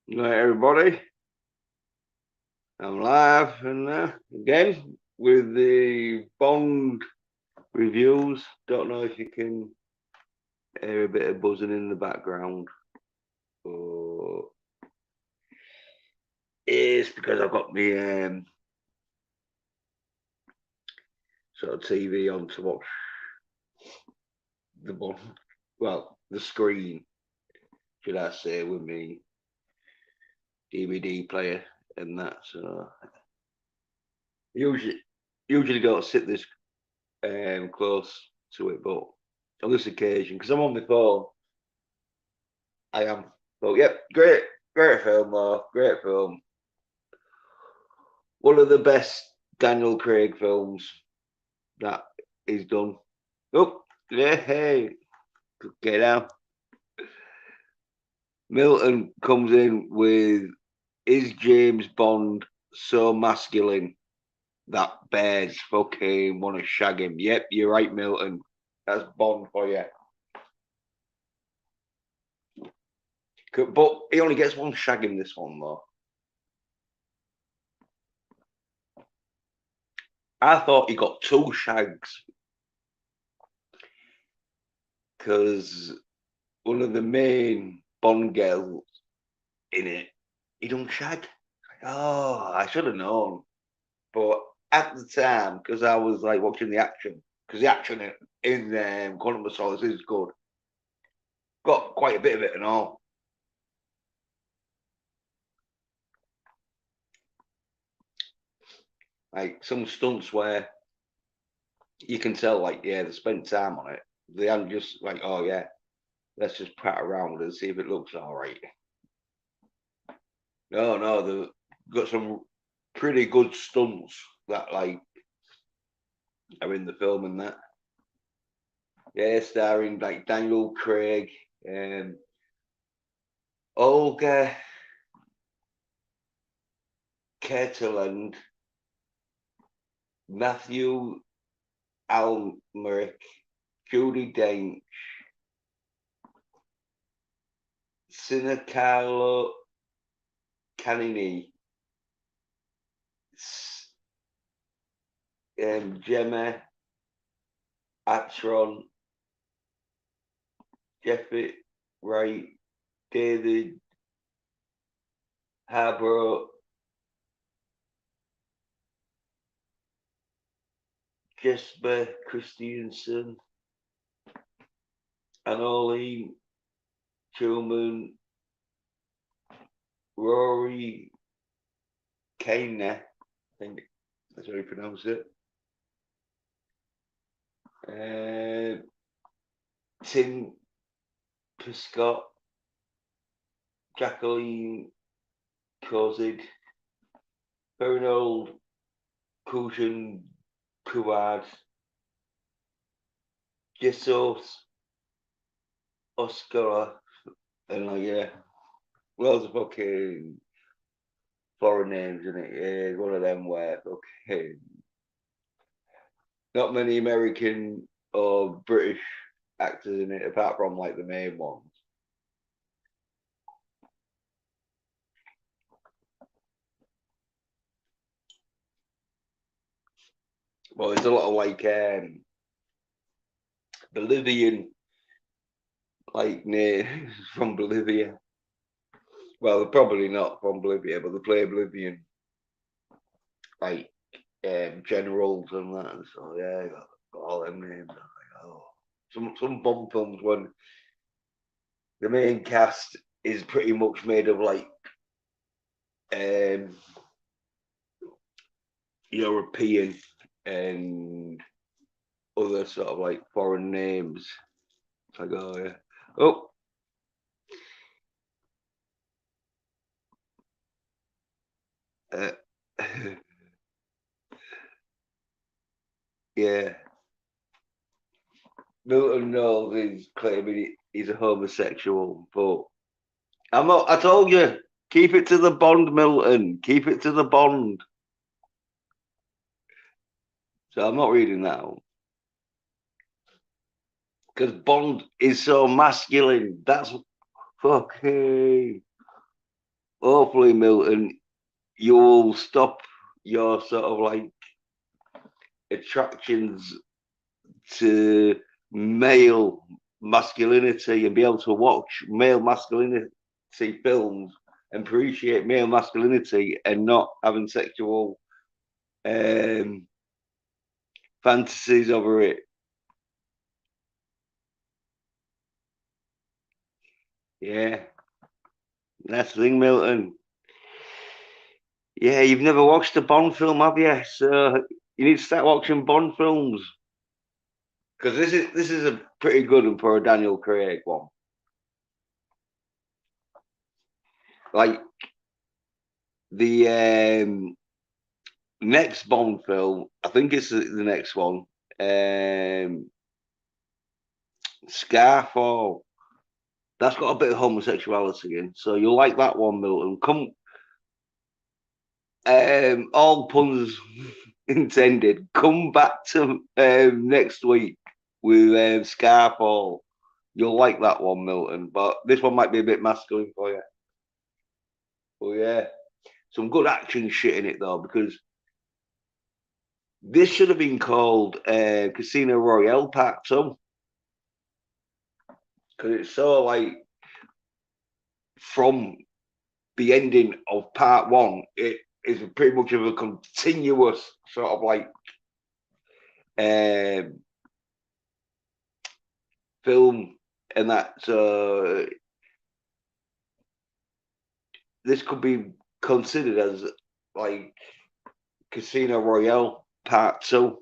Right, everybody, I'm live and again with the Bond reviews. Don't know if you can hear a bit of buzzing in the background, or it's because I've got the sort of TV on to watch the Bond. Well, the screen, should I say, with me DVD player and that. So usually, usually don't sit this close to it, but on this occasion, because I'm on my phone, I am. So, yep, great film, though. Great film. One of the best Daniel Craig films that he's done. Oh, yeah, hey, get out. Milton comes in with, is James Bond so masculine that bears fucking want to shag him? Yep, you're right, Milton. That's Bond for you. But he only gets one shag in this one, though. I thought he got two shags because one of the main Bond girls in it, he don't shag. Oh, I should have known. But at the time, because I was like watching the action, because the action in Quantum of Solace is good. Got quite a bit of it and all. Like some stunts where you can tell, like, yeah, they spent time on it. They aren't just like, oh yeah, let's just pat around and see if it looks all right. No, they've got some pretty good stunts that like are in the film and that. Yeah, starring like Daniel Craig, Olga Ketterland, Matthew Almeric, Judy Dench, Carlo Canini, Gemma Atron, Jeffrey Wright, David Harborough, Jesper Christiansen, Annalene Truman, Rory Kane, I think that's how you pronounce it. Tim Prescott, Jacqueline Kozid, Bernard Kujan Kuwad, Jesus Oscar, and like, yeah, loads of fucking foreign names in it. Yeah, one of them where fucking not many American or British actors in it, apart from like the main ones. Well, there's a lot of like Bolivian, like names from Bolivia. Well, they're probably not from Bolivia, but they play Bolivian, like generals and that. And so yeah, got all them names. Like, oh, some Bond films when the main cast is pretty much made of like um, European and other sort of like foreign names. It's like, oh yeah, oh uh, yeah. Milton Knowles is claiming he's a homosexual, but I'm not. I told you, keep it to the Bond, Milton. Keep it to the Bond. So I'm not reading that out because Bond is so masculine. That's fucking. hopefully, Milton, you'll stop your sort of like attractions to male masculinity and be able to watch male masculinity films and appreciate male masculinity and not having sexual um, fantasies over it. Yeah, that's the thing, Milton. Yeah, you've never watched a Bond film, have you? So you need to start watching Bond films because this is a pretty good one for a Daniel Craig one. Like the next Bond film, I think it's the next one. Um, Skyfall. That's got a bit of homosexuality in, so you'll like that one, Milton. Come, all puns intended. Come back to next week with Skyfall. You'll like that one, Milton. But this one might be a bit masculine for you. But yeah, some good action shit in it though, because this should have been called Casino Royale Part 2. Because it's so like from the ending of Part 1, it is pretty much of a continuous sort of like um, film, and that this could be considered as like Casino Royale Part 2,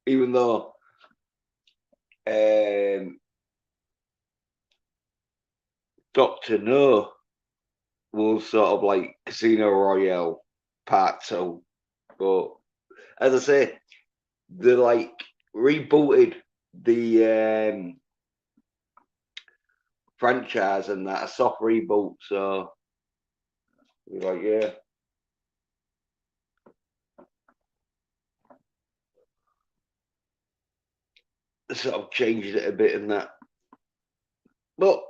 even though Doctor No was sort of like Casino Royale Part 2. But as I say, they like rebooted the franchise and that, a soft reboot. So you're like, yeah. Sort of changed it a bit and that. But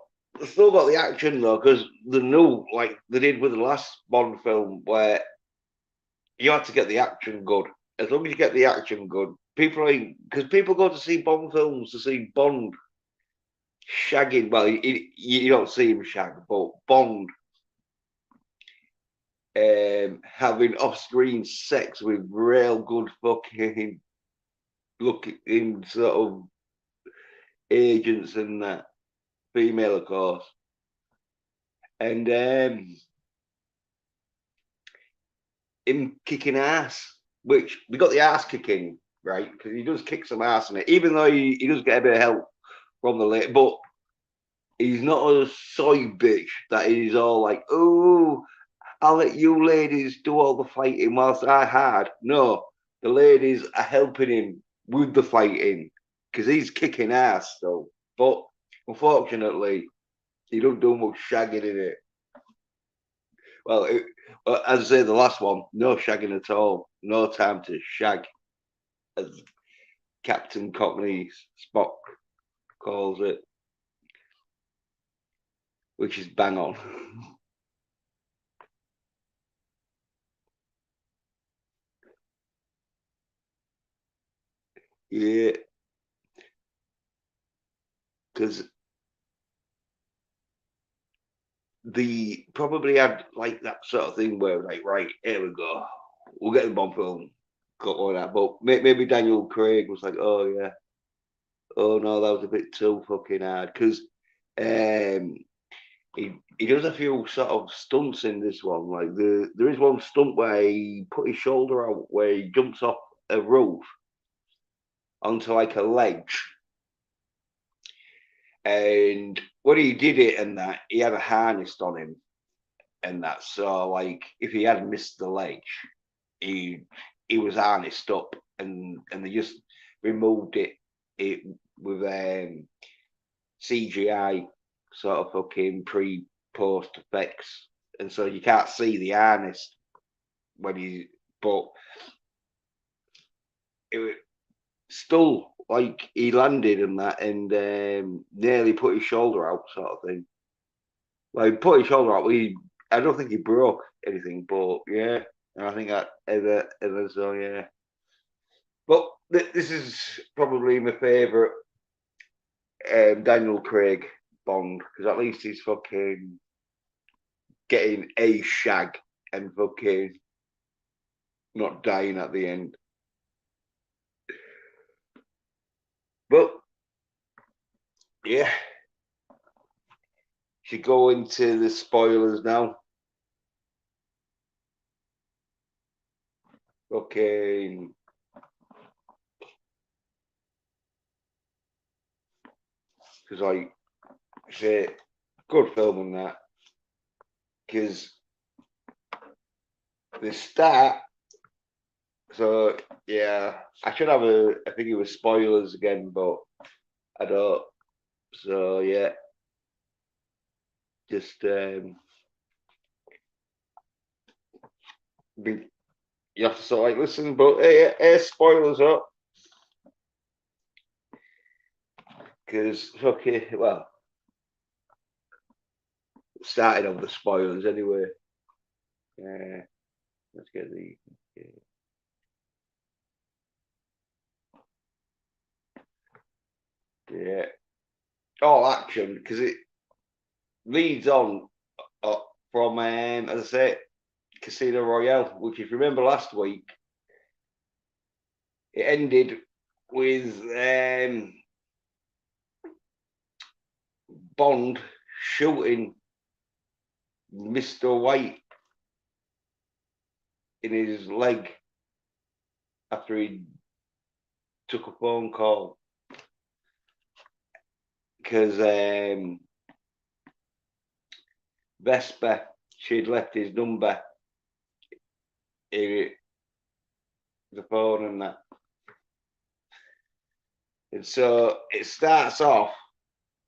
still got the action though, because the new, like they did with the last Bond film, where you had to get the action good. As long as you get the action good, people ain't, because people go to see Bond films to see Bond shagging. Well, you don't see him shag, but Bond having off-screen sex with real good fucking looking sort of agents and that, female of course, and him kicking ass, which we got the ass kicking right because he does kick some ass in it, even though he does get a bit of help from the late, but he's not a soy bitch that he's all like, oh, I'll let you ladies do all the fighting whilst I hard. No, the ladies are helping him with the fighting because he's kicking ass though. But unfortunately, he don't do much shagging in it. Well, as I say, the last one, no shagging at all. No time to shag, as Captain Cockney Spock calls it, which is bang on. Yeah, because the probably had like that sort of thing where like, right, here we go, we'll get the Bond film, got all that. But maybe Daniel Craig was like, oh yeah, oh no, that was a bit too fucking hard because um, he does a few sort of stunts in this one. Like there is one stunt where he put his shoulder out, where he jumps off a roof onto like a ledge, and when he did it and that, he had a harness on him and that. So like, if he had missed the ledge, he he was harnessed up, and they just removed it with CGI sort of fucking pre post effects, and so you can't see the harness when he. But it still like he landed and that, and nearly put his shoulder out, sort of thing. Like put his shoulder out, he I don't think he broke anything, but yeah, I think that ever so yeah. But this is probably my favourite Daniel Craig Bond because at least he's fucking getting a shag and fucking not dying at the end. But yeah, should go into the spoilers now. Okay. Because like say good film and that. Because the start. So yeah, I should have I think it was spoilers again, but I don't. So yeah, just you have to sort of like listen, but spoilers up because okay, well, starting on the spoilers anyway. Let's get the yeah, all action because it leads on from as I say, Casino Royale, which if you remember last week, it ended with Bond shooting Mr. White in his leg after he took a phone call because Vesper, she'd left his number in the phone and that. And so it starts off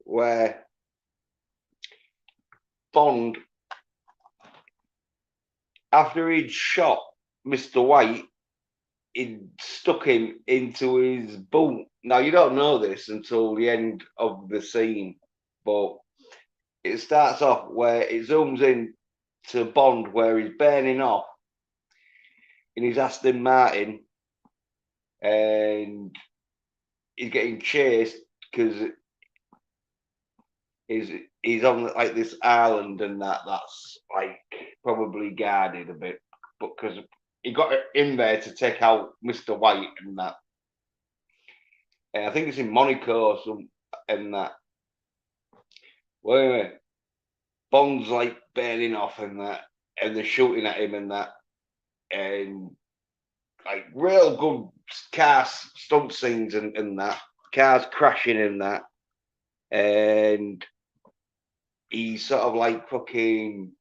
where Bond, after he'd shot Mr. White, he'd stuck him into his boot. Now, you don't know this until the end of the scene, but it starts off where it zooms in to Bond where he's burning off in his Aston Martin and he's getting chased because he's on like this island and that's like probably guarded a bit, but because he got in there to take out Mr. White and that. And I think it's in Monaco or some and that. Well, anyway, Bond's like burning off and that, and they're shooting at him and that, and like real good car stunt scenes and that, cars crashing in that, and he's sort of like fucking,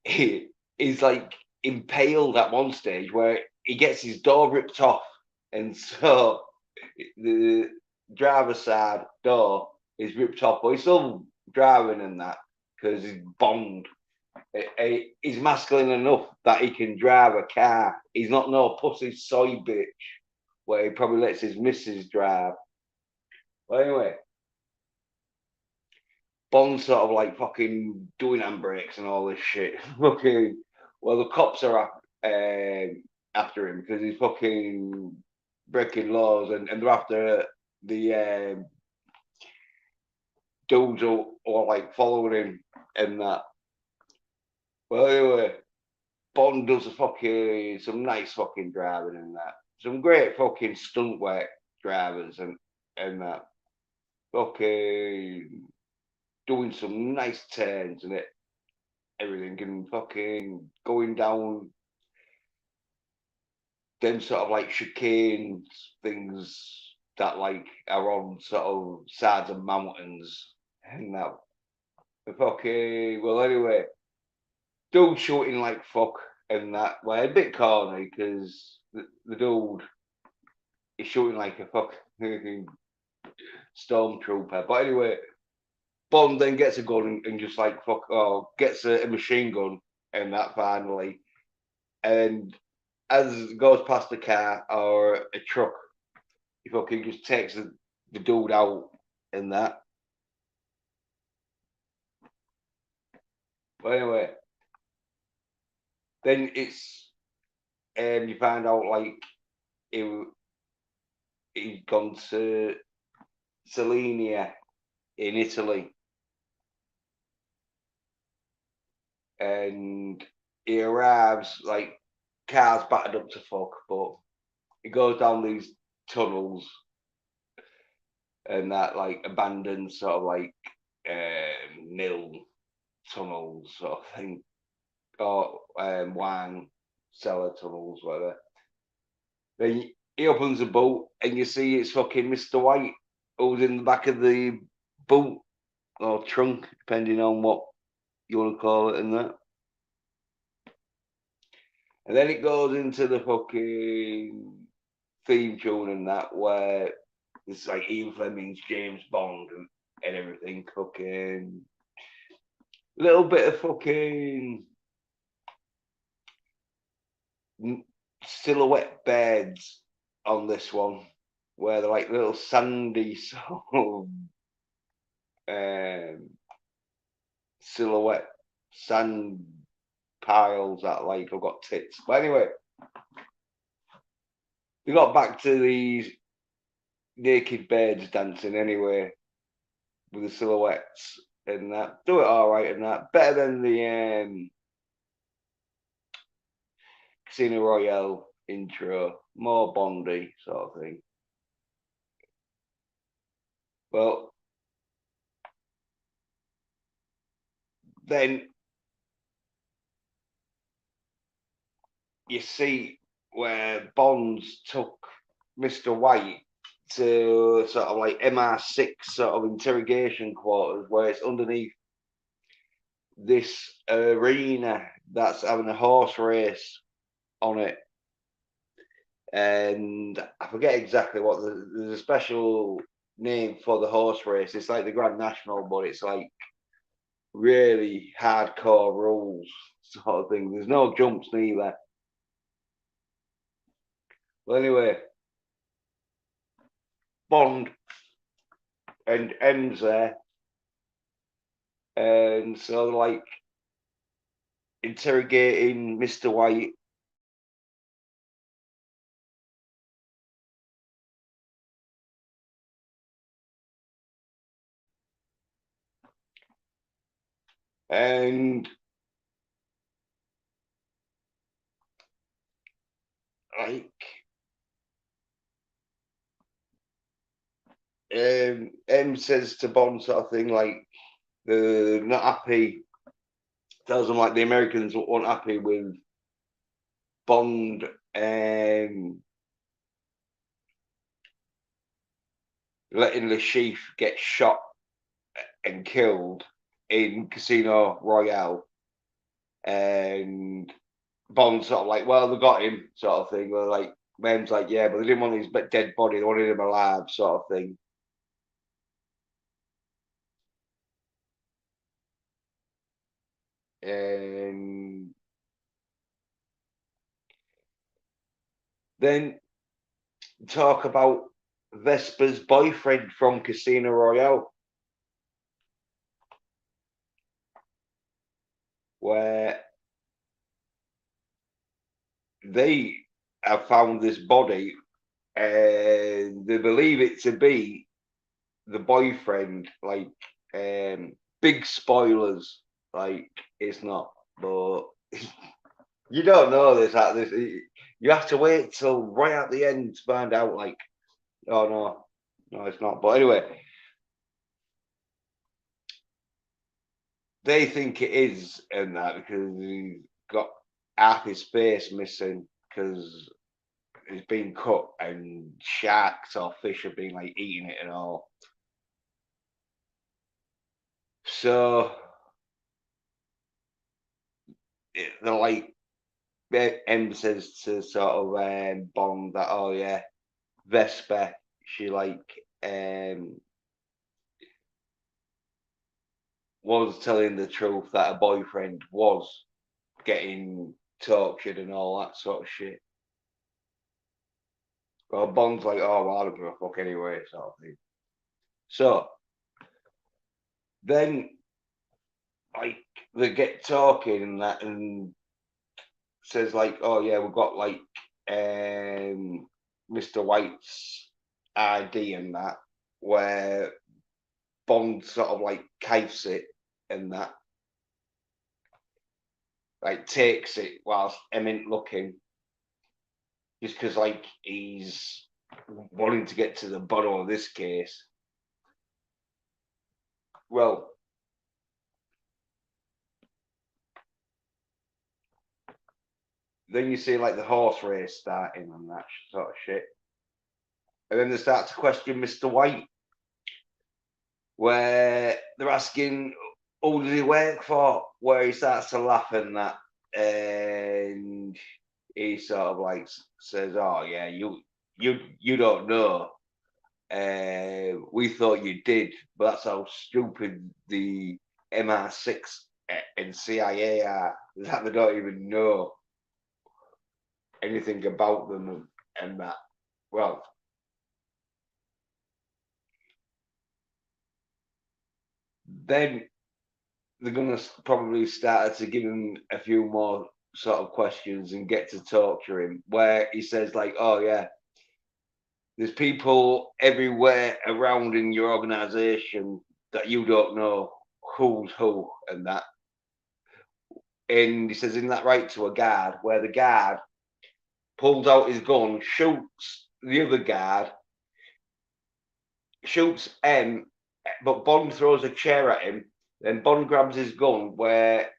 he's like impaled at one stage where he gets his door ripped off, and so the driver's side door is ripped off, but he's still driving in that because he's Bond. He's masculine enough that he can drive a car. He's not no pussy soy bitch where he probably lets his missus drive. Well, anyway, Bond's sort of like fucking doing handbrakes and all this shit. Fucking, well, the cops are after him because he's fucking breaking laws and they're after the dudes who are like following him and that. Well, anyway, Bond does some nice fucking driving and that. Some great fucking stunt work drivers and that. Fucking doing some nice turns and everything and fucking going down them sort of like chicane things that like are on sort of sides of mountains and that. Fucking well anyway, dude shooting like fuck and that. Well, a bit corny because the dude is shooting like a fucking stormtrooper. But anyway, Bond then gets a gun and just like gets a machine gun and that finally. And as it goes past a car or a truck, he fucking just takes the dude out in that. But anyway, then it's you find out like he'd gone to Selenia in Italy, and he arrives like cars battered up to fuck, but he goes down these tunnels and that like abandoned sort of like mill tunnels sort of thing, or wine cellar tunnels, whatever. Then he opens the boot and you see it's fucking Mr. White who's in the back of the boot or trunk, depending on what you want to call it, and that. And then it goes into the fucking theme tune and that, where it's like Ian Fleming's James Bond and everything, fucking little bit of fucking silhouette beds on this one, where they're like little sandy sort of silhouette sand piles that like have got tits. But anyway, we got back to these naked beds dancing anyway with the silhouettes and that. Do it all right and that. Better than the Casino Royale intro. More Bondy sort of thing. Well, then you see where Bonds took Mr. White to sort of like MR6 sort of interrogation quarters, where it's underneath this arena that's having a horse race on it. And I forget exactly what there's a special name for the horse race. It's like the Grand National, but it's like really hardcore rules sort of thing. There's no jumps neither. Well, anyway, Bond and ends there, and so like interrogating Mr. White. And like M says to Bond sort of thing, like they're not happy, tells them like the Americans weren't happy with Bond letting the chief get shot and killed in Casino Royale. And Bond's sort of like, well, they got him, sort of thing. Well, like, Mem's like, yeah, but they didn't want his dead body, they wanted him alive, sort of thing. And then talk about Vesper's boyfriend from Casino Royale, where they have found this body and they believe it to be the boyfriend. Like, big spoilers, like it's not, but you don't know this at this. You have to wait till right at the end to find out. Like, oh no, no, it's not. But anyway, they think it is, and that because he's got half his face missing because it's been cut, and sharks or fish have been like eating it and all. So they're like, M says to sort of Bond that, oh yeah, Vesper, she like was telling the truth that her boyfriend was getting tortured and all that sort of shit. Well, Bond's like, oh, well, I don't give a fuck anyway, sort of thing. So then like they get talking and that, and says like, oh yeah, we've got like Mr. White's ID and that, where Bond sort of like kites it and that, like takes it whilst Emmett looking, just because like he's wanting to get to the bottom of this case. Well, then you see like the horse race starting and that sort of shit. And then they start to question Mr. White, where they're asking, who does he work for? Where he starts to laugh and that. And he sort of like says, oh yeah, you don't know. We thought you did, but that's how stupid the MR6 and CIA are, that they don't even know anything about them and that. Well, then they're going to probably start to give him a few more sort of questions and get to torture him, where he says like, oh yeah, there's people everywhere around in your organization that you don't know who's who and that. And he says, isn't that right, to a guard, where the guard pulls out his gun, shoots the other guard, shoots M, but Bond throws a chair at him. Then Bond grabs his gun, where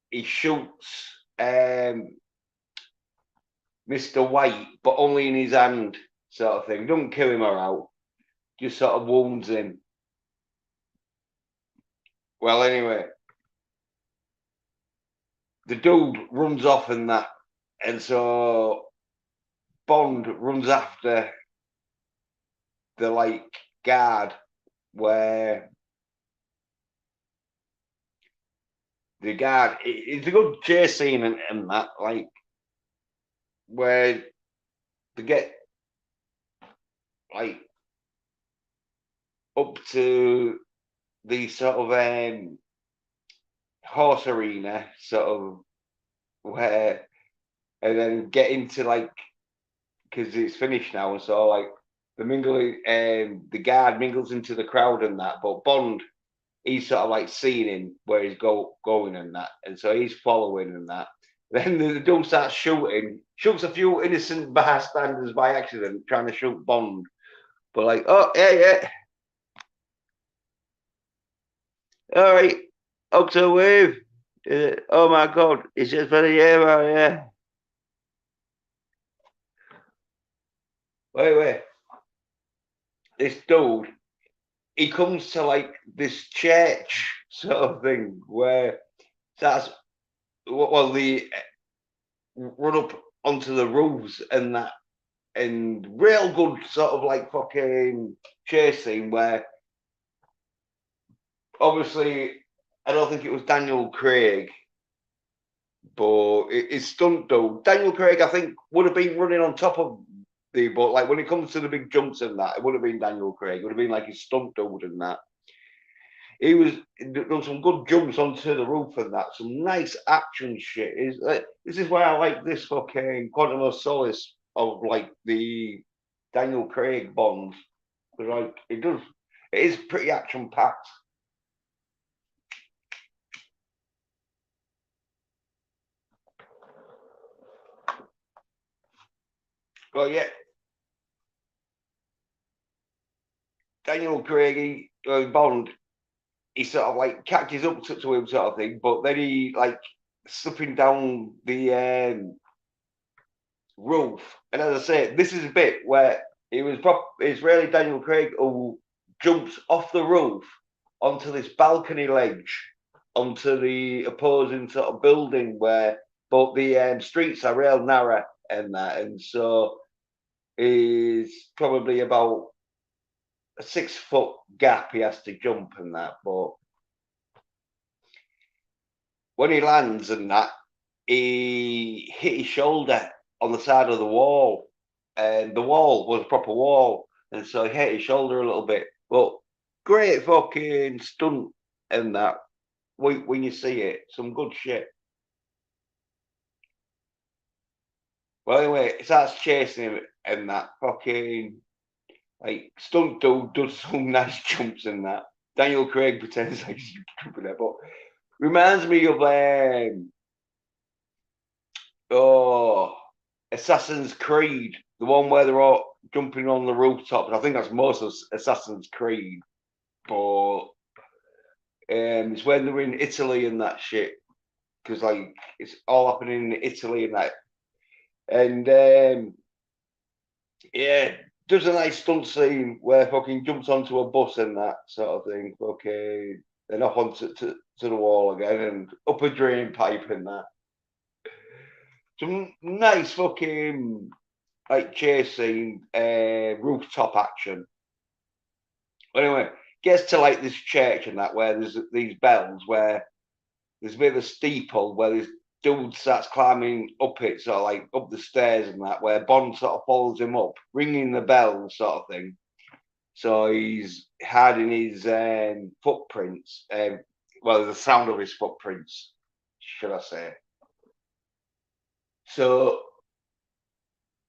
he shoots Mr. White, but only in his hand, sort of thing. Don't kill him or out, just sort of wounds him. Well, anyway, the dude runs off and that, and so Bond runs after the like guard, where the guard, it's a good chase scene and that, like where they get like up to the sort of horse arena, sort of, where, and then get into like, because it's finished now, and so like the mingling, the guard mingles into the crowd and that, but Bond, he's sort of like seeing him where he's going and that, and so he's following and that. Then the dude starts shooting, shoots a few innocent bystanders by accident, trying to shoot Bond. But like, oh yeah, yeah, all right, Octo Wave. Oh my God, it's just for the hero, yeah. Wait. This dude, he comes to like this church sort of thing where that's, well, the run up onto the roofs and that, and real good sort of like fucking chase scene where obviously I don't think it was Daniel Craig, but it's stunt dude. Daniel Craig, I think, would have been running on top of the, but like when it comes to the big jumps and that, it would have been Daniel Craig. It would have been like his stunt dude and that. He was done some good jumps onto the roof and that, some nice action shit. Is like, this is why I like this fucking Quantum of Solace of like the Daniel Craig Bonds, because like it is pretty action packed. But yeah, Daniel Craig, Bond, he sort of like catches up to him, sort of thing. But then he like slipping down the roof, and as I say, this is a bit where it's really Daniel Craig who jumps off the roof onto this balcony ledge, onto the opposing sort of building where both the streets are real narrow and that, and so is probably about a 6 foot gap he has to jump and that. But when he lands and that, he hit his shoulder on the side of the wall, and the wall was a proper wall, and so he hit his shoulder a little bit. But great fucking stunt in that. when you see it, some good shit. Well, anyway, it starts chasing him, and that fucking like stunt dude does some nice jumps in that. Daniel Craig pretends like he's jumping there, but reminds me of oh, Assassin's Creed, the one where they're all jumping on the rooftops. I think that's most of Assassin's Creed, but it's when they're in Italy and that shit, because like it's all happening in Italy and that, and yeah, does a nice stunt scene where fucking jumps onto a bus and that sort of thing. Okay, then off onto to the wall again and up a drain pipe and that. Some nice fucking like chase scene, rooftop action. Anyway, gets to like this church and that where there's these bells where there's a bit of a steeple where this dude starts climbing up it, sort of like up the stairs and that, where Bond sort of follows him up, ringing the bell sort of thing. So he's hiding his footprints, well, the sound of his footprints, should I say. So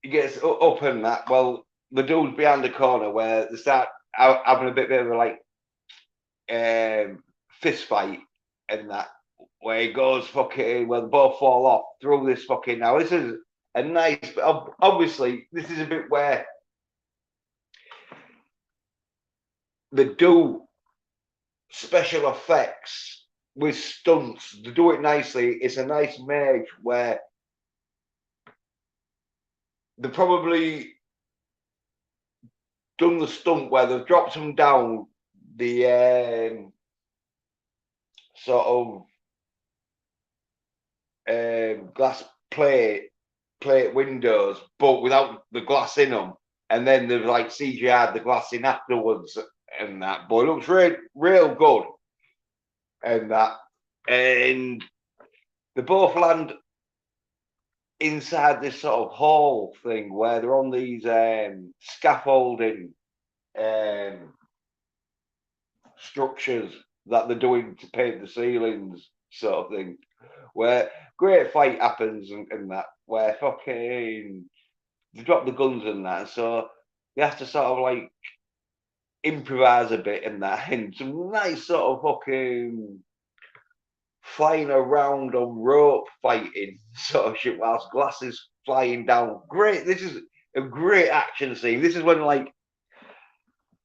he gets up and that. Well, the dude's behind the corner where they start having a bit of a like fist fight and that, where he goes fucking, well, they both fall off through this fucking. Now, this is a nice, obviously, this is a bit where they do special effects with stunts. They do it nicely. It's a nice merge where they probably done the stunt where they've dropped them down the sort of glass plate windows, but without the glass in them, and then they've like CGI'd the glass in afterwards and that. But it looks real good and that. And they both land inside this sort of hall thing where they're on these scaffolding structures that they're doing to paint the ceilings, sort of thing. Where great fight happens and that, where fucking they drop the guns and that, so they have to sort of like improvise a bit and that, and some nice sort of fucking flying around on rope fighting sort of shit whilst glass is flying down. Great, this is a great action scene. This is when like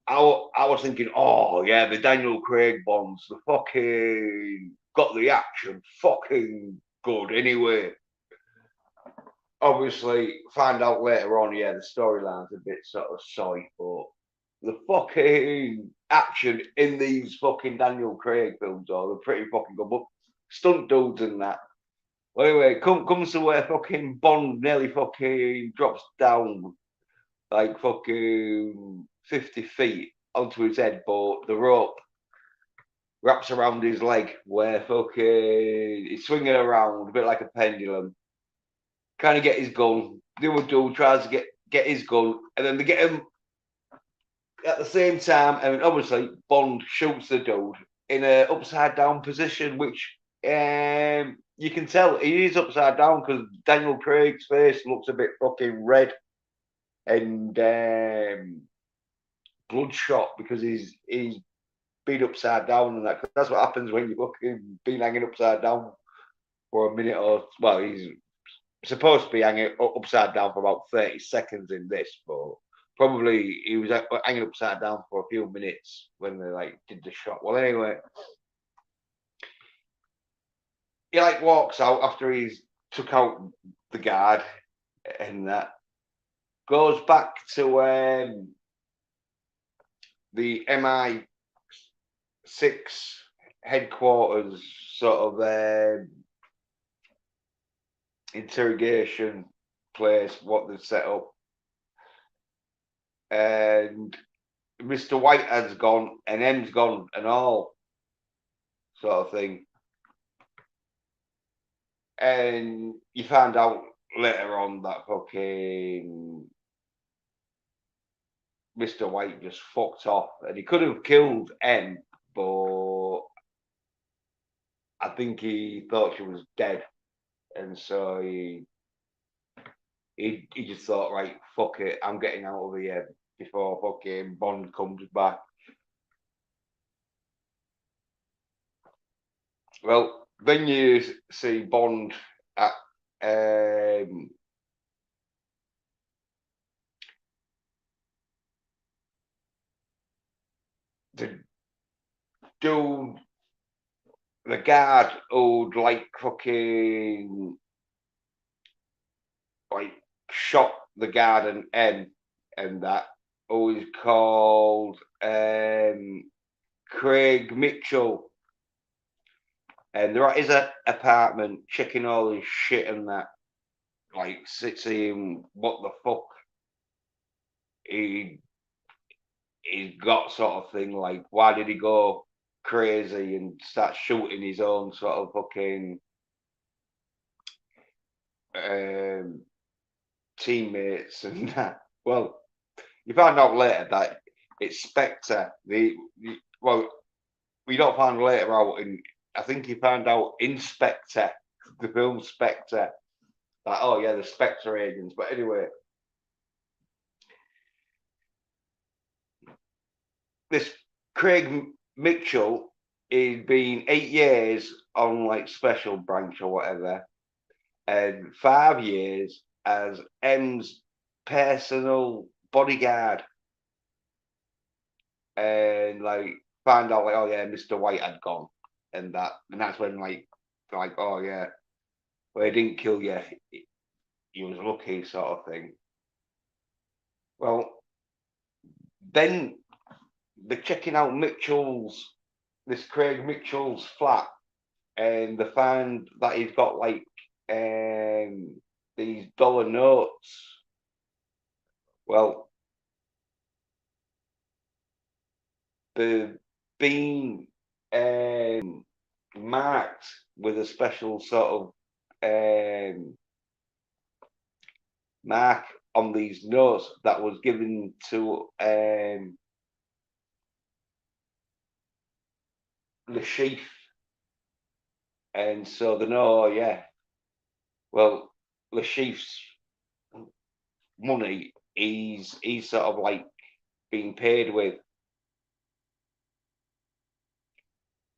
I was thinking, oh yeah, the Daniel Craig Bonds, the fucking got the action fucking good anyway. Obviously, find out later on, yeah, the storyline's a bit sort of soy, but the fucking action in these fucking Daniel Craig films are they're pretty fucking good. But stunt dudes and that. Well, anyway, comes to where fucking Bond nearly fucking drops down like fucking 50 feet onto his head, but the rope wraps around his leg where fucking he's swinging around a bit like a pendulum. Kind of get his gun. The other dude tries to get his gun, and then they get him at the same time. And obviously, Bond shoots the dude in a upside down position, which you can tell he is upside down because Daniel Craig's face looks a bit fucking red and bloodshot because he's been upside down and that. Cause that's what happens when you fucking been hanging upside down for a minute or well, he's supposed to be hanging upside down for about 30 seconds in this, but probably he was hanging upside down for a few minutes when they like did the shot. Well, anyway, he like walks out after he's took out the guard and that goes back to the MI6 headquarters sort of interrogation place, what they've set up. And Mr. Whitehead's gone and M's gone and all sort of thing. And you find out later on that fucking Mr. White just fucked off and he could have killed M, but I think he thought she was dead, and so he just thought, right, fuck it, I'm getting out of here before fucking Bond comes back. Well, then you see Bond at the dude, the guard who'd like fucking like shot the guard and M and that, who is called Craig Mitchell. And they're at his apartment checking all his shit and that, like seeing what the fuck he he's got, sort of thing. Like, why did he go crazy and start shooting his own sort of fucking teammates and that? Well, you find out later that it's Spectre. Well, we don't find later out in. I think you find out in Spectre, the film Spectre. Like, oh yeah, the Spectre agents. But anyway, this Craig Mitchell, he's been 8 years on like special branch or whatever, and 5 years as M's personal bodyguard. And like find out like, oh yeah, Mr. White had gone, and that's when like oh yeah, well he didn't kill you, he was lucky, sort of thing. Well, then they're checking out this Craig Mitchell's flat, and they find that he's got like these dollar notes. Well, they've been marked with a special sort of mark on these notes that was given to the chief, and so they know, oh yeah, well, the chief's money he's sort of like being paid with.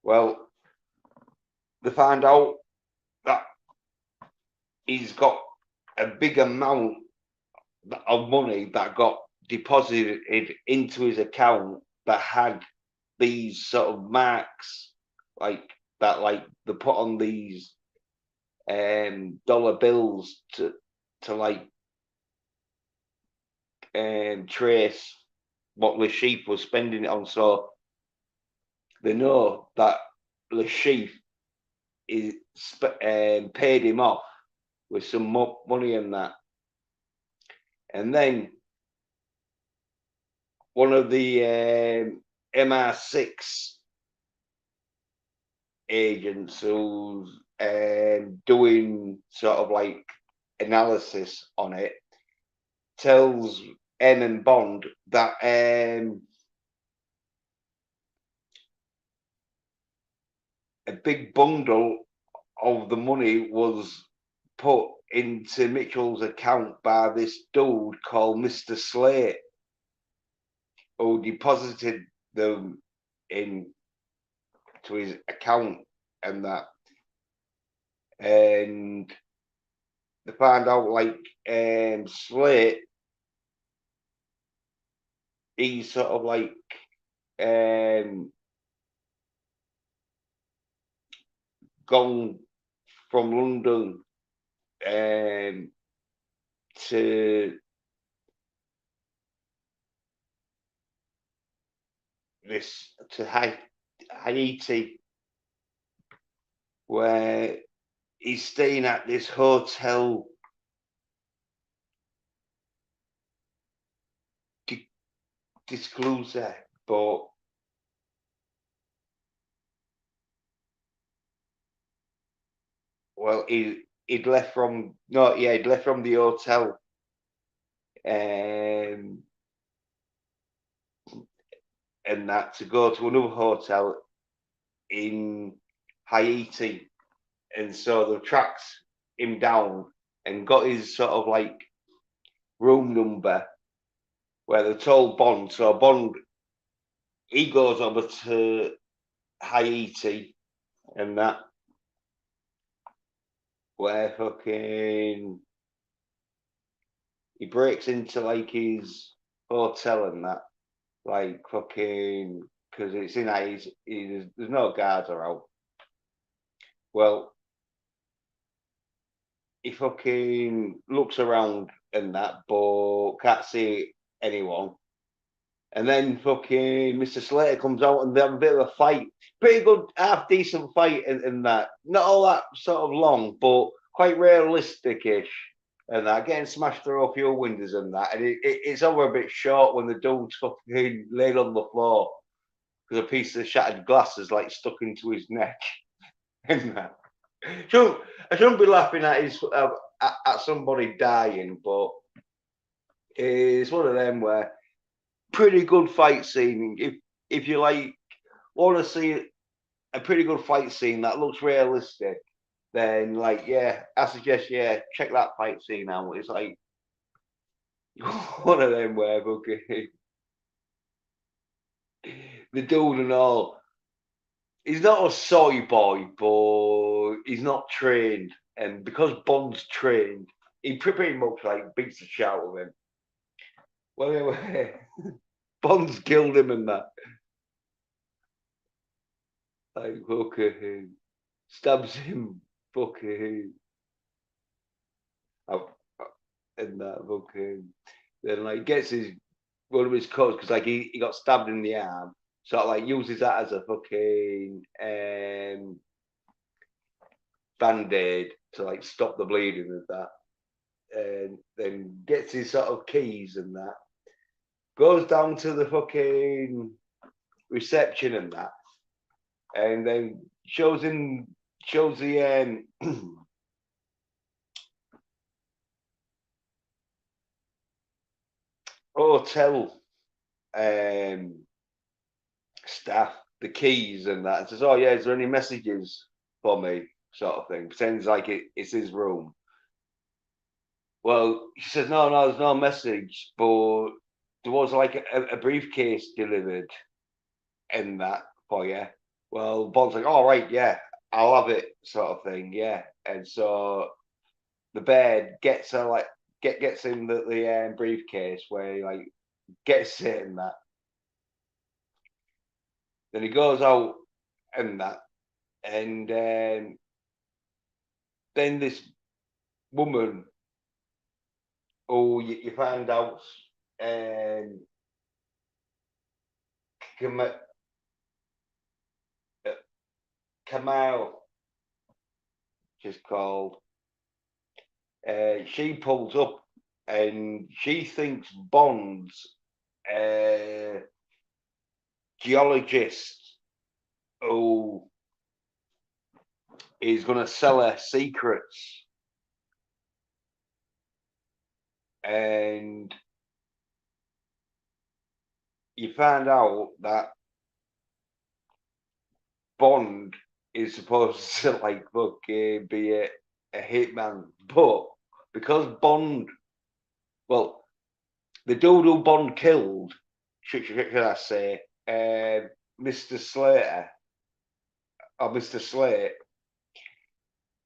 Well, they find out that he's got a big amount of money that got deposited into his account that had these sort of marks, like that, like they put on these dollar bills to like trace what the chief was spending it on. So they know that the chief is paid him off with some money and that. And then one of the MR6 agents who's doing sort of like analysis on it tells M and Bond that a big bundle of the money was put into Mitchell's account by this dude called Mr. Slate, who deposited them in to his account and that. And they find out like Slate, he's sort of like gone from London to Haiti, where he's staying at this hotel disclosure, but well, he'd left from he'd left from the hotel, and that to go to another hotel in Haiti, and so the tracks him down and got his sort of like room number where they told Bond. So Bond he goes over to Haiti and that where fucking he breaks into like his hotel and that like fucking because it's in Haiti. There's no guards around. Well, he fucking looks around and that, but can't see anyone. And then fucking Mr. Slater comes out and they have a bit of a fight. Pretty good, half decent fight in that. Not all that sort of long, but quite realistic-ish. And that getting smashed through a few windows and that. And it's over a bit short when the dude's fucking laid on the floor because a piece of shattered glass is like stuck into his neck. And that. I shouldn't be laughing at at somebody dying, but it's one of them where pretty good fight scene. If you like want to see a pretty good fight scene that looks realistic, then like yeah, I suggest yeah, check that fight scene out. It's like one of them where okay, the dude and all. He's not a soy boy, but he's not trained, and because Bond's trained, he pretty much like beats the shit out of him. Well, anyway, Bond's killed him and that. Like, okay, stabs him, fucking, out, and that, fucking. Then, like, gets his one of his coats because, like, he got stabbed in the arm. So, like, uses that as a fucking band aid to, like, stop the bleeding and that. And then gets his sort of keys and that. Goes down to the fucking reception and that. And then shows the hotel staff the keys and that and says, oh yeah, is there any messages for me, sort of thing. Pretends like it's his room. Well, she says, no, there's no message, but there was like a briefcase delivered in that for you. Well, Bond's like, all right, yeah, I'll have it, sort of thing, yeah. And so the bed gets her like gets in the briefcase where he like gets it and that. Then he goes out and that, and then this woman, who you find out, um, Kam- Kamal, she's called. She pulls up and she thinks Bond's uh, geologist who is going to sell her secrets. And you find out that Bond is supposed to like fucking be a hitman, but because Bond, well, the dude who Bond killed, should I say, Mr. Slater or Mr. Slate,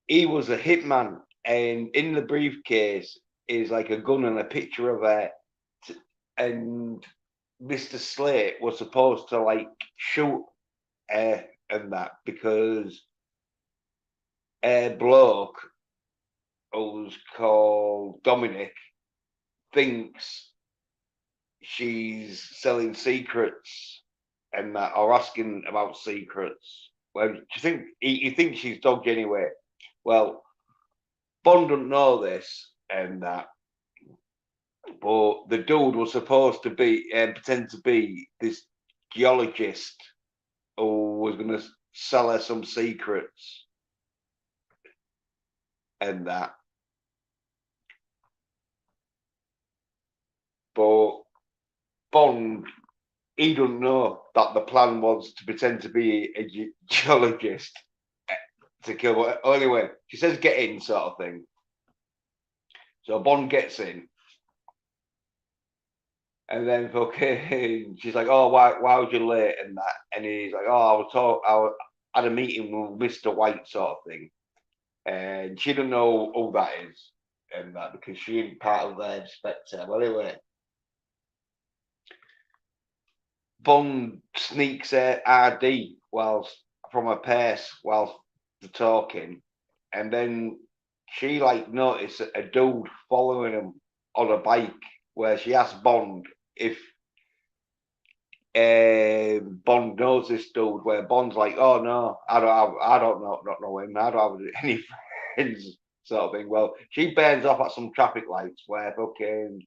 he was a hitman, and in the briefcase is like a gun and a picture of her, and Mr. Slate was supposed to like shoot her and that because a bloke who's called Dominic thinks she's selling secrets and that or asking about secrets. Well, do you think he thinks she's dogged anyway? Well, Bond doesn't know this and that, but the dude was supposed to be and pretend to be this geologist who was going to sell her some secrets and that. But Bond, he doesn't know that the plan was to pretend to be a geologist to kill. But anyway, she says get in, sort of thing. So Bond gets in, and then fucking, she's like, "Oh, why was you late?" And that, and he's like, "Oh, had a meeting with Mr. White, sort of thing," and she don't know who that is, and that because she ain't part of their Spectre. Well, anyway, Bond sneaks a RD whilst from her purse whilst they're talking, and then she like noticed a dude following him on a bike, where she asked Bond if Bond knows this dude. Where Bond's like, "Oh no, I don't not know him. I don't have any friends," sort of thing. Well, she burns off at some traffic lights where fucking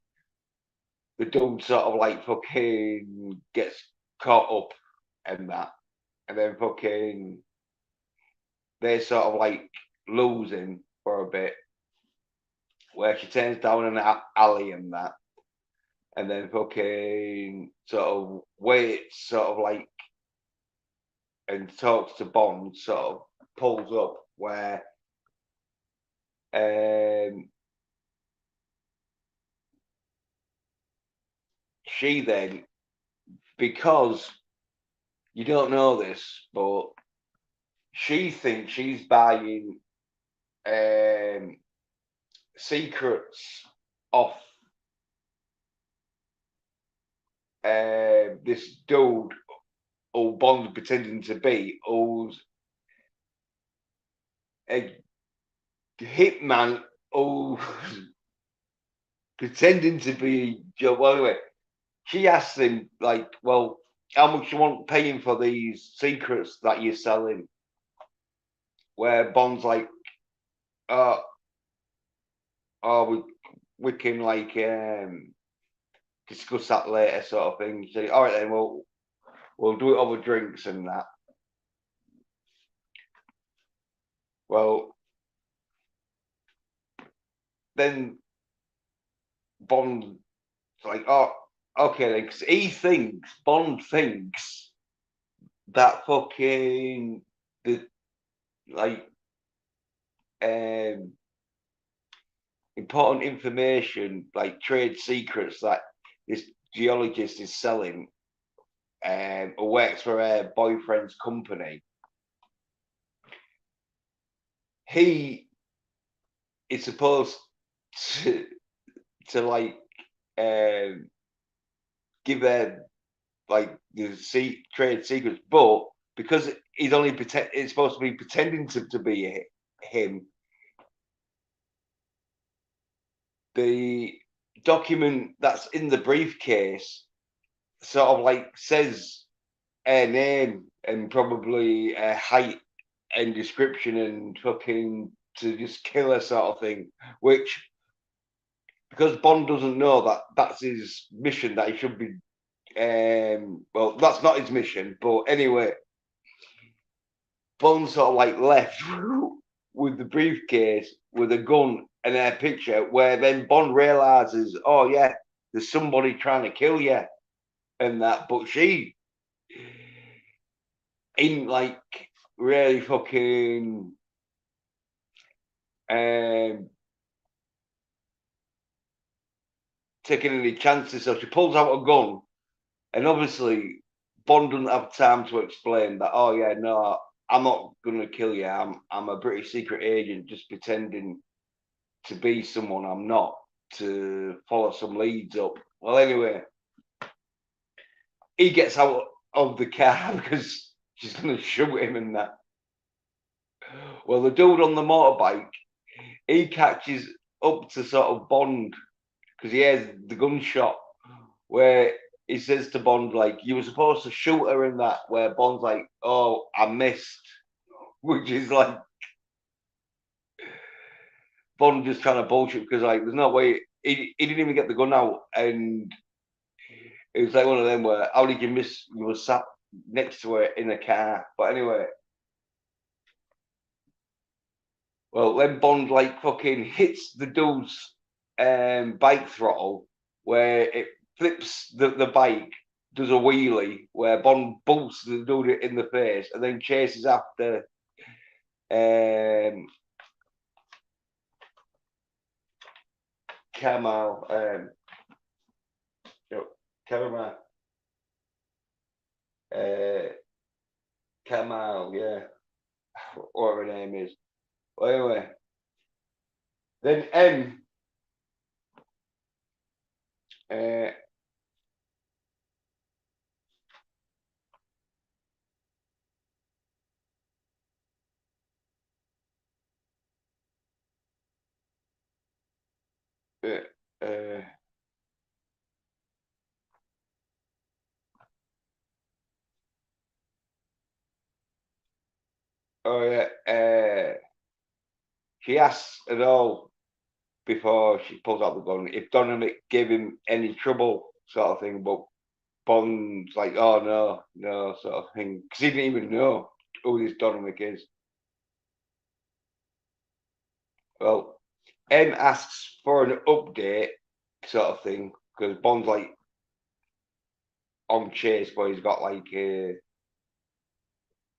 the dude sort of like fucking gets caught up and that, and then fucking they sort of like losing for a bit, where she turns down an alley and that, and then fucking sort of waits, sort of like, and talks to Bond, sort of pulls up where she then, because you don't know this, but she thinks she's buying secrets off this dude who Bond's pretending to be, who's a hitman who's pretending to be Joe. Well, anyway, she asks him, like, well, how much you want paying for these secrets that you're selling? Where Bond's like, oh, we can like discuss that later, sort of thing. She's like, all right then, we'll do it over drinks and that. Well, then Bond's like, oh, okay then, because Bond thinks that fucking the like important information, like trade secrets that this geologist is selling, or works for her boyfriend's company. He is supposed to like give her like the trade secrets, but because he's only it's supposed to be pretending to be him, the document that's in the briefcase sort of like says a name and probably a height and description and fucking to just kill her, sort of thing, which, because Bond doesn't know that that's his mission, that he should be well, that's not his mission, but anyway, Bond sort of like left with the briefcase with a gun and a picture, where then Bond realizes, oh yeah, there's somebody trying to kill you and that, but she ain't like really fucking taking any chances, so she pulls out a gun, and obviously Bond doesn't have time to explain that, oh yeah, no, I'm not gonna kill you. I'm a British secret agent just pretending to be someone I'm not, to follow some leads up. Well, anyway, he gets out of the car because she's gonna shoot him and that. Well, the dude on the motorbike, he catches up to sort of Bond because he hears the gunshot, where he says to Bond, like, you were supposed to shoot her in that, where Bond's like, oh, I missed, which is like Bond just trying to bullshit, because like there's no way he didn't even get the gun out, and it was like one of them where, how did you miss? You were sat next to her in a car. But anyway, well, then Bond like fucking hits the dude's bike throttle, where it flips the bike, does a wheelie, where Bond bolts the dude in the face, and then chases after Kamal, no, Kamal, Kamal, yeah, what her name is. Well, anyway, then uh, uh, uh, oh yeah, she asks at all before she pulls out the gun if Dominic gave him any trouble, sort of thing. But Bond's like, oh no, no, sort of thing, because he didn't even know who this Dominic is. Well, M asks for an update, sort of thing, because Bond's like on chase, but he's got like a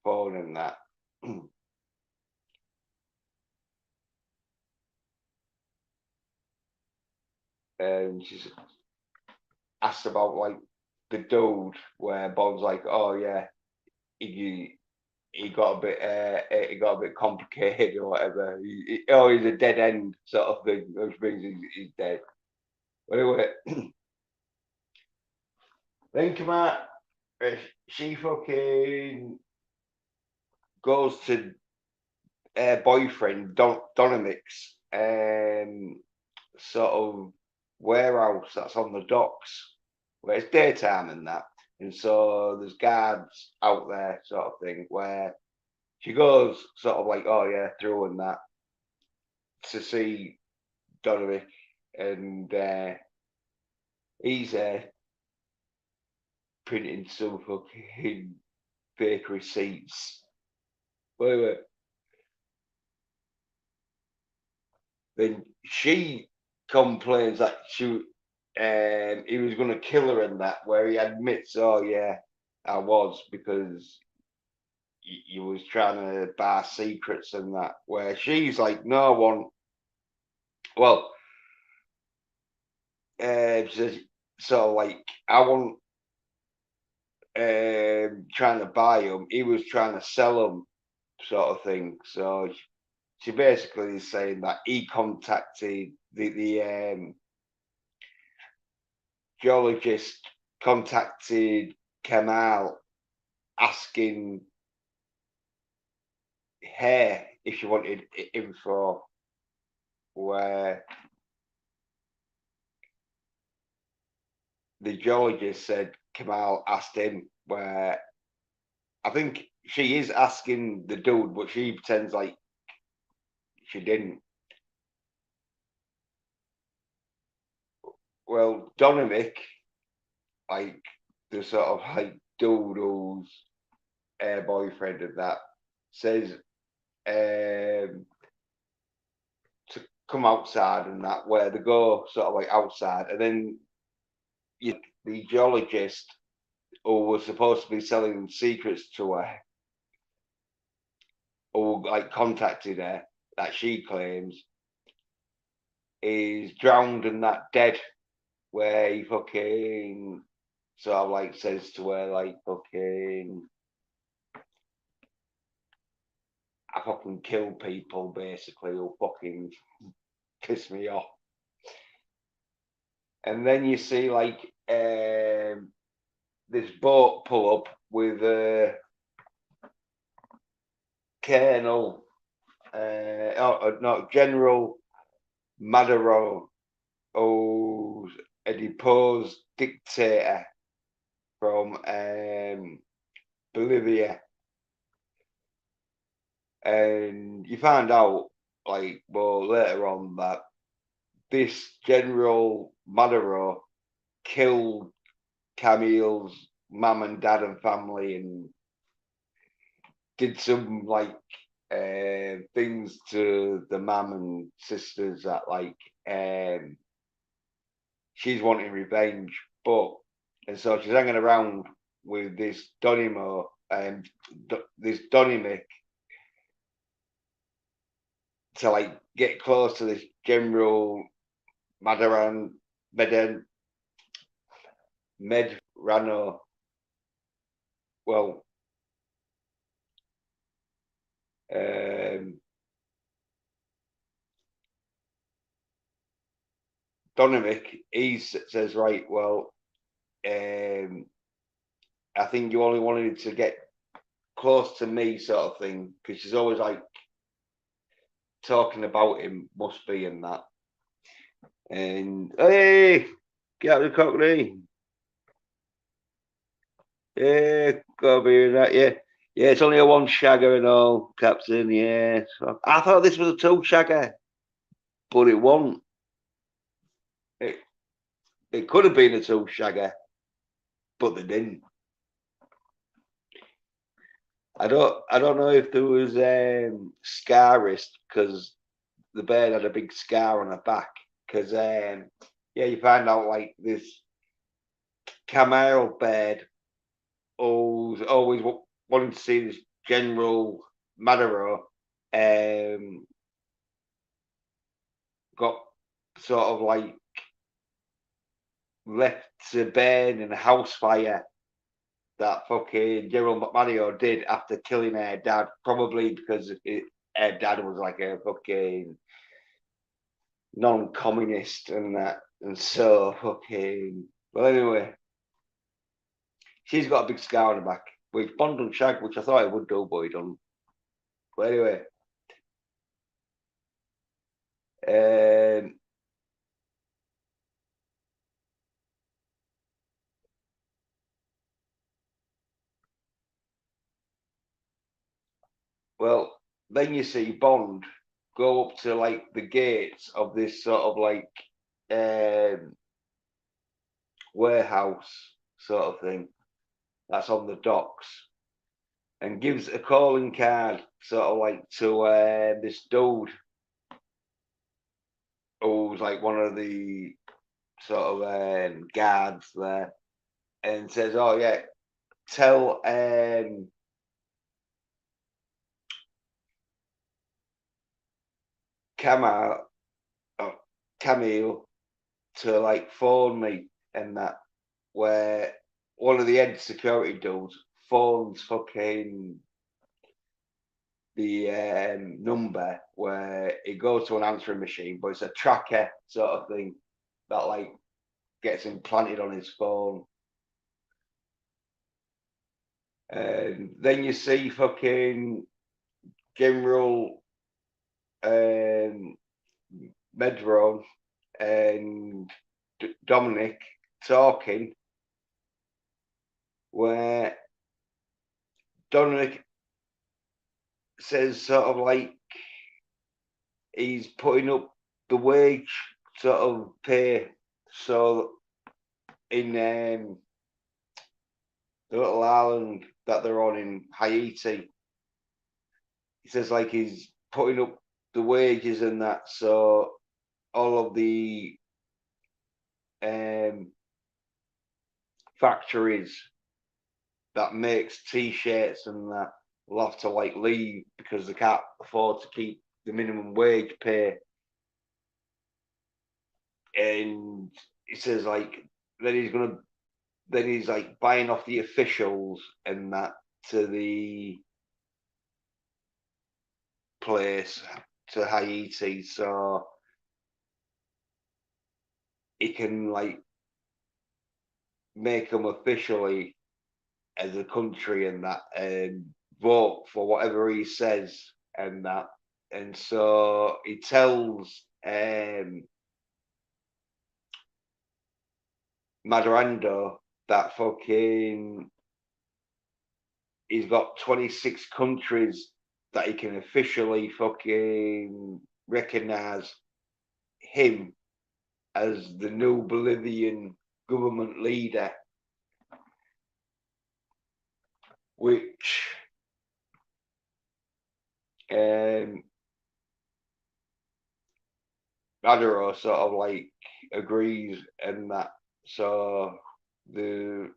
phone and that. And she's asked about like the dude where Bond's like, oh yeah, he he got a bit it got a bit complicated or whatever. Oh, he's a dead end sort of thing, which means he's dead. But anyway, then come out. She fucking goes to boyfriend Dominic's sort of warehouse that's on the docks where it's daytime and that, and so there's guards out there, sort of thing. Where she goes, sort of like, oh yeah, through and that to see Dominic, and he's printing some fucking fake receipts. Wait, wait. Then she complains that he was going to kill her and that, where he admits, oh yeah, I was, because he was trying to bar secrets and that. Where she's like, no one. Well, she says, so like, I want trying to buy him. He was trying to sell him, sort of thing. So she basically is saying that he contacted the geologist, contacted Kemal, asking her if she wanted info, where the geologist said Kemal asked him, where I think she is asking the dude, but she pretends like she didn't. Well, Dominic, like the sort of like dude who's her boyfriend and that, says to come outside and that, where they go sort of like outside, and then the geologist who was supposed to be selling secrets to her, who like contacted her, that she claims is drowned and that dead, where he fucking sort of like says to her like, fucking, I fucking kill people basically, who fucking piss me off. And then you see like this boat pull up with Colonel, no, General Maduro, who's a deposed dictator from Bolivia. And you find out, like, well, later on, that this General Maduro killed Camille's mum and dad and family, and did some like things to the mum and sisters that like she's wanting revenge, but and so she's hanging around with this Donimo and this Donimic, to like get close to this General Medrano. Well, Dominic, he says, right, well, I think you only wanted to get close to me, sort of thing, because she's always like talking about him, must be, and that. And hey, get out of the cockney. Yeah, gotta be that, yeah. Yeah, it's only a one shagger and all, Captain, yeah. So, I thought this was a two shagger, but it wasn't. It could have been a two shagger, but they didn't. I don't know if there was scarist because the bird had a big scar on her back. Because yeah, you find out like this camel bird always wanted to see this General Maduro got sort of like left to burn in a house fire that fucking General McMahon did after killing her dad, probably because her dad was like a fucking non-communist and that, and so fucking. Well, anyway, she's got a big scar on her back, which Bond done shag, which I thought it would do, but he done. But anyway, um, well, then you see Bond go up to like the gates of this sort of like um, warehouse sort of thing that's on the docks and gives a calling card sort of like to this dude who's like one of the sort of guards there and says, oh yeah, tell Kamal or Camille to like phone me and that, where one of the head security dudes phones fucking the number where it goes to an answering machine, but it's a tracker sort of thing that like gets implanted on his phone. And then you see fucking General um, Medron and Dominic talking, where Dominic says sort of like he's putting up the wage sort of pay. So in the little island that they're on in Haiti, he says like he's putting up the wages and that. So all of the um, factories that makes t-shirts and that will have to like leave because they can't afford to keep the minimum wage pay. And he says like then he's like buying off the officials and that to the place to Haiti, so he can like make them officially as a country and that, and vote for whatever he says and that. And so he tells Madarando that fucking he's got 26 countries that he can officially fucking recognize him as the new Bolivian government leader, which Maduro sort of like agrees and that. So the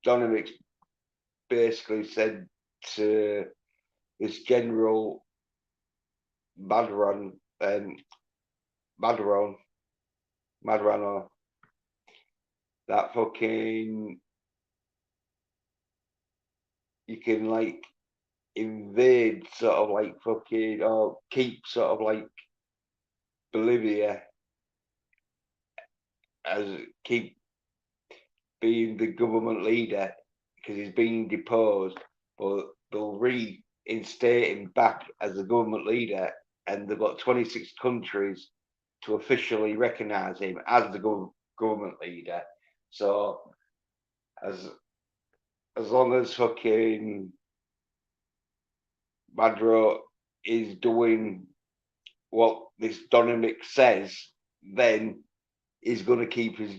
Dominic basically said to this general Madron, Madron, Madrano, that fucking you can like invade sort of like fucking or keep sort of like Bolivia as keep being the government leader because he's being deposed, but they'll reinstate him back as the government leader, and they've got 26 countries to officially recognise him as the government leader. So as long as fucking Madro is doing what this Dominic says, then he's going to keep his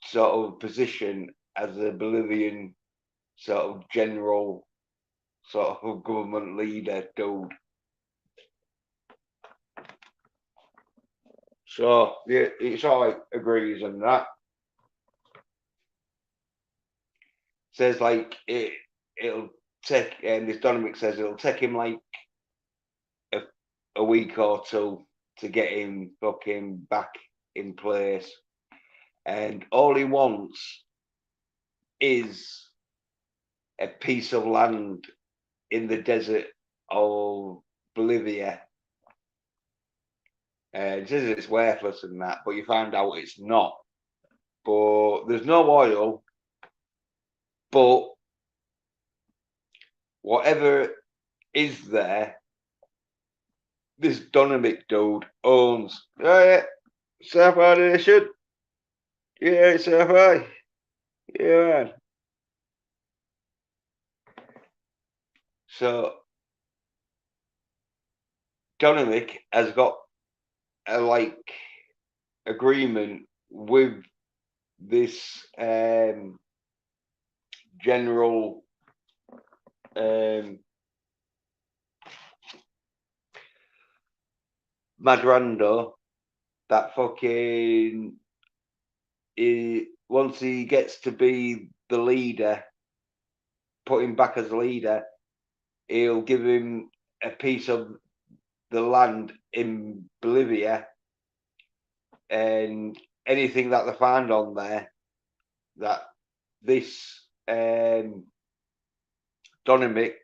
sort of position as a Bolivian sort of general sort of government leader dude. So yeah, it's all like agrees on that. Says like it'll take, and this Dominic says it'll take him like a week or two to get him fucking back in place, and all he wants is a piece of land in the desert of Bolivia. It says it's worthless and that, but you find out it's not. But there's no oil, but whatever is there, this Dominic dude owns. Oh yeah, Sapphire Nation. Yeah, it's Sapphire. Yeah, man. So Dominic has got a like agreement with this general Madrando that fucking once he gets to be the leader, put him back as leader, he'll give him a piece of the land in Bolivia, and anything that they find on there that this Dominic,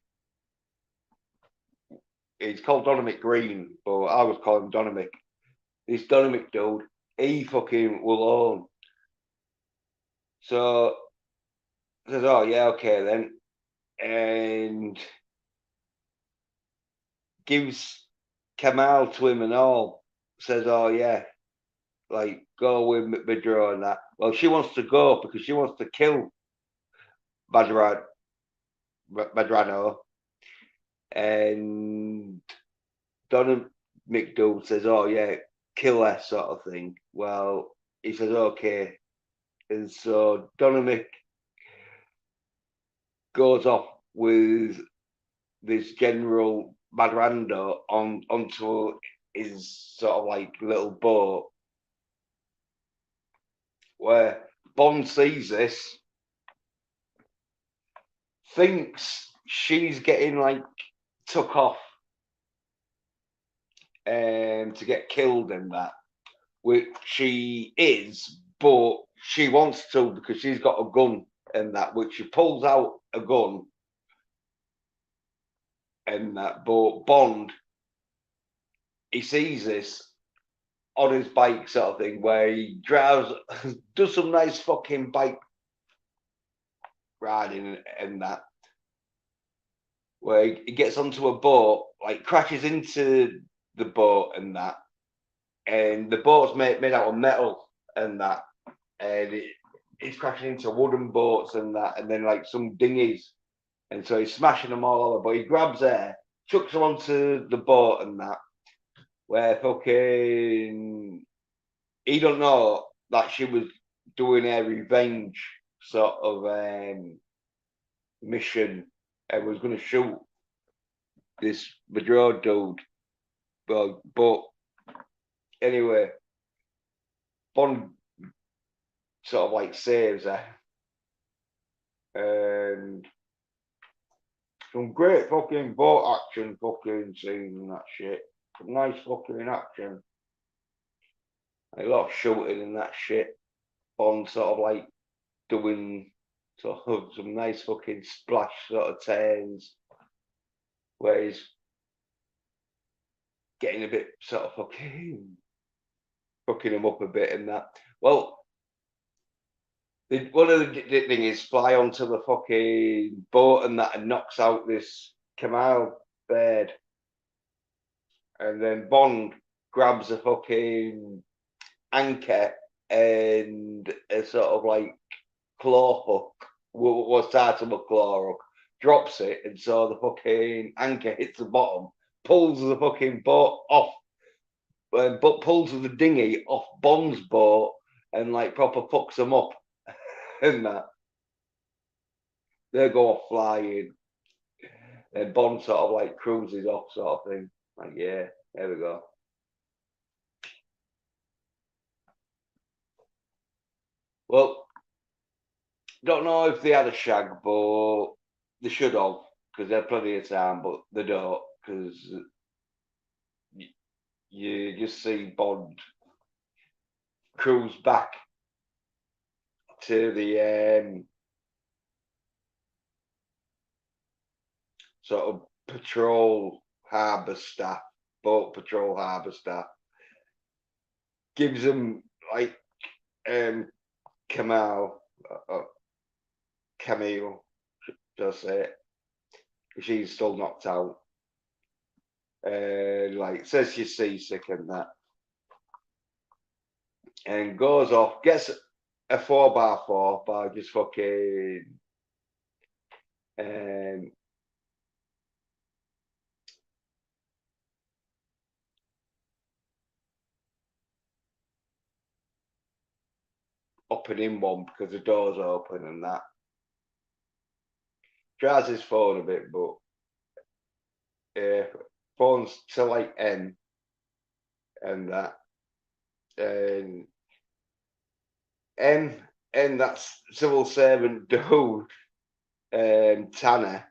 it's called Dominic Greene, but I was calling him Dominic. This Dominic dude, he fucking will own. So says, oh yeah, okay then, and gives Kamal to him and all. Says, oh yeah, like go with Madro and that. Well, she wants to go because she wants to kill Madrano, and Don McDowell says, oh yeah, kill her sort of thing. Well, he says, okay. And so Dominic goes off with this General Madrando onto his sort of like little boat, where Bond sees this, thinks she's getting like took off to get killed in that, which she is, but she wants to because she's got a gun and that, which she pulls out a gun and that. But Bond, he sees this on his bike sort of thing, where he drives, does some nice fucking bike riding and that, where he gets onto a boat, like crashes into the boat and that, and the boat's made out of metal and that, and he's crashing into wooden boats and that, and then like some dinghies, and so he's smashing them all over. But he grabs her, chucks her onto the boat and that, where fucking he don't know that she was doing a revenge sort of mission and was going to shoot this Madrid dude. But anyway, Bond sort of like saves her. And some great fucking boat action fucking scenes and that shit. nice fucking action. A lot of shooting and that shit. Bond sort of like doing sort of some nice fucking splash sort of turns where he's getting a bit sort of fucking him up a bit and that. Well, one of the thing is fly onto the fucking boat and that and knocks out this Kamal bird. And then Bond grabs a fucking anchor and a sort of like claw hook, what's tied to a claw hook, drops it, and so the fucking anchor hits the bottom, pulls the fucking boat off, but pulls the dinghy off Bond's boat, and like proper fucks them up, and that they go off flying, and Bond sort of like cruises off, sort of thing. Like, yeah, there we go. Well, don't know if they had a shag, but they should have, because they had plenty of time, but they don't, because you just see Bond cruise back to the sort of patrol harbour staff, boat patrol harbour staff, gives them like Kamal, Camille, just say it, she's still knocked out. Like says she's seasick and that, and goes off, gets a 4x4 by just fucking up and in one because the door's open and that. Tries his phone a bit, but phones to like N and that. And N that's civil servant dude, Tanner,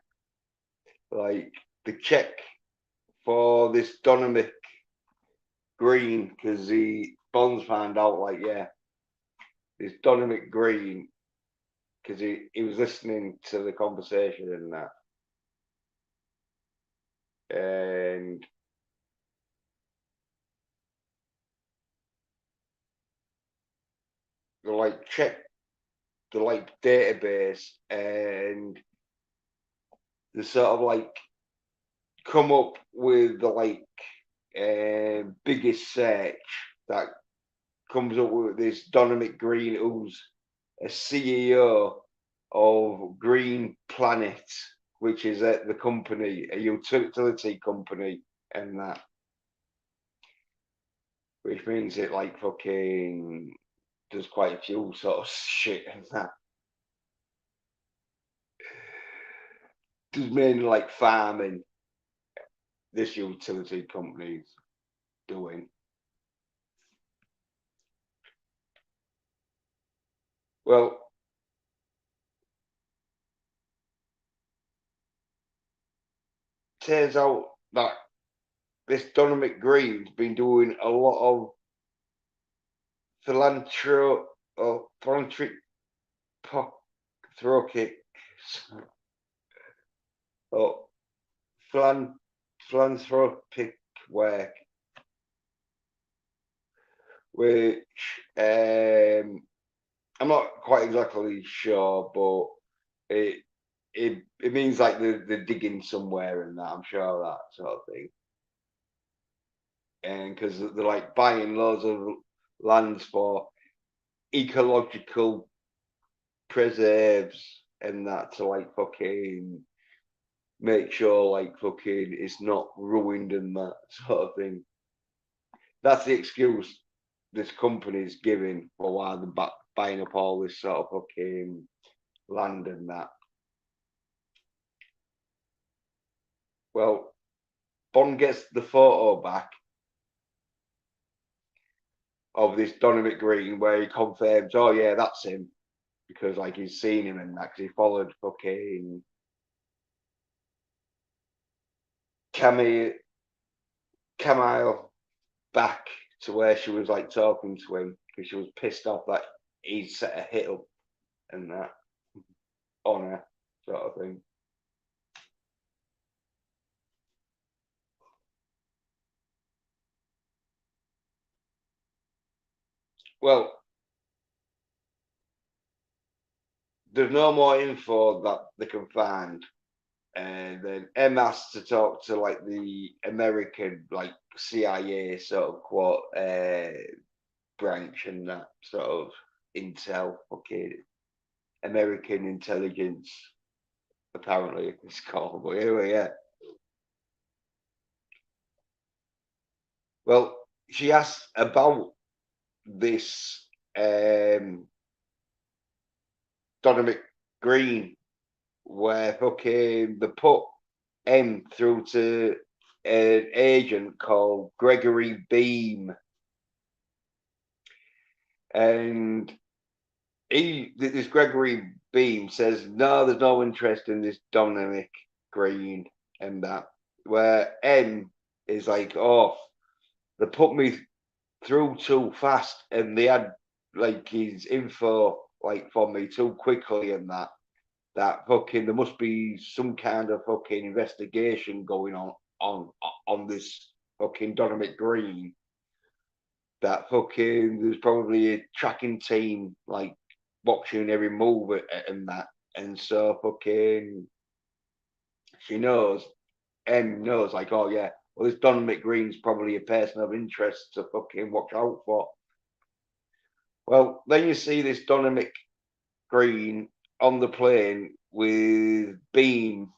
like the check for this Dominic Greene, because Bonds found out, like, yeah, this Dominic Greene, because he was listening to the conversation and that. And they like check the like database and they sort of like come up with the like biggest search that comes up with this Dominic Greene, who's a CEO of Green Planet, which is the company, a utility company, and that, which means it like fucking does quite a few sort of shit and that. Does mainly like farming. This utility company's doing. Well, turns out that this Dominic Green's been doing a lot of philanthropic or philanthropic work, which I'm not quite exactly sure, but it means like they're digging somewhere and that, I'm sure, that sort of thing. And because they're like buying loads of lands for ecological preserves and that, to like fucking make sure like fucking it's not ruined and that sort of thing. That's the excuse this company's giving for why they're buying up all this sort of fucking land and that. Well, Bond gets the photo back of this Dominic Greene where he confirms, oh yeah, that's him, because like he's seen him and that, because he followed fucking Camille Camille back to where she was like talking to him because she was pissed off that he'd set a hit up and that on her, sort of thing. Well, there's no more info that they can find. And then M has to talk to like the American, like CIA sort of quote branch and that sort of intel, okay, American intelligence, apparently it's called. But anyway, yeah. Well, she asked about this Dominic Greene, where fucking they put M through to an agent called Gregory Beam, and this Gregory Beam says no, there's no interest in this Dominic Greene and that. Where M is like, oh, they put me through too fast, and they had like his info like for me too quickly, and that fucking there must be some kind of fucking investigation going on this fucking Dominic Greene. That fucking there's probably a tracking team like watching every move and that, and so fucking she knows, M knows like, oh yeah, well this Dominic Greene's probably a person of interest to fucking watch out for. Well, then you see this Dominic Greene on the plane with Beam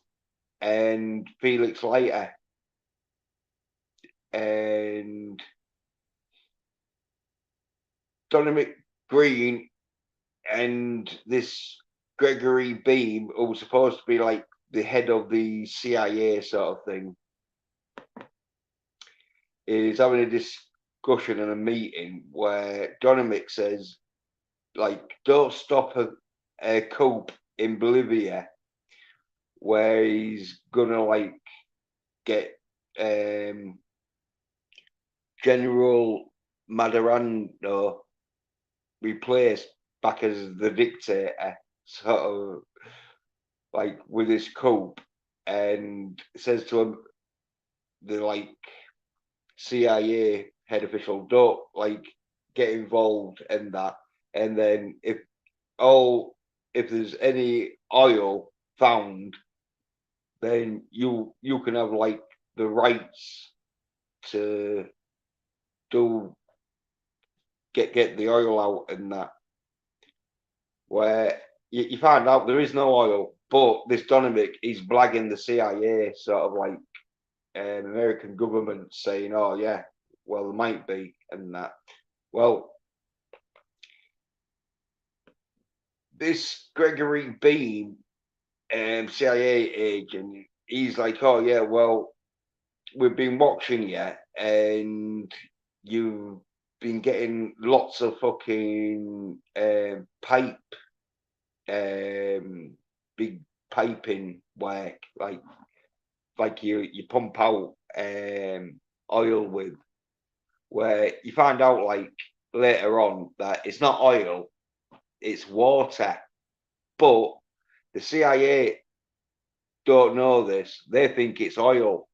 and Felix Leiter, and Dominic Greene and this Gregory Beam, who was supposed to be like the head of the CIA sort of thing, is having a discussion and a meeting where Dominic says, like, don't stop a coup in Bolivia where he's gonna like get General Madarano replaced back as the dictator, sort of like with his coup, and says to him, the like CIA head official, don't like get involved in that. And then if there's any oil found, then you can have like the rights to do get the oil out and that. Where you find out there is no oil, but this Dominic is blagging the CIA, sort of like American government saying, "Oh yeah, well there might be," and that. Well, this Gregory Beam, CIA agent, he's like, "Oh yeah, well we've been watching you, and you've been getting lots of fucking pipe, big piping work, like you pump out oil with." Where you find out like later on that it's not oil, it's water. But the CIA don't know this. They think it's oil,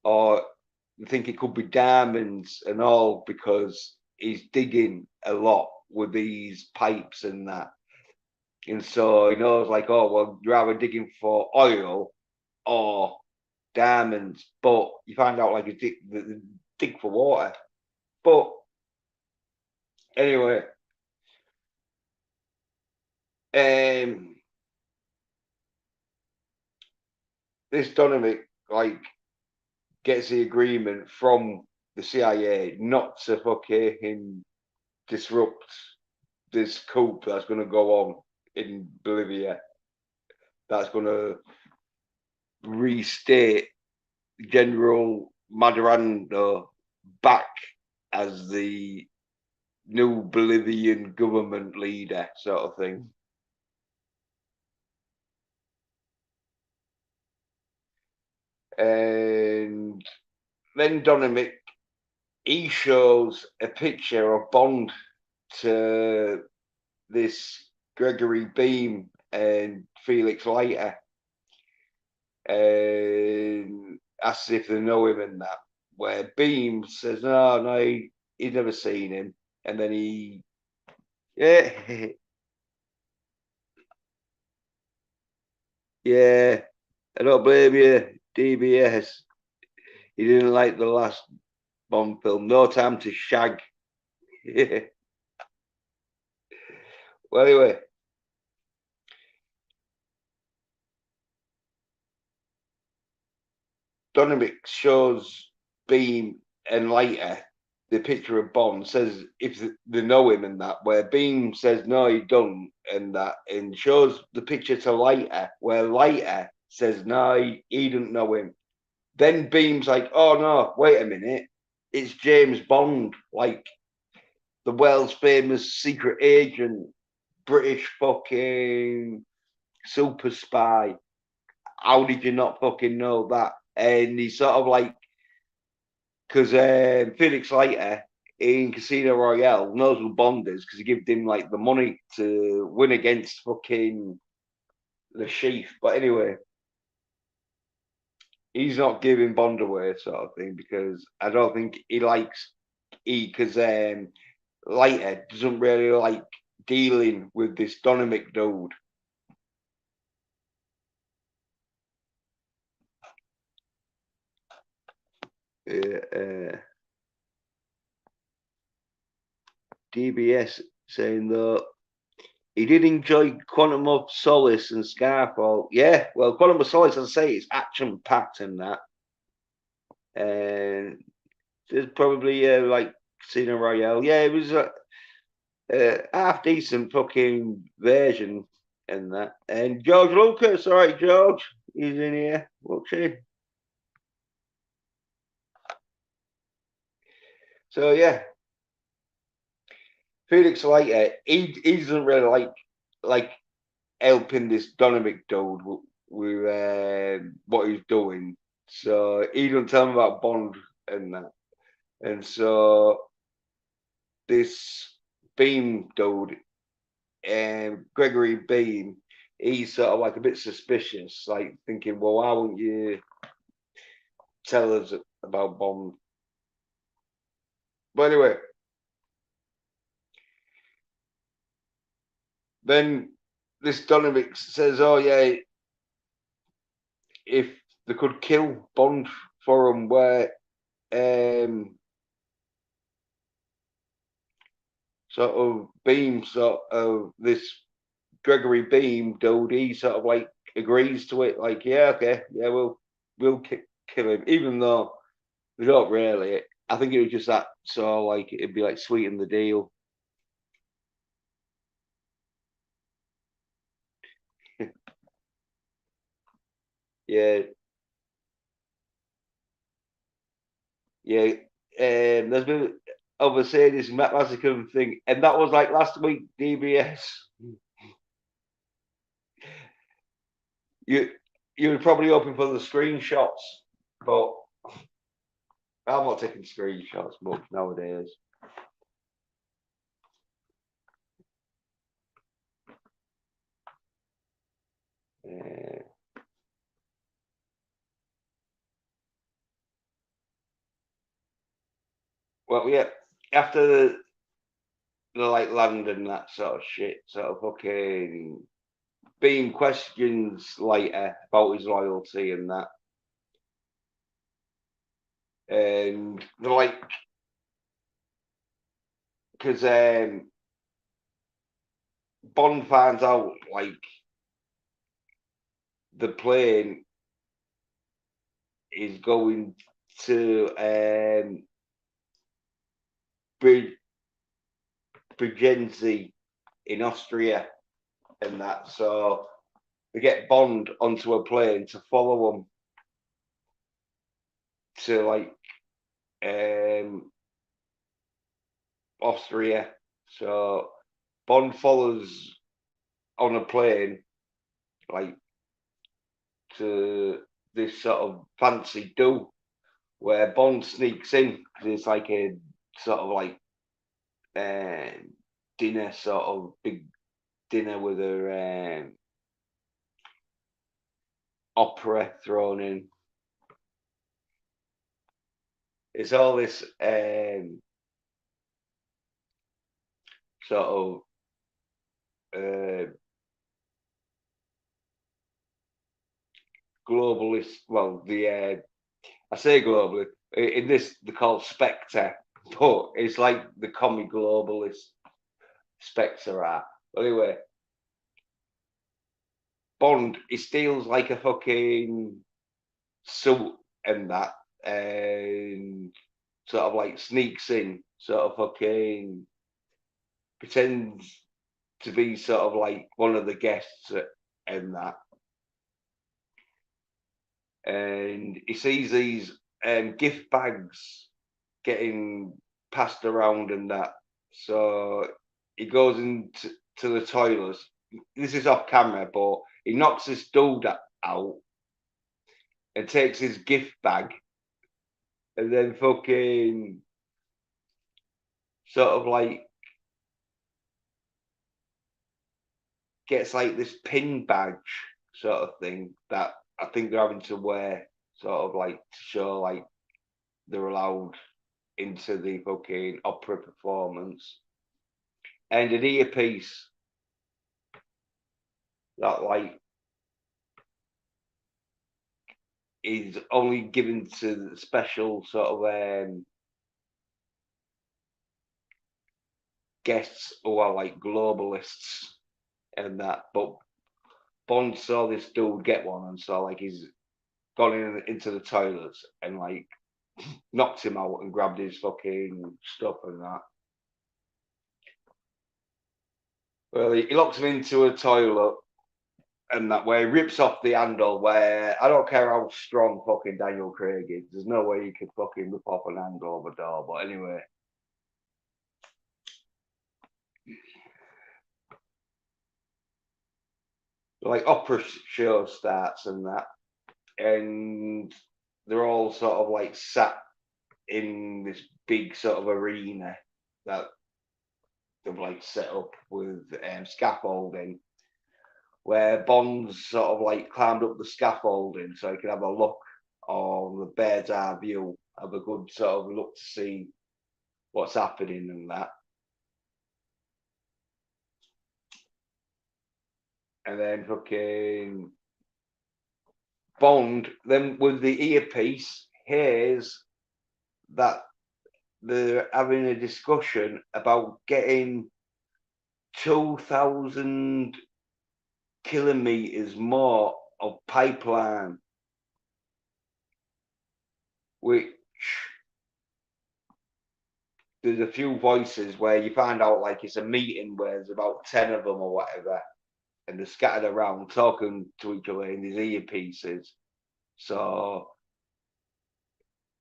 or they think it could be diamonds and all because he's digging a lot with these pipes and that. And so he knows like, oh well, you're either digging for oil or diamonds. But you find out like they dig for water. But anyway, um, this Dominic like gets the agreement from the CIA not to fucking disrupt this coup that's going to go on in Bolivia. That's going to restate General Madarano back as the new Bolivian government leader, sort of thing. And then Dominic, he shows a picture of Bond to this Gregory Beam and Felix Leiter, and asks if they know him and that. Where Beam says, no, he's never seen him, and then yeah, yeah, I don't blame you, DBS. He didn't like the last Bond film. No Time to Shag. Well, anyway, Dominic shows Beam and Leiter the picture of Bond, says if they know him and that, where Beam says no, he don't, and that, and shows the picture to Leiter, where Leiter says no, he don't know him. Then Beam's like, oh no, wait a minute, it's James Bond, like the world's famous secret agent, British fucking super spy. How did you not fucking know that? And he's sort of like, because Felix Leiter in Casino Royale knows who Bond is because he gave him like the money to win against fucking the chief. But anyway, he's not giving Bond away, sort of thing, because I don't think he likes because Leiter doesn't really like dealing with this Dominic dude. DBS saying that he did enjoy Quantum of Solace and Skyfall. Yeah, well, Quantum of Solace, as I say, it's action packed in that. And there's probably like Casino Royale. Yeah, it was a half decent fucking version in that. And George Lucas, all right, George, he's in here. Okay. So yeah, Felix Leiter, he doesn't really like helping this Dominic dude with what he's doing. So he don't tell him about Bond and that. And so this Beam dude, Gregory Beam, he's sort of like a bit suspicious, like thinking, well, why won't you tell us about Bond? But anyway, then this Dominic says, oh yeah, if they could kill Bond for him, where sort of Beam, sort of this Gregory Beam dude, he sort of like agrees to it, like, yeah, okay, yeah, we'll kill him, even though we don't really. I think it was just that, so like it'd be like sweeten the deal. Yeah, yeah. There's been overseeing this Matt Massacre thing, and that was like last week. DBS, you you were probably hoping for the screenshots, but I'm not taking screenshots much nowadays. Uh, well, yeah, after the like London, that sort of shit, sort of fucking being questions later about his loyalty and that, and they're like, because Bond finds out like the plane is going to Bregenzi in Austria and that. So they get Bond onto a plane to follow them to like Austria. So Bond follows on a plane like to this sort of fancy do where Bond sneaks in because it's like a sort of like dinner, sort of big dinner with a opera thrown in. It's all this sort of globalist. Well, I say globally. In this, they're called Spectre, but it's like the commie globalist Spectre art. Anyway, Bond, he steals like a fucking suit and that, and sort of like sneaks in, sort of fucking pretends to be sort of like one of the guests and that. And he sees these gift bags getting passed around and that. So he goes into the toilets. This is off camera, but he knocks this dude out and takes his gift bag and then fucking sort of like gets like this pin badge sort of thing that I think they're having to wear, sort of like to show like they're allowed into the fucking opera performance. And an earpiece that like is only given to special sort of guests who are like globalists and that. But Bond saw this dude get one and saw like he's gone into the toilets and like knocked him out and grabbed his fucking stuff and that. Well, he locks him into a toilet and that way rips off the handle where I don't care how strong fucking Daniel Craig is. There's no way he could fucking rip off an handle of a door. But anyway. Like opera show starts and that. And they're all sort of like sat in this big sort of arena that they've like set up with scaffolding where Bond's sort of like climbed up the scaffolding so he can have a look on the bird's eye view, have a good sort of look to see what's happening and that. And then fucking Bond, then with the earpiece, hears that they're having a discussion about getting 2,000 kilometers more of pipeline, which there's a few voices where you find out like it's a meeting where there's about 10 of them or whatever, and they're scattered around talking to each other in these earpieces. So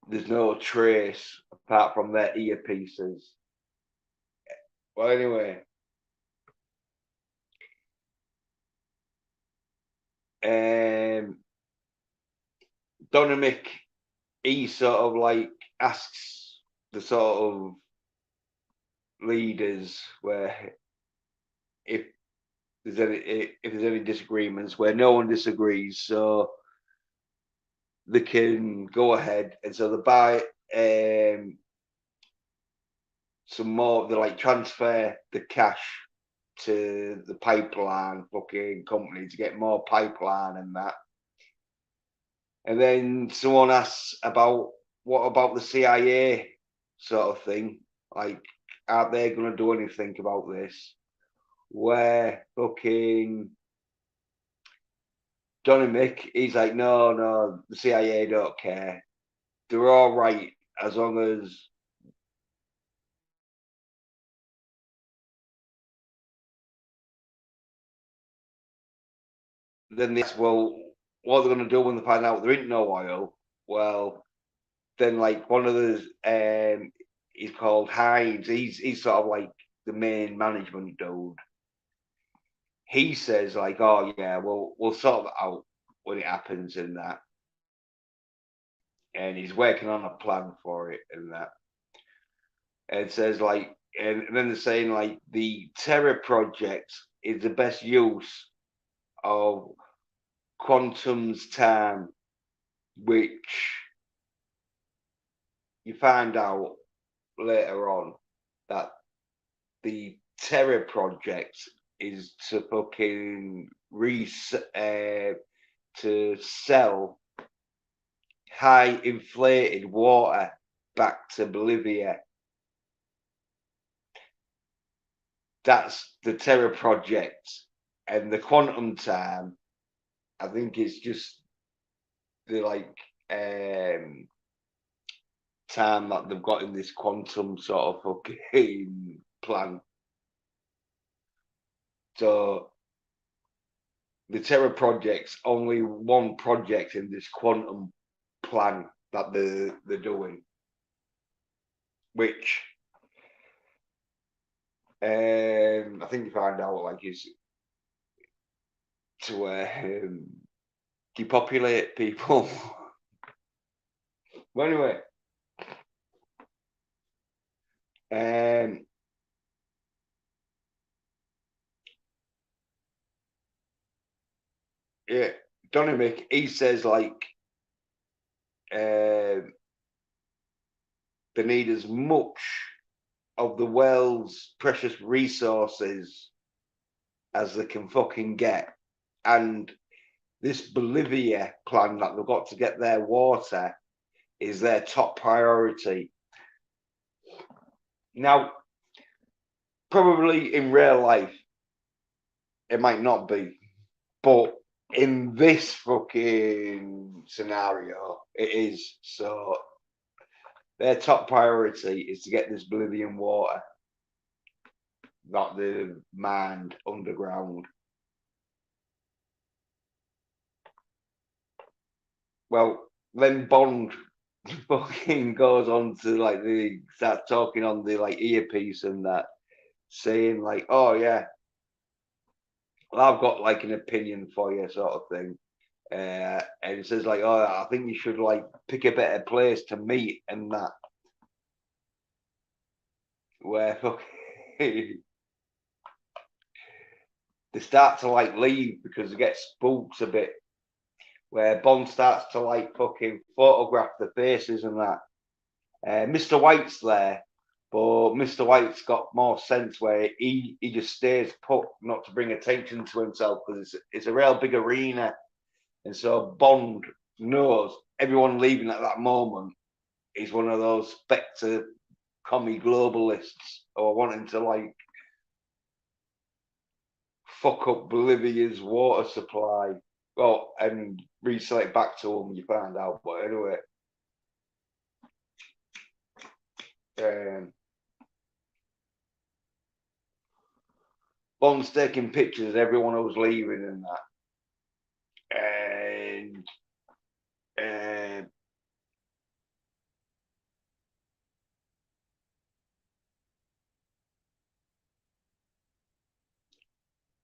there's no trace apart from their earpieces. Well, anyway, Dominic, he sort of like asks the sort of leaders where if there's any disagreements where no one disagrees, so they can go ahead and so they buy some more. They like transfer the cash to the pipeline fucking company to get more pipeline and that. And then someone asks about what about the CIA sort of thing? Like, aren't they going to do anything about this? Where fucking Dominic, he's like, no, the CIA don't care. They're all right as long as then this, well, what they're going to do when they find out there ain't no oil? Well, then like one of the he's called Hides. He's sort of like the main management dude. He says like, oh yeah, we'll sort that out when it happens and that. and he's working on a plan for it and that. And it says like, and then they're saying like the Terror Project is the best use of quantum's time, which you find out later on that the Terror Project is to fucking to sell high inflated water back to Bolivia. That's the Terror Project, and the quantum time, I think it's just the like time that they've got in this quantum sort of fucking plan. So the Terror Project's only one project in this quantum plan that they're doing, which I think you find out like is to depopulate people. Well, anyway, yeah, Dominic, he says like they need as much of the world's precious resources as they can fucking get, and this Bolivia plan that they've got to get their water is their top priority. Now, probably in real life, it might not be, but in this fucking scenario, it is. So their top priority is to get this Bolivian water, not the mined underground. Well, then Bond fucking goes on to like the start talking on the like earpiece and that, saying like, "Oh yeah, well, I've got like an opinion for you," sort of thing. And it says like, "Oh, I think you should like pick a better place to meet," and that, where fucking they start to like leave because they get spooked a bit. Where Bond starts to like fucking photograph the faces and that. Mr. White's there, but Mr. White's got more sense where he just stays put, not to bring attention to himself, because it's a real big arena. And so Bond knows everyone leaving at that moment is one of those Spectre commie globalists or wanting to like fuck up Bolivia's water supply. Well, and resell it back to them, you find out. But anyway, Bond's taking pictures of everyone who's leaving and that. And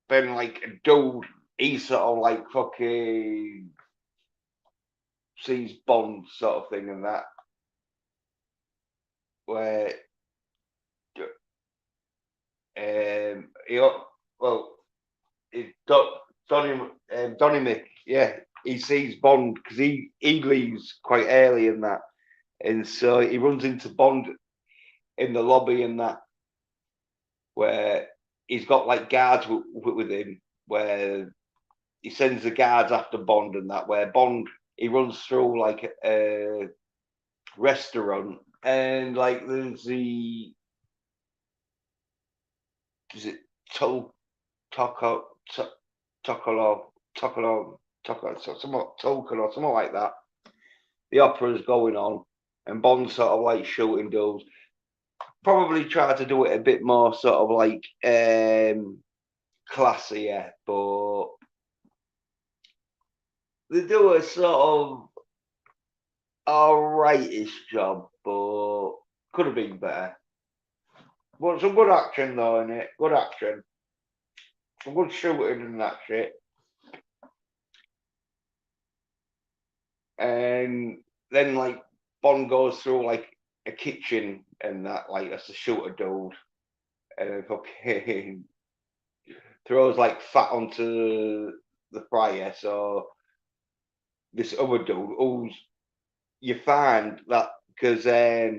then like a dude, he sort of like fucking sees Bond sort of thing and that, where he well, Dominic, yeah, he sees Bond because he leaves quite early in that, and so he runs into Bond in the lobby and that, where he's got like guards with him, where he sends the guards after Bond and that, where Bond he runs through like a restaurant and like there's the is it to taco taco taco taco something token or something like that. The opera's going on and Bond's sort of like shooting dudes. Probably try to do it a bit more sort of like classier, but they do a sort of alrightish job, but could have been better. But some good action though in it. Good action. Some good shooting and that shit. And then like Bond goes through like a kitchen and that, like that's to shoot a dude, and then fucking throws like fat onto the fryer. So this other dude, who's you find that because at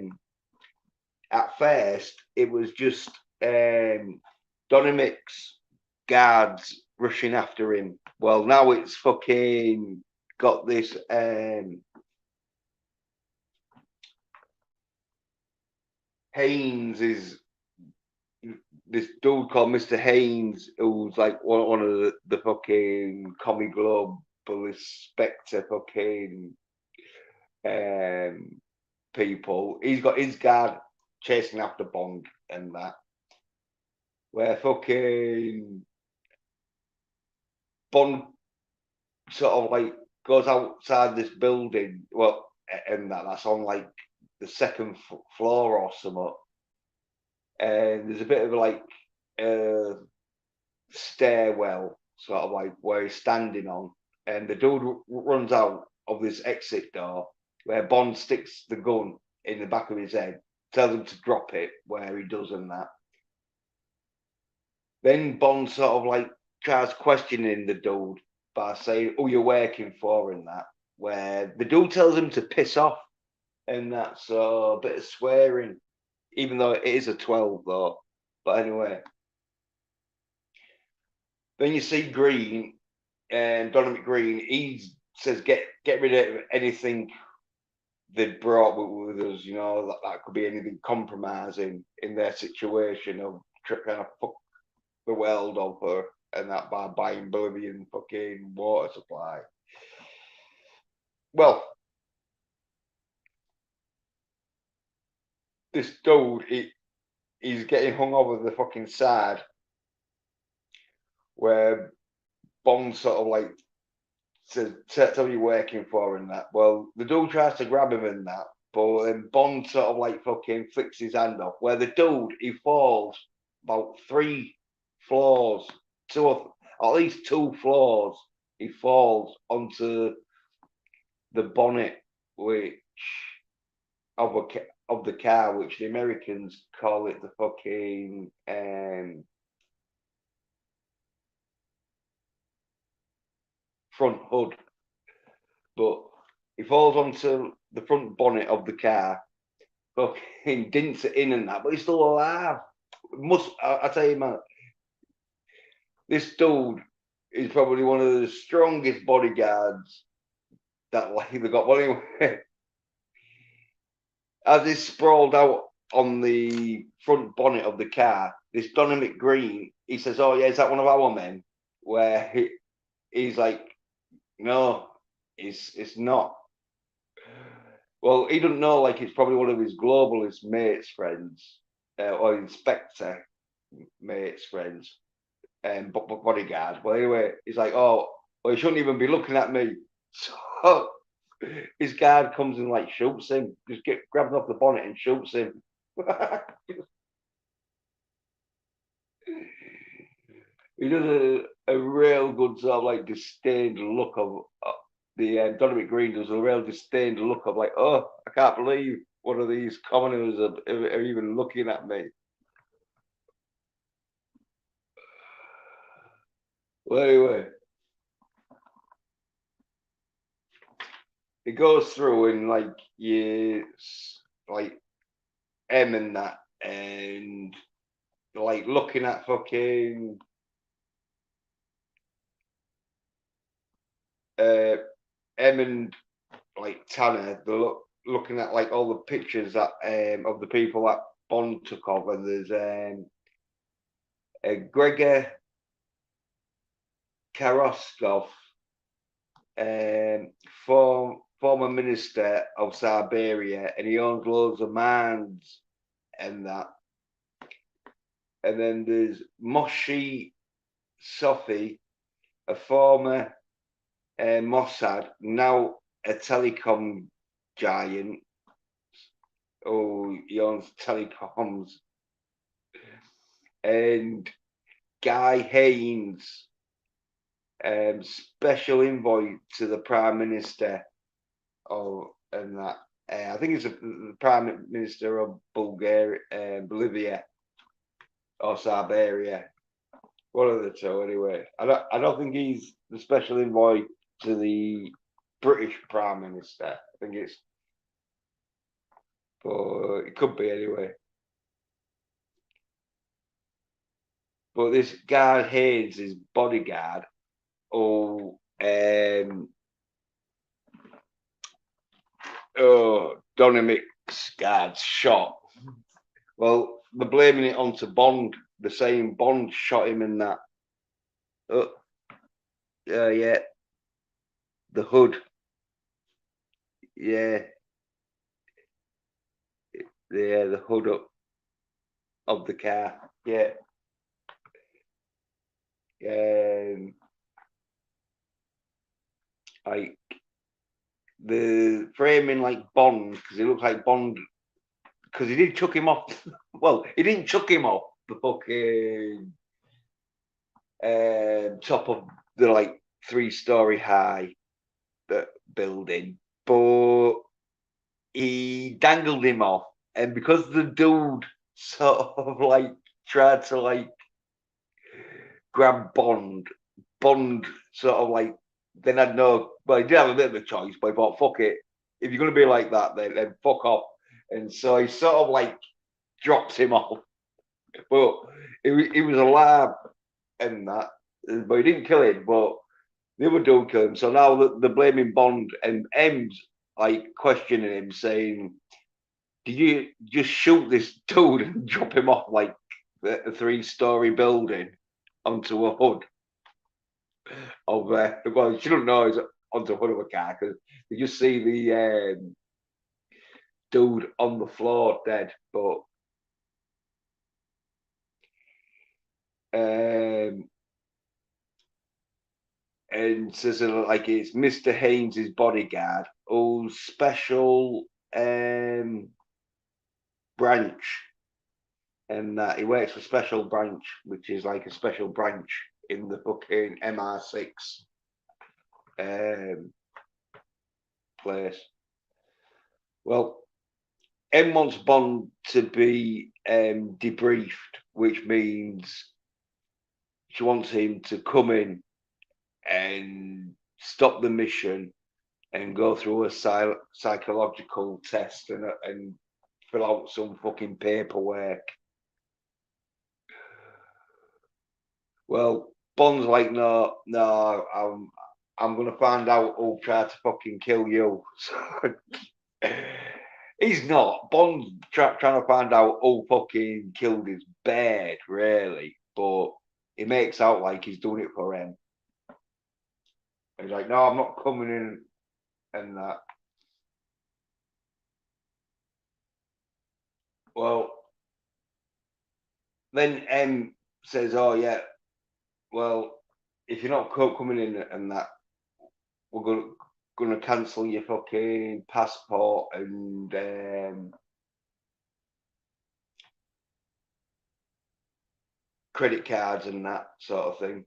first it was just Dominic's guards rushing after him. Well, now it's fucking got this Haynes is this dude called Mr. Haynes, who's like one of the fucking Comic Globalist Spectre fucking people. He's got his guard chasing after Bond and that. Where fucking Bond sort of like goes outside this building, well, and that's on like the second floor or something. And there's a bit of like stairwell, sort of like where he's standing on, and the dude runs out of this exit door where Bond sticks the gun in the back of his head, tells him to drop it, where he does and that. Then Bond sort of like tries questioning the dude by saying, "Who you're working for?" and that, where the dude tells him to piss off, and that's a bit of swearing, even though it is a 12 though. But anyway, then you see Greene and Dominic Greene. He says, "Get rid of anything they brought with us. You know that could be anything compromising in their situation of trying to fuck the world over, and that by buying Bolivian fucking water supply." Well, this dude, he's getting hung over the fucking side where Bond sort of like says, "Tell me you're working for," and that. Well, the dude tries to grab him and that, but then Bond sort of like fucking flicks his hand off. Where the dude, he falls about 3 floors, at least 2 floors. He falls onto the bonnet, which of the car, which the Americans call it the fucking front hood. But he falls onto the front bonnet of the car, fucking dents it in and that, but he's still alive. I tell you, man, this dude is probably one of the strongest bodyguards that like they got. Well, anyway, as he's sprawled out on the front bonnet of the car, this Dominic Greene, he says, "Oh yeah, is that one of our men?" Where he's like, "No, it's not." Well, he doesn't know, like it's probably one of his globalist mates' friends, or inspector mates' friends, and bodyguard. Well, anyway, he's like, "Oh, well, he shouldn't even be looking at me." So his guard comes and like shoots him, just grabs off the bonnet and shoots him. He does a real good sort of like disdained look of the Dominic Greene does a real disdained look of like, "Oh, I can't believe one of these commoners are even looking at me." Well, anyway, it goes through and like like M and that, and like looking at fucking uh, M and like Tanner, looking at like all the pictures that of the people that Bond took of, and there's Gregor Karaskov, um, former minister of Siberia, and he owns loads of mines and that. And then there's Moshe Sophie, a former Mossad, now a telecom giant. Oh, he owns telecoms. And Guy Haynes, special envoy to the Prime Minister of and that. I think it's the Prime Minister of Bulgaria, Bolivia, or Siberia. One of the two, anyway. I don't think he's the special envoy to the British Prime Minister. I think it's, but it could be anyway. But this guy Hayes, his bodyguard, oh, Dominic's guard shot. Well, they're blaming it onto Bond. They're saying Bond shot him in that. Yeah, the hood. Yeah, the hood up of the car. Yeah. Like the framing like Bond, because it looks like Bond, because he did chuck him off. Well, he didn't chuck him off the fucking top of the like 3-story high building, but he dangled him off, and because the dude sort of like tried to like grab Bond sort of like then had no. Well, he did have a bit of a choice, but he thought, "Fuck it, if you're gonna be like that, then fuck off." And so he sort of like drops him off, but he was alive and that, but he didn't kill him. But the other dude killed him. So now they're blaming Bond, and M's like questioning him, saying, "Did you just shoot this dude and drop him off like a 3-story building onto a hood of?" Well, you shouldn't know it's onto a hood of a car because you just see the dude on the floor dead. But and says like it's Mr. Haynes's bodyguard, who's special branch, and that he works for special branch, which is like a special branch in the fucking MR6 place. Well, M wants Bond to be debriefed, which means she wants him to come in and stop the mission and go through a psychological test and fill out some fucking paperwork. Well, Bond's like, no, I'm gonna find out who tried to fucking kill you. He's not. Bond's trying to find out who fucking killed his bird, really, but he makes out like he's doing it for him. He's like, no, I'm not coming in and that. Well, then M says, oh, yeah, well, if you're not coming in and that, we're gonna cancel your fucking passport and credit cards and that sort of thing.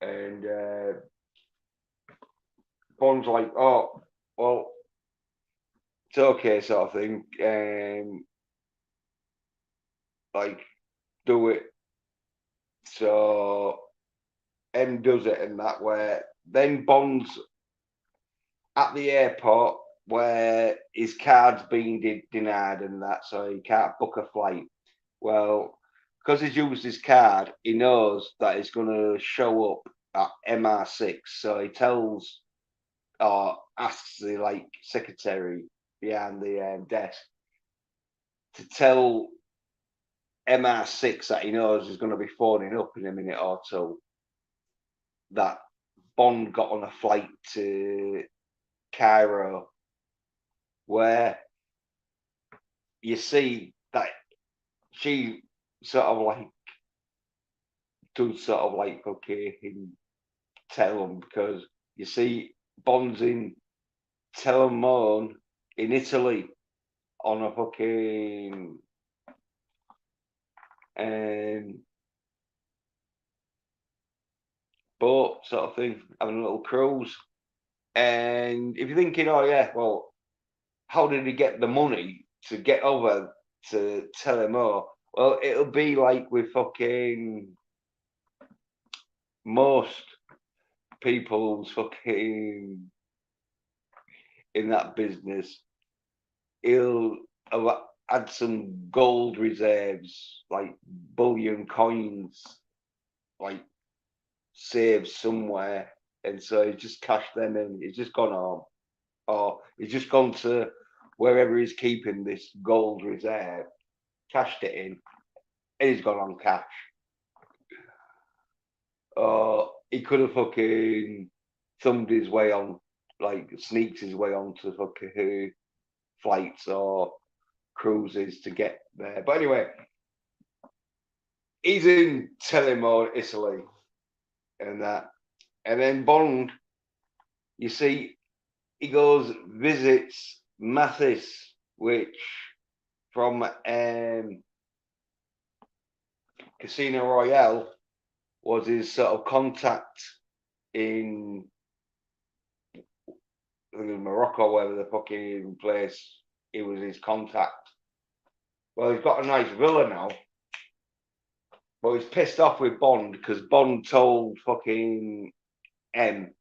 And Bond's like, oh, well, it's okay, sort of thing. Like, do it. So M does it in that way. Then Bond's at the airport where his card's being denied and that, so he can't book a flight. Well, because he's used his card, he knows that it's going to show up at MR6. So he tells or asks the like secretary behind the desk to tell MR6 that he knows is going to be phoning up in a minute or two that Bond got on a flight to Cairo, where you see that she sort of like does sort of like fucking tell him, because you see Bond's in Telemone in Italy on a fucking boat sort of thing, having a little cruise. And if you're thinking, oh yeah, well, how did he get the money to get over to tell him, oh, well, it'll be like with fucking most people's fucking in that business. He'll have had some gold reserves, like bullion coins, like saved somewhere. And so he's just cashed them in. He's just gone home. Or he's just gone to wherever he's keeping this gold reserve, cashed it in, and he's gone on cash. Or he could have fucking thumbed his way on, like sneaks his way onto fucking flights or cruises to get there. But anyway, he's in Telimo, Italy, and that. And then Bond, you see, he goes visits Mathis, which from Casino Royale was his sort of contact in Morocco, wherever the fucking place he was his contact. Well, he's got a nice villa now, but he's pissed off with Bond because Bond told fucking M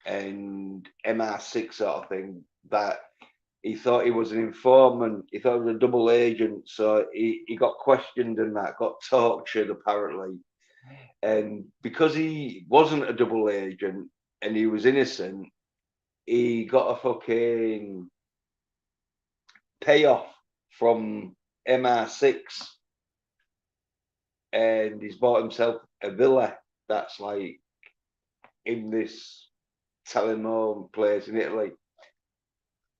and MR6 sort of thing that he thought he was an informant, he thought he was a double agent, so he got questioned and that, got tortured apparently. And because he wasn't a double agent and he was innocent, he got a fucking payoff from MR6 and he's bought himself a villa that's like in this Telimo place in Italy.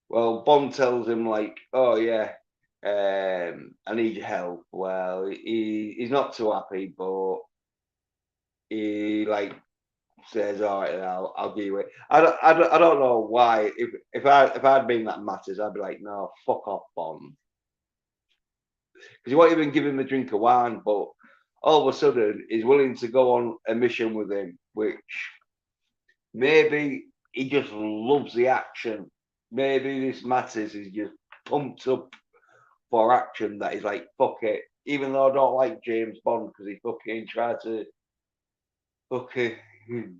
Well, Bond tells him like, "Oh yeah, I need your help." Well, he's not too happy, but he like says, "All right, I'll give you it." I don't know why. If I'd been that Matters, I'd be like, "No, fuck off, Bond," because you won't even give him a drink of wine. But all of a sudden, he's willing to go on a mission with him, which maybe he just loves the action. Maybe this Matters is just pumped up for action that he's like, fuck it. Even though I don't like James Bond because he fucking tried to fucking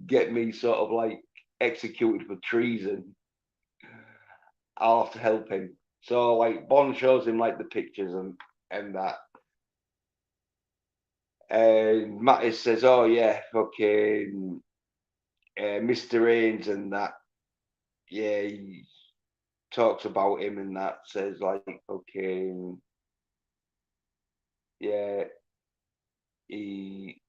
get me sort of like executed for treason, I'll have to help him. So like Bond shows him like the pictures and that. And Mattis says, "Oh yeah, fucking Mr. Haynes and that." Yeah, he talks about him and that. Says like, fucking yeah, he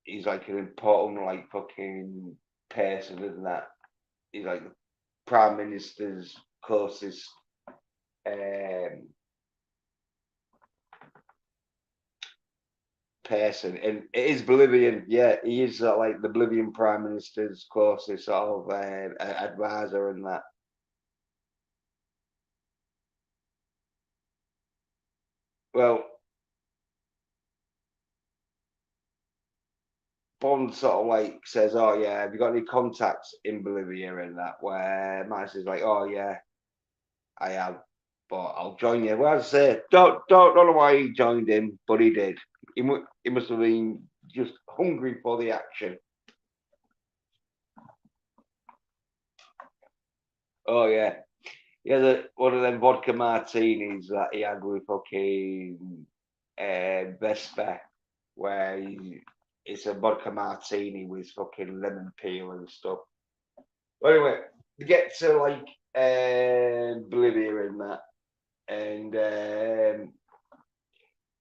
he's like an important like fucking person and that. He's like the prime minister's closest um, person, and it is Bolivian. Yeah, he is like the Bolivian prime minister's closest sort of advisor and that. Well, Bond sort of like says, "Oh yeah, have you got any contacts in Bolivia and that?" Where Max is like, "Oh yeah, I have, but I'll join you." Well, I say, don't know why he joined him, but he did. He must have been just hungry for the action. Oh yeah, he had one of them vodka martinis that he had with fucking Vespa, where it's a vodka martini with fucking lemon peel and stuff. But anyway, to get to like Bolivia and that, and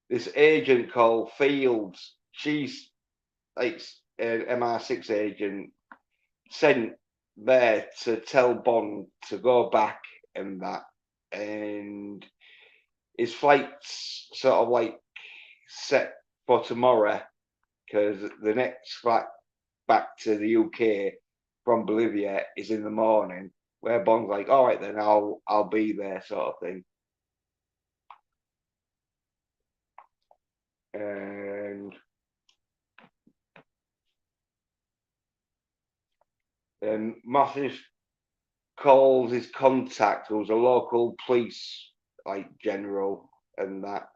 this agent called Fields, she's like an MR6 agent sent there to tell Bond to go back and that, and his flight's sort of like set for tomorrow because the next flight back to the UK from Bolivia is in the morning. Where Bond's like, all right, then I'll be there, sort of thing. And Mathis calls his contact, who was a local police like general, and that.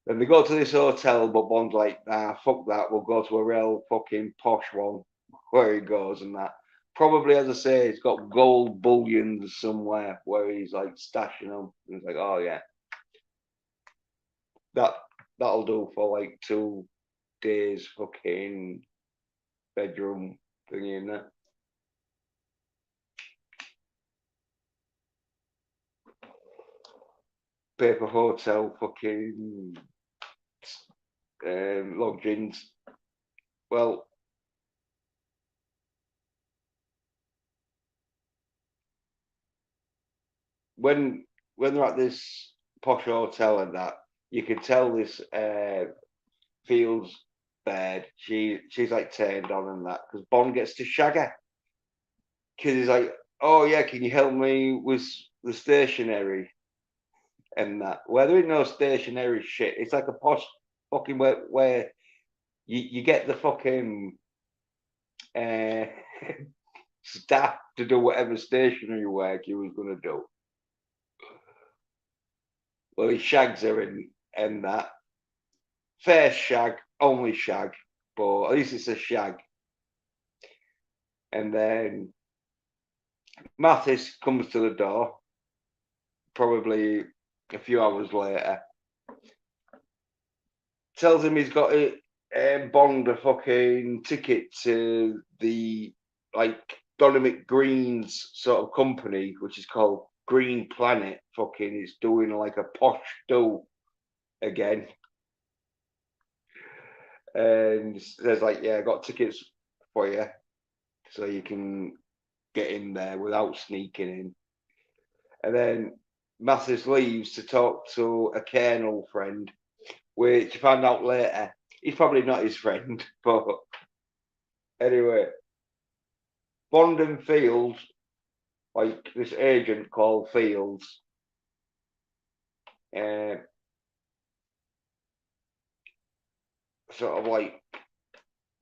Then they go to this hotel, but Bond's like, nah, fuck that. We'll go to a real fucking posh one where he goes and that. Probably, as I say, he's got gold bullions somewhere where he's like stashing them. And he's like, oh yeah, that that'll do for like 2 days fucking bedroom thingy in there. Paper hotel fucking lodgings. Well, when they're at this posh hotel and that, you can tell this feels bad. She's like turned on and that because Bond gets to shag her because he's like, oh yeah, can you help me with the stationery and that? Where there ain't no stationery shit. It's like a posh fucking where you get the fucking uh, staff to do whatever stationery work you was gonna do. Well, he shags her and that. Fair shag, only shag, but at least it's a shag. And then Mathis comes to the door, probably a few hours later, tells him he's got a Bond a fucking ticket to the like Dominic Greene's sort of company, which is called Green Planet. Fucking, it's doing like a posh do again. And there's like, yeah, I got tickets for you, so you can get in there without sneaking in. And then Mathis leaves to talk to a colonel friend, which you find out later he's probably not his friend. But anyway, Bond and Fields, like this agent called Fields, uh, sort of like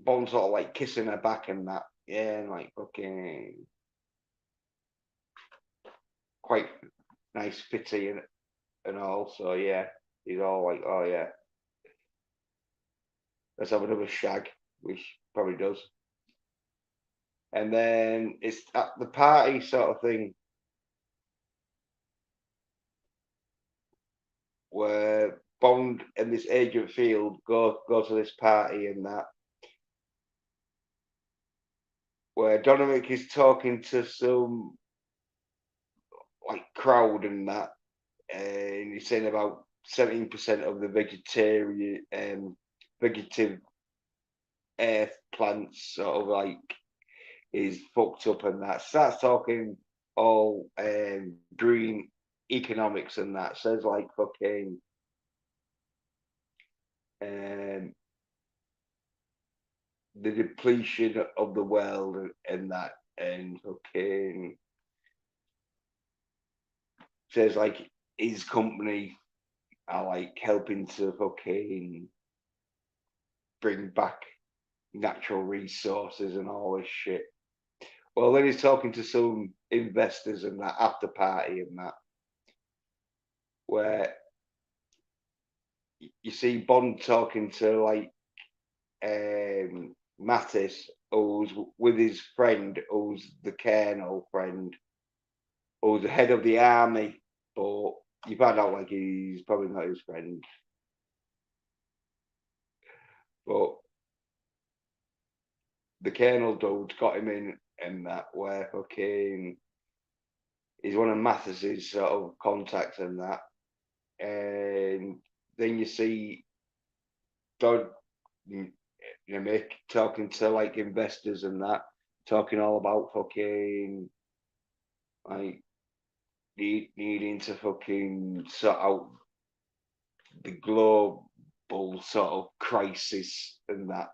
Bond sort of like kissing her back and that. Yeah, and like fucking quite nice fitty and all. So yeah, he's all like, oh yeah, let's have another shag, which probably does. And then it's at the party sort of thing where Bond and this Agent Field go to this party and that, where Dominic is talking to some like crowd and that, and he's saying about 17% of the vegetarian vegetative earth plants sort of like is fucked up and that. Starts talking all green economics and that. Says like fucking um, the depletion of the world and that, and fucking says like his company are like helping to fucking bring back natural resources and all this shit. Well, then he's talking to some investors and that after party and that, where you see Bond talking to like Mattis, who's with his friend, who's the colonel friend, who's the head of the army, but you find out like he's probably not his friend. But the colonel dude's got him in and that where fucking he's one of Mathis's sort of contacts and that. And then you see Dodd, make talking to like investors and that, talking all about fucking like needing to fucking sort out the global sort of crisis and that.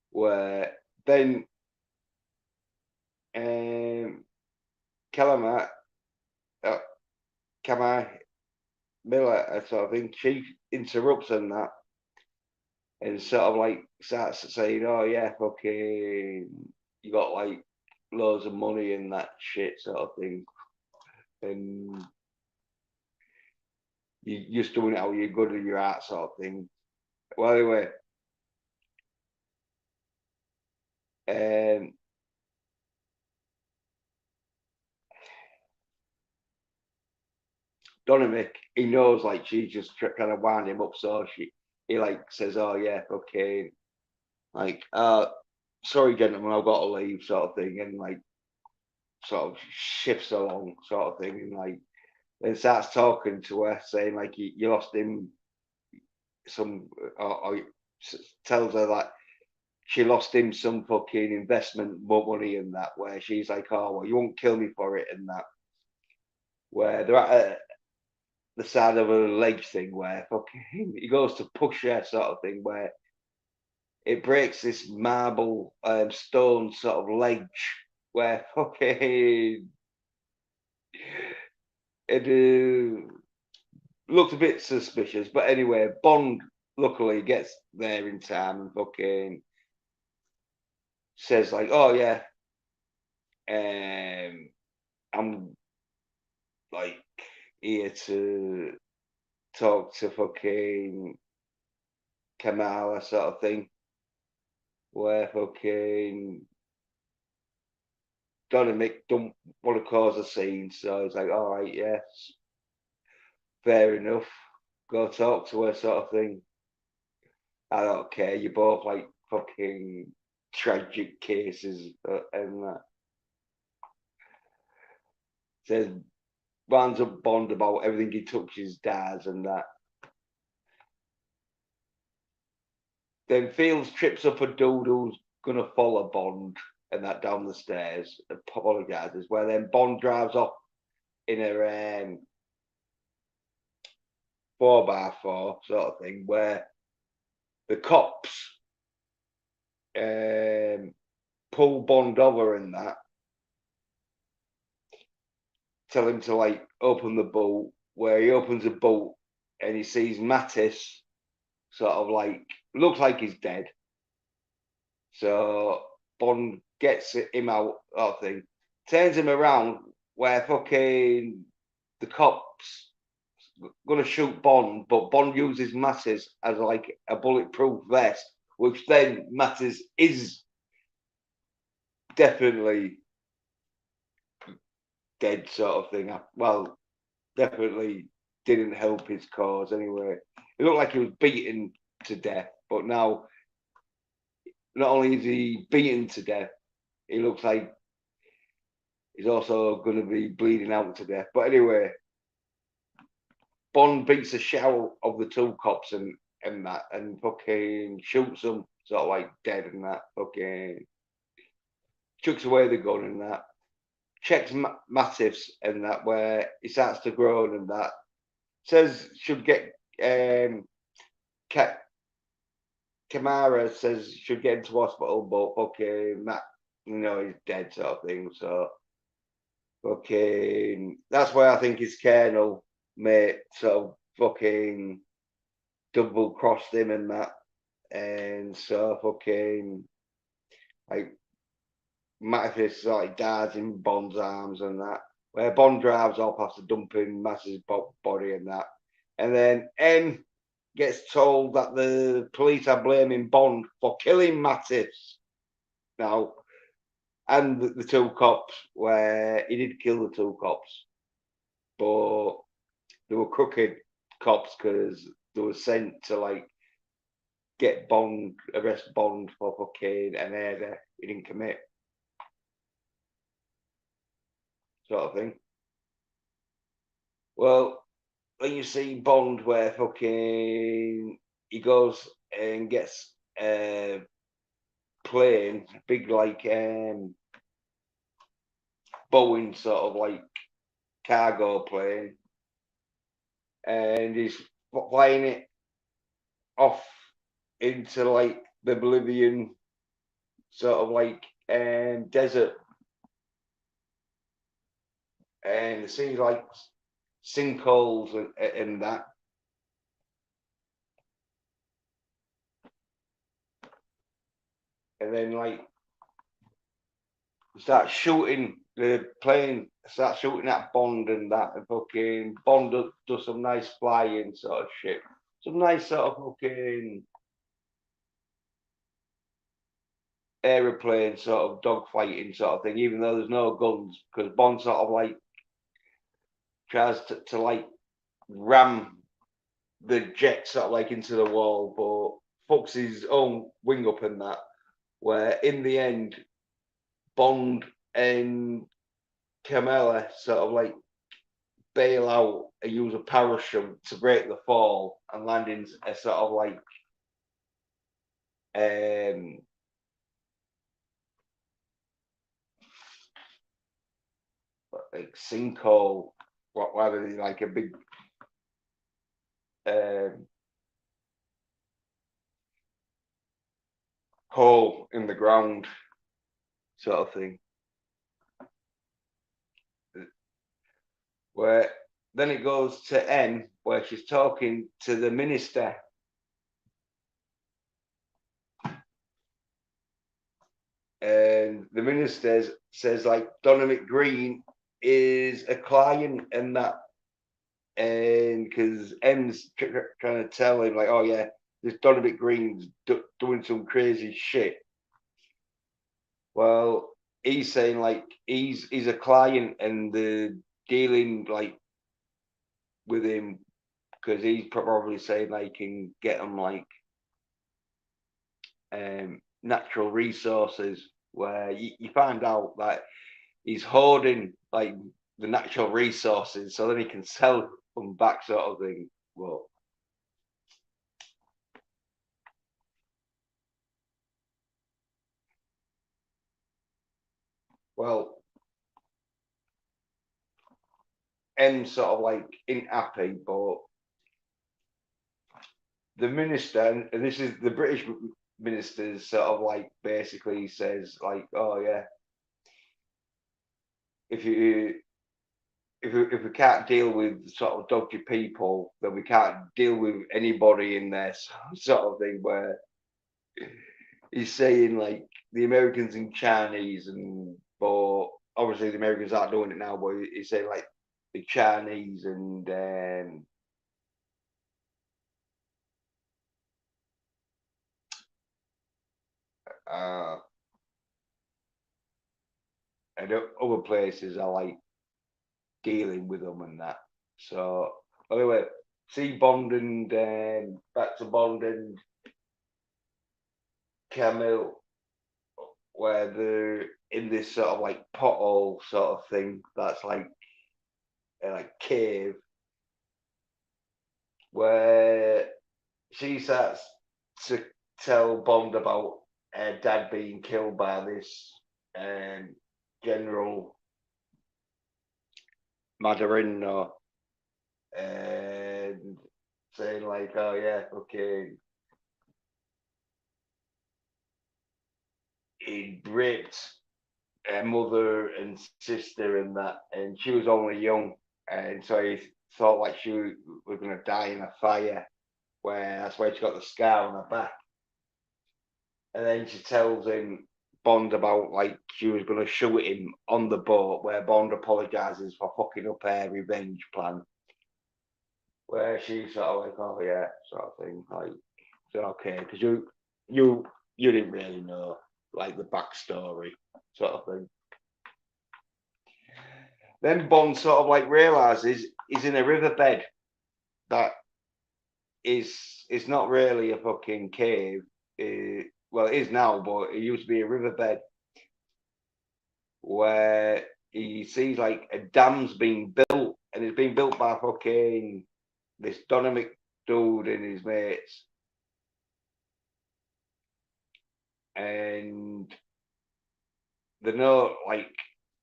Where then Calamar, uh, Camar Miller, I sort of think she interrupts and that, and sort of like starts saying, "Oh yeah, fucking, you got like loads of money and that shit sort of thing, and you're just doing it out of your good and your heart sort of thing." Well, anyway, um, Dominic, he knows like she's just trying to wind him up, so he like says, "Oh yeah, okay, like sorry gentlemen, I've got to leave," sort of thing, and like sort of shifts along, sort of thing, and like then starts talking to her, saying like you lost him some, or tells her that she lost him some fucking investment money and that, where she's like, "Oh well, you won't kill me for it," and that, where they're at the side of a ledge thing where fucking he goes to push her sort of thing, where it breaks this marble stone sort of ledge where fucking it looked a bit suspicious. But anyway, Bond luckily gets there in time and fucking says like, "Oh yeah, I'm like here to talk to fucking Kamala," sort of thing, where fucking Dominic don't want to cause a scene, so he's like, "All right, yes, fair enough. Go talk to her," sort of thing. "I don't care. You're both like fucking tragic cases," and that says rounds up Bond about everything he touches dies and that. Then Fields trips up a dude who's gonna follow Bond and that down the stairs, apologizes. Where then Bond drives off in a 4x4 sort of thing, where the cops pull Bond over and that, tell him to like open the boot, where he opens the boot and he sees Mattis sort of like looks like he's dead. So Bond gets him out, sort of thing, turns him around where fucking the cops gonna shoot Bond, but Bond uses Mattis as like a bulletproof vest, which then Mattis is definitely dead, sort of thing. Well, definitely didn't help his cause anyway. It looked like he was beaten to death, but now not only is he beaten to death, he looks like he's also going to be bleeding out to death. But anyway, Bond beats the shit out of the two cops and that, and fucking shoots them sort of like dead and that. Fucking chucks away the gun and that. Checks Matifs and that, where he starts to groan and that. Says should get Kamara says should get into hospital, but fucking Matt, he's dead, sort of thing. So fucking that's why I think his Colonel mate sort of fucking double crossed him and that, and so fucking like Mattis like dies in Bond's arms and that, where Bond drives off after dumping Mattis' body and that, and then M gets told that the police are blaming Bond for killing Mattis now, and the two cops, where he did kill the two cops, but they were crooked cops because they were sent to like get Bond, arrest Bond for fucking an murder he didn't commit, sort of thing. Well, when you see Bond where fucking he goes and gets a plane, big like Boeing sort of like cargo plane, and he's flying it off into like the Bolivian sort of like desert, and it seems like sinkholes and that. and then like start shooting the plane, start shooting at Bond and that, and fucking Bond does some nice flying sort of shit, some nice sort of fucking aeroplane sort of dogfighting sort of thing, even though there's no guns, because Bond sort of like tries to like ram the jet sort of like into the wall, but fucks his own wing up and that. Where in the end, Bond and Camilla sort of like bail out and use a parachute to break the fall and land in a sort of like um sinkhole, rather than like a big um hole in the ground sort of thing. Where then it goes to N, where she's talking to the minister, and the minister says like Dominic Greene is a client and that, and because M's trying to tell him like, oh yeah, this Dominic Greene's doing some crazy shit. Well, he's saying like he's a client and the dealing like with him because he's probably saying they can get him like natural resources, where you find out that he's hoarding like the natural resources so then he can sell them back sort of thing. Well, M sort of like ain't happy, but the minister, and this is the British ministers, sort of like basically says like, oh yeah, if you if we can't deal with sort of dodgy people, then we can't deal with anybody in there, sort of thing. Where he's saying like the Americans and Chinese, and but obviously the Americans aren't doing it now. But he's saying like the Chinese uh, and other places are like dealing with them and that. So anyway, see Bond and back to Bond and Camille, where they're in this sort of like pothole sort of thing that's like a like cave, where she starts to tell Bond about her dad being killed by this General Madarino, and saying like, oh yeah, okay, he raped her mother and sister and that, and she was only young, and so he thought like she was going to die in a fire, where that's why she got the scar on her back. And then she tells him Bond about like she was going to shoot him on the boat, where Bond apologizes for fucking up her revenge plan. Where she's sort of like, oh yeah, sort of thing, like, so okay, because you didn't really know like the backstory, sort of thing. Then Bond sort of like realizes he's in a riverbed that is not really a fucking cave. Well, it is now, but it used to be a riverbed, where he sees like a dam's being built, and it's being built by fucking this Dominic dude and his mates, and the note like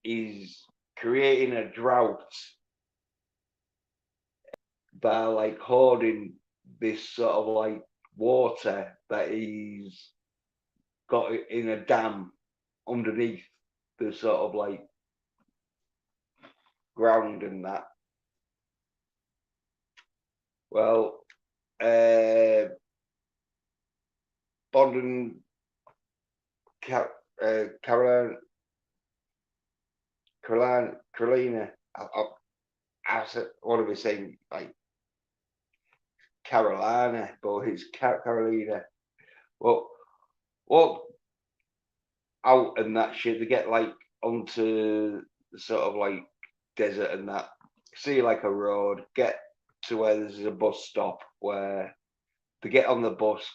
he's creating a drought by like hoarding this sort of like water that he's got in a dam underneath the sort of like ground and that. Well, Bond and Caroline, Carolina. What are we saying? Like Carolina, but it's Carolina. Well, what out and that shit, they get like onto the sort of like desert and that, see like a road, get to where there's a bus stop where they get on the bus,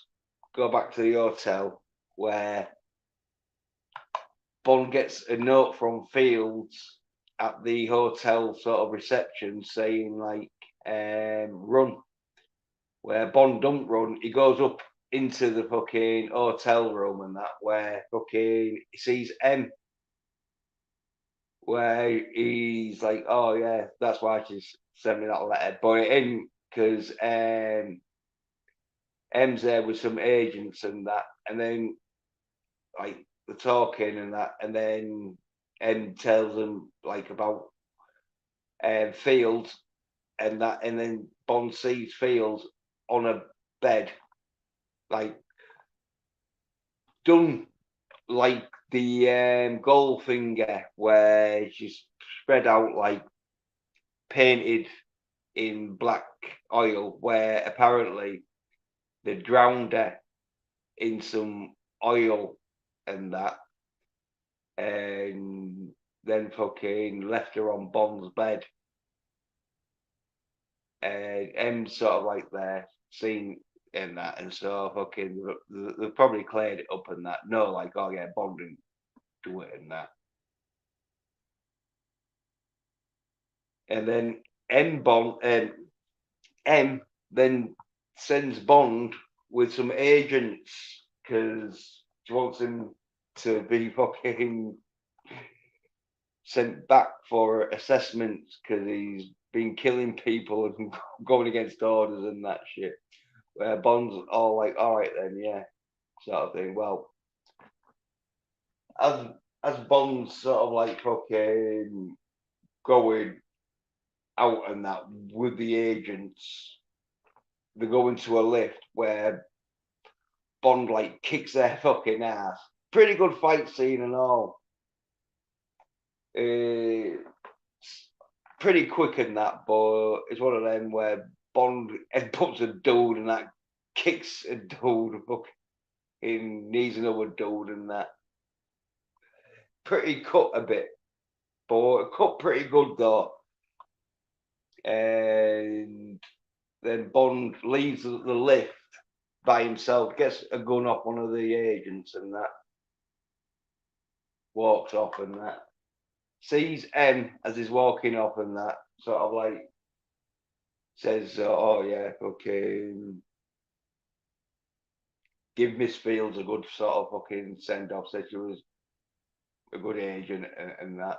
go back to the hotel where Bond gets a note from Fields at the hotel sort of reception saying like run, where Bond don't run, he goes up into the fucking hotel room and that where fucking he sees M, where he's like, oh yeah, that's why she's sent me that letter. But it ain't because M's there with some agents and that, and then like the talking and that, and then M tells them like about Fields and that, and then Bond sees Fields on a bed, like done like the Goldfinger, where she's spread out like painted in black oil, where apparently they drowned her in some oil and that, and then fucking left her on Bond's bed. And M's sort of like there, seeing in that, and so fucking they probably cleared it up and that. No, like, oh yeah, Bond didn't do it and that. And then M then sends Bond with some agents because she wants him to be fucking sent back for assessments because he's been killing people and going against orders and that shit. Where Bond's all like, all right then, yeah, sort of thing. Well, as as Bond's sort of like fucking going out and that with the agents, they go into a lift where Bond like kicks their fucking ass. Pretty good fight scene and all. Pretty quick in that, but it's one of them where Bond puts a dude and that kicks a dude, fucking needs another dude and that. Pretty cut a bit, but cut pretty good though. And then Bond leaves the lift by himself, gets a gun off one of the agents and that, walks off and that. Sees M as he's walking off and that, sort of like says, oh yeah, okay, give Miss Fields a good sort of fucking send off, said she was a good agent and that.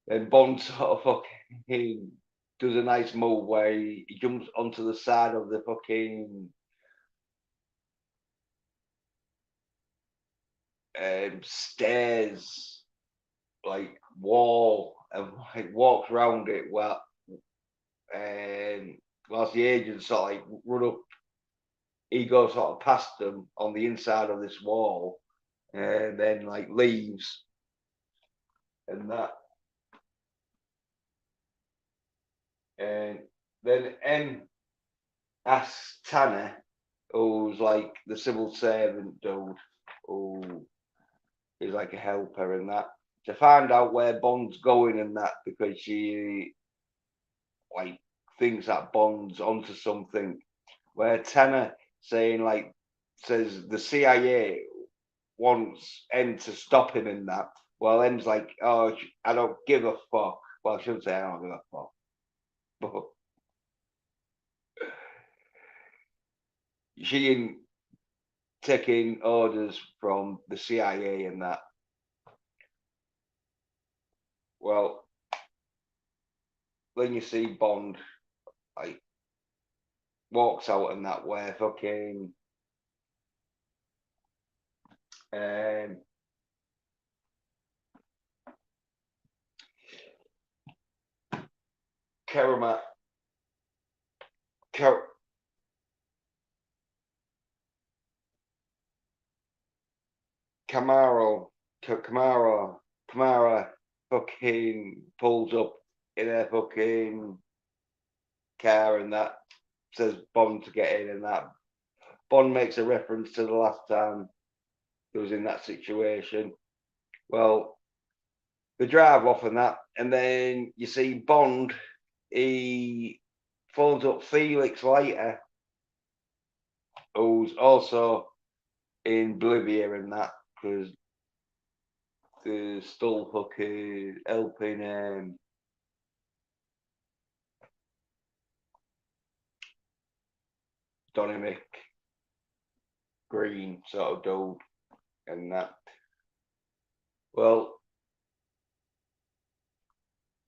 Then Bond sort of fucking does a nice move where he jumps onto the side of the fucking stairs, like wall, and like walks around it. Well, and whilst the agents sort of like run up, he goes sort of past them on the inside of this wall, and then like leaves and that. And then M asks Tanner, who's like the civil servant dude, who is like a helper and that, to find out where Bond's going and that, because she like thinks that Bond's onto something. Where Tanner saying like says the CIA wants M to stop him in that. Well, M's like, oh, I don't give a fuck. Well, I shouldn't say I don't give a fuck, but she ain't taking orders from the CIA and that. Well, then you see Bond like walks out and that, where fucking um Karamat Kar- Camara fucking pulls up in a fucking car and that says Bond to get in, and that Bond makes a reference to the last time he was in that situation. Well, they drive off and that, and then you see Bond, he phones up Felix later, who's also in Bolivia and that, because they're still fucking helping Dominic Greene sort of dude and that. Well,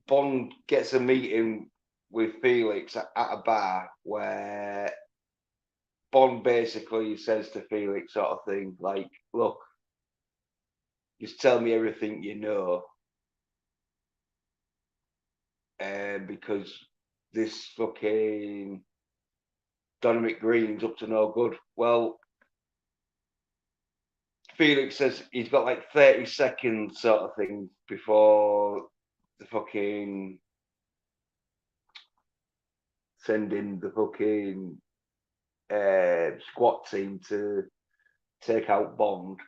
Bond gets a meeting with Felix at a bar where Bond basically says to Felix sort of thing like, look, just tell me everything you know, because this fucking Dominic Green's up to no good. Well, Felix says he's got like 30 seconds sort of thing before the fucking sending the fucking squad team to take out Bond,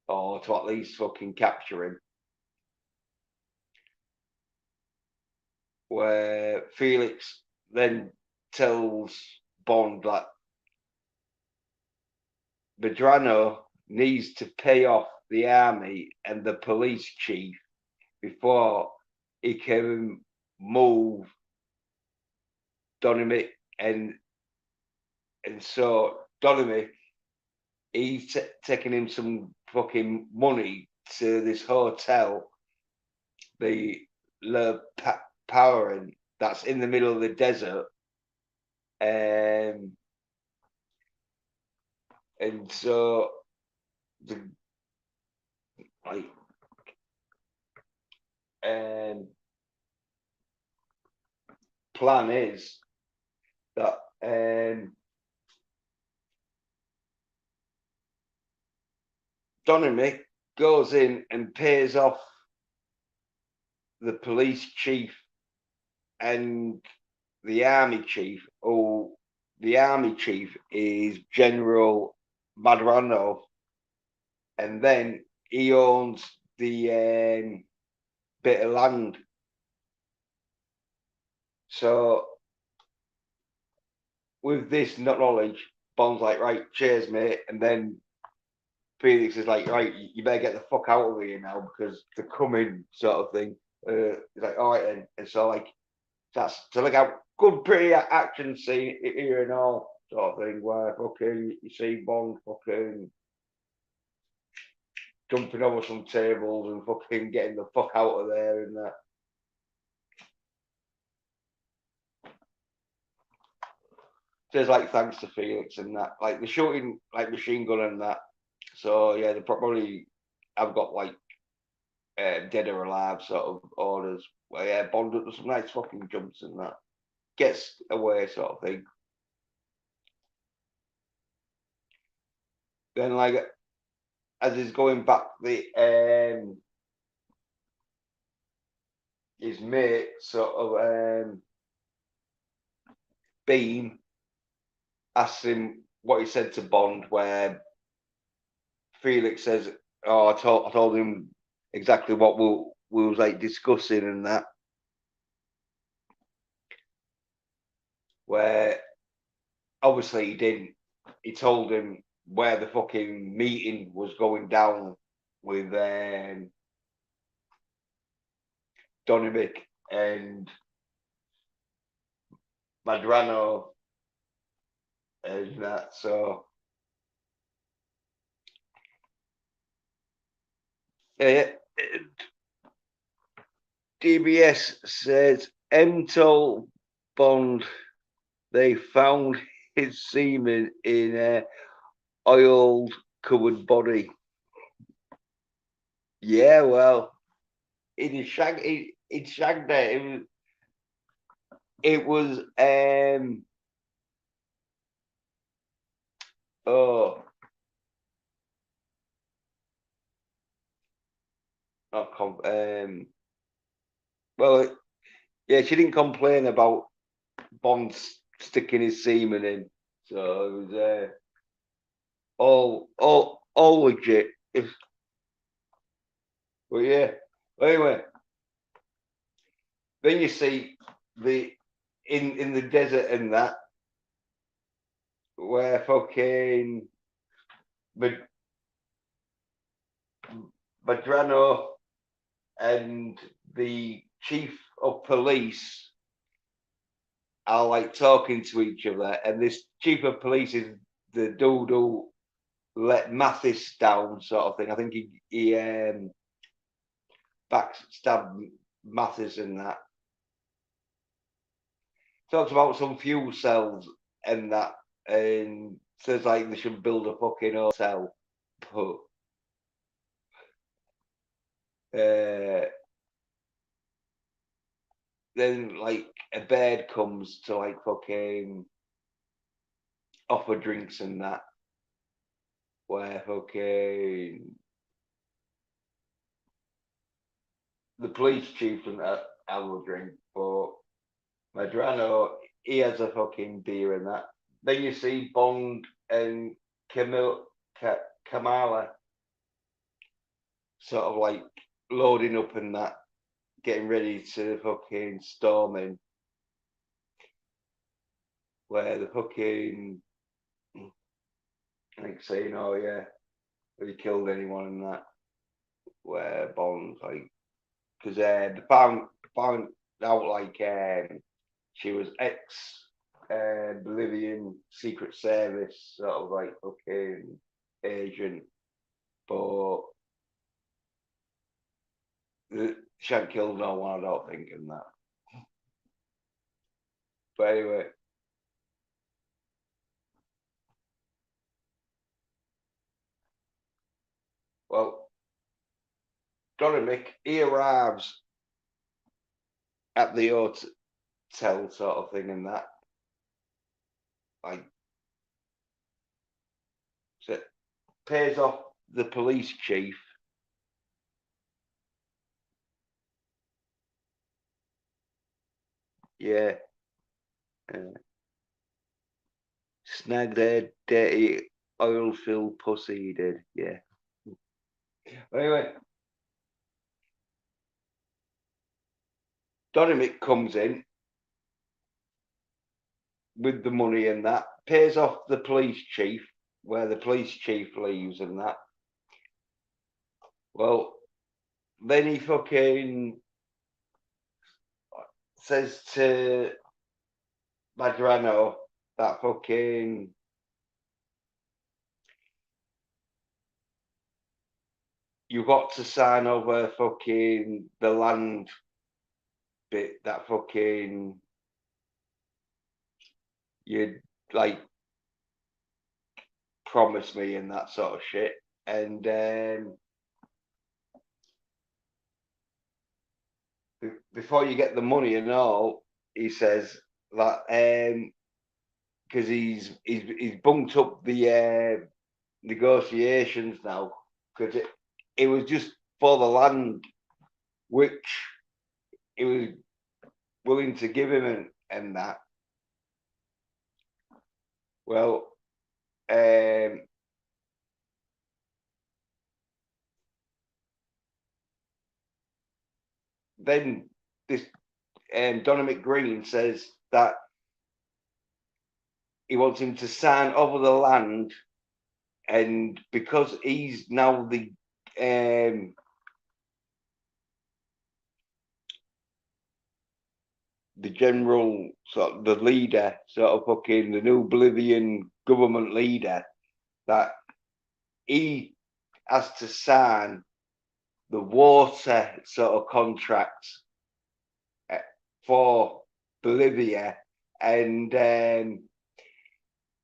or to at least fucking capture him. Where Felix then tells Bond that Medrano needs to pay off the army and the police chief before he can move Dominic, and so Dominic, he's taking him some fucking money to this hotel, the Le Parin, that's in the middle of the desert, and so the like plan is that Dominic goes in and pays off the police chief and the army chief. Oh, the army chief is General Madrano, and then he owns the bit of land. So with this knowledge, Bond's like, right, cheers, mate. And then Felix is like, right, you better get the fuck out of here now because they're coming, sort of thing. He's like, all right then. And so like that's so like a good pretty action scene here and all, sort of thing, where fucking you see Bond fucking jumping over some tables and fucking getting the fuck out of there and that. Says like thanks to Felix and that, like the shooting like machine gun and that. So yeah, they probably have got like dead or alive sort of orders. Well, yeah, Bond does some nice fucking jumps and that, gets away sort of thing. Then like as he's going back, the his mate sort of Beam asks him what he said to Bond, where Felix says, "Oh, I told him exactly what we was like discussing and that." Where obviously he didn't. He told him where the fucking meeting was going down with Dominic and Madrano and that. So DBS says M told Bond they found his semen in a oil covered body. Yeah, well, it shagged it. It was oh not well, yeah, she didn't complain about Bond sticking his semen in, so it was all legit. But yeah, anyway, then you see the in the desert and that where fucking Madrano and the chief of police are like talking to each other, and this chief of police is the dude who let Mathis down, sort of thing. I think he backstabbed Mathis and that. Talks about some fuel cells and that, and says like they should build a fucking hotel. But then like a bird comes to like fucking offer drinks and that, where fucking the police chief and that have a drink, but Madrano, he has a fucking beer and that. Then you see Bond and Kamala sort of like loading up and that, getting ready to fucking storm in, where the fucking like saying, "Oh yeah, have you killed anyone?" and that, where Bond's like, because they found out like she was ex Bolivian Secret Service, sort of like fucking agent, but she hadn't killed no one, I don't think, in that. But anyway, well, Dominic, he arrives at the hotel, sort of thing, and that, like, so pays off the police chief. Yeah. Snag their dirty oil filled pussy, he did. Yeah. Anyway, Dominic comes in with the money and that, pays off the police chief, where the police chief leaves and that. Well, then he fucking says to Madrano that fucking you got to sign over fucking the land bit that fucking you'd like promise me and that sort of shit. And before you get the money and all, he says that because he's bumped up the negotiations now, because it was just for the land which he was willing to give him and that. Well, then this Dominic Greene says that he wants him to sign over the land, and because he's now the general sort of the leader, sort of fucking the new Bolivian government leader, that he has to sign the water sort of contracts for Bolivia, and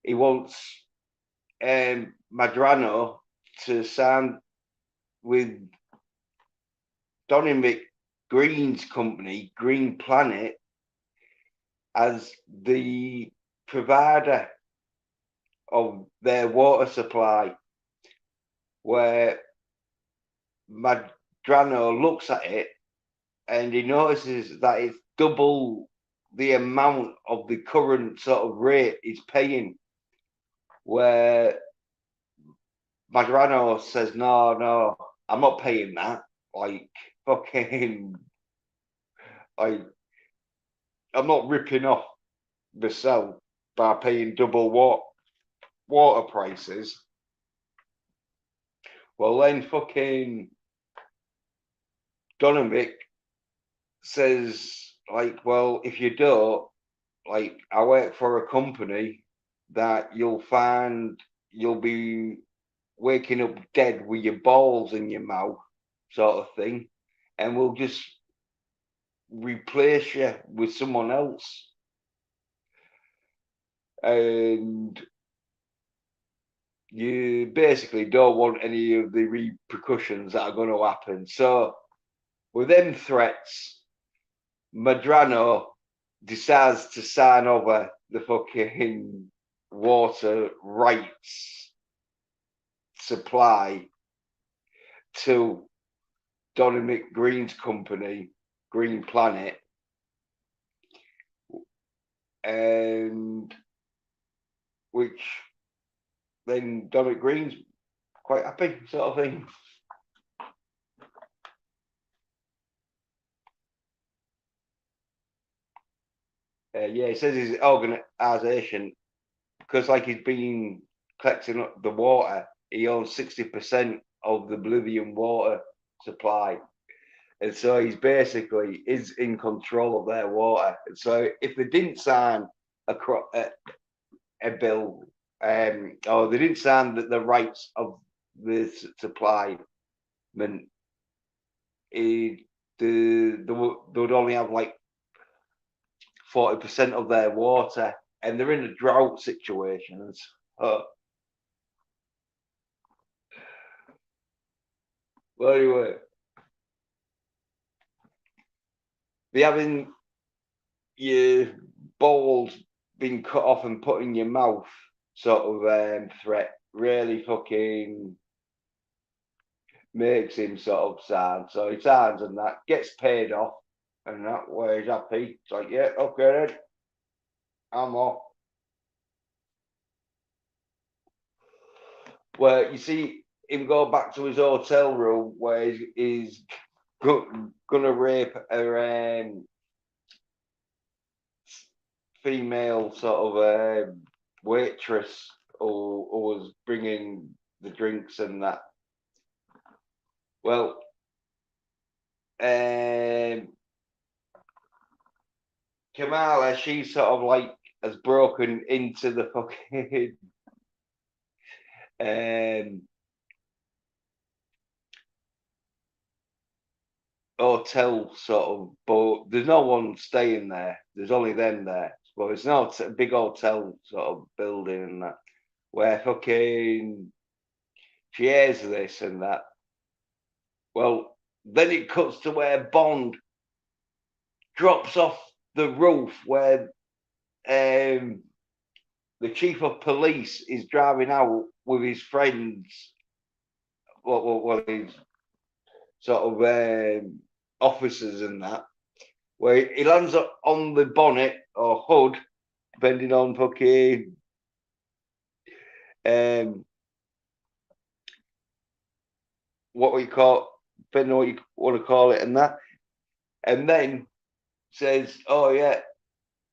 he wants Madrano to sign with Dominic Greene's company, Green Planet, as the provider of their water supply, where Madrano looks at it and he notices that it's double the amount of the current sort of rate he's paying. Where Madrano says, no, I'm not paying that. Like, fucking, I'm not ripping off myself by paying double water prices. Well, then fucking Dominic says, like, well, if you don't, like, I work for a company that you'll find you'll be waking up dead with your balls in your mouth, sort of thing, and we'll just replace you with someone else. And you basically don't want any of the repercussions that are going to happen. So, with them threats, Madrano decides to sign over the fucking water rights supply to Dominic Greene's company, Green Planet, and which then Dominic Greene's quite happy, sort of thing. Yeah, he says his organisation, because like he's been collecting up the water, he owns 60% of the Bolivian water supply. And so he's basically is in control of their water. And so if they didn't sign a bill, or they didn't sign the rights of the supply, then they would only have like 40% of their water, and they're in a drought situation. So, well, anyway, they having your balls being cut off and put in your mouth sort of threat really fucking makes him sort of sad. So he signs and that gets paid off, and that way he's happy. It's like, yeah, okay then, I'm off. Where you see him go back to his hotel room where he's gonna rape a female sort of waitress who was bringing the drinks and that. Well, Kamala, she sort of like has broken into the fucking hotel sort of, but there's no one staying there. There's only them there. But it's not a big hotel sort of building and that, where fucking she hears this and that. Well, then it cuts to where Bond drops off the roof where the chief of police is driving out with his friends. Well, his sort of officers and that, where he lands on the bonnet or hood, depending on fucking what we call, depending on what you want to call it, and that, and then says, "Oh yeah,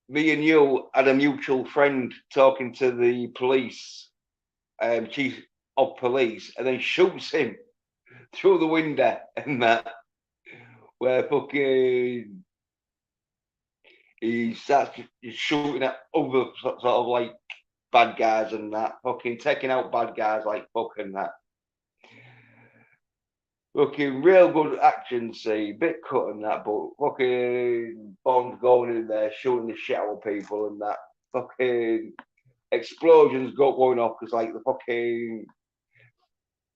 me and you had a mutual friend talking to the police, chief of police," and then shoots him through the window and that, where fucking he starts shooting at other sort of like bad guys and that, fucking taking out bad guys like fucking that. Fucking real good action scene, bit cut and that, but fucking Bond going in there shooting the shit out of people and that. Fucking explosions going off because like the fucking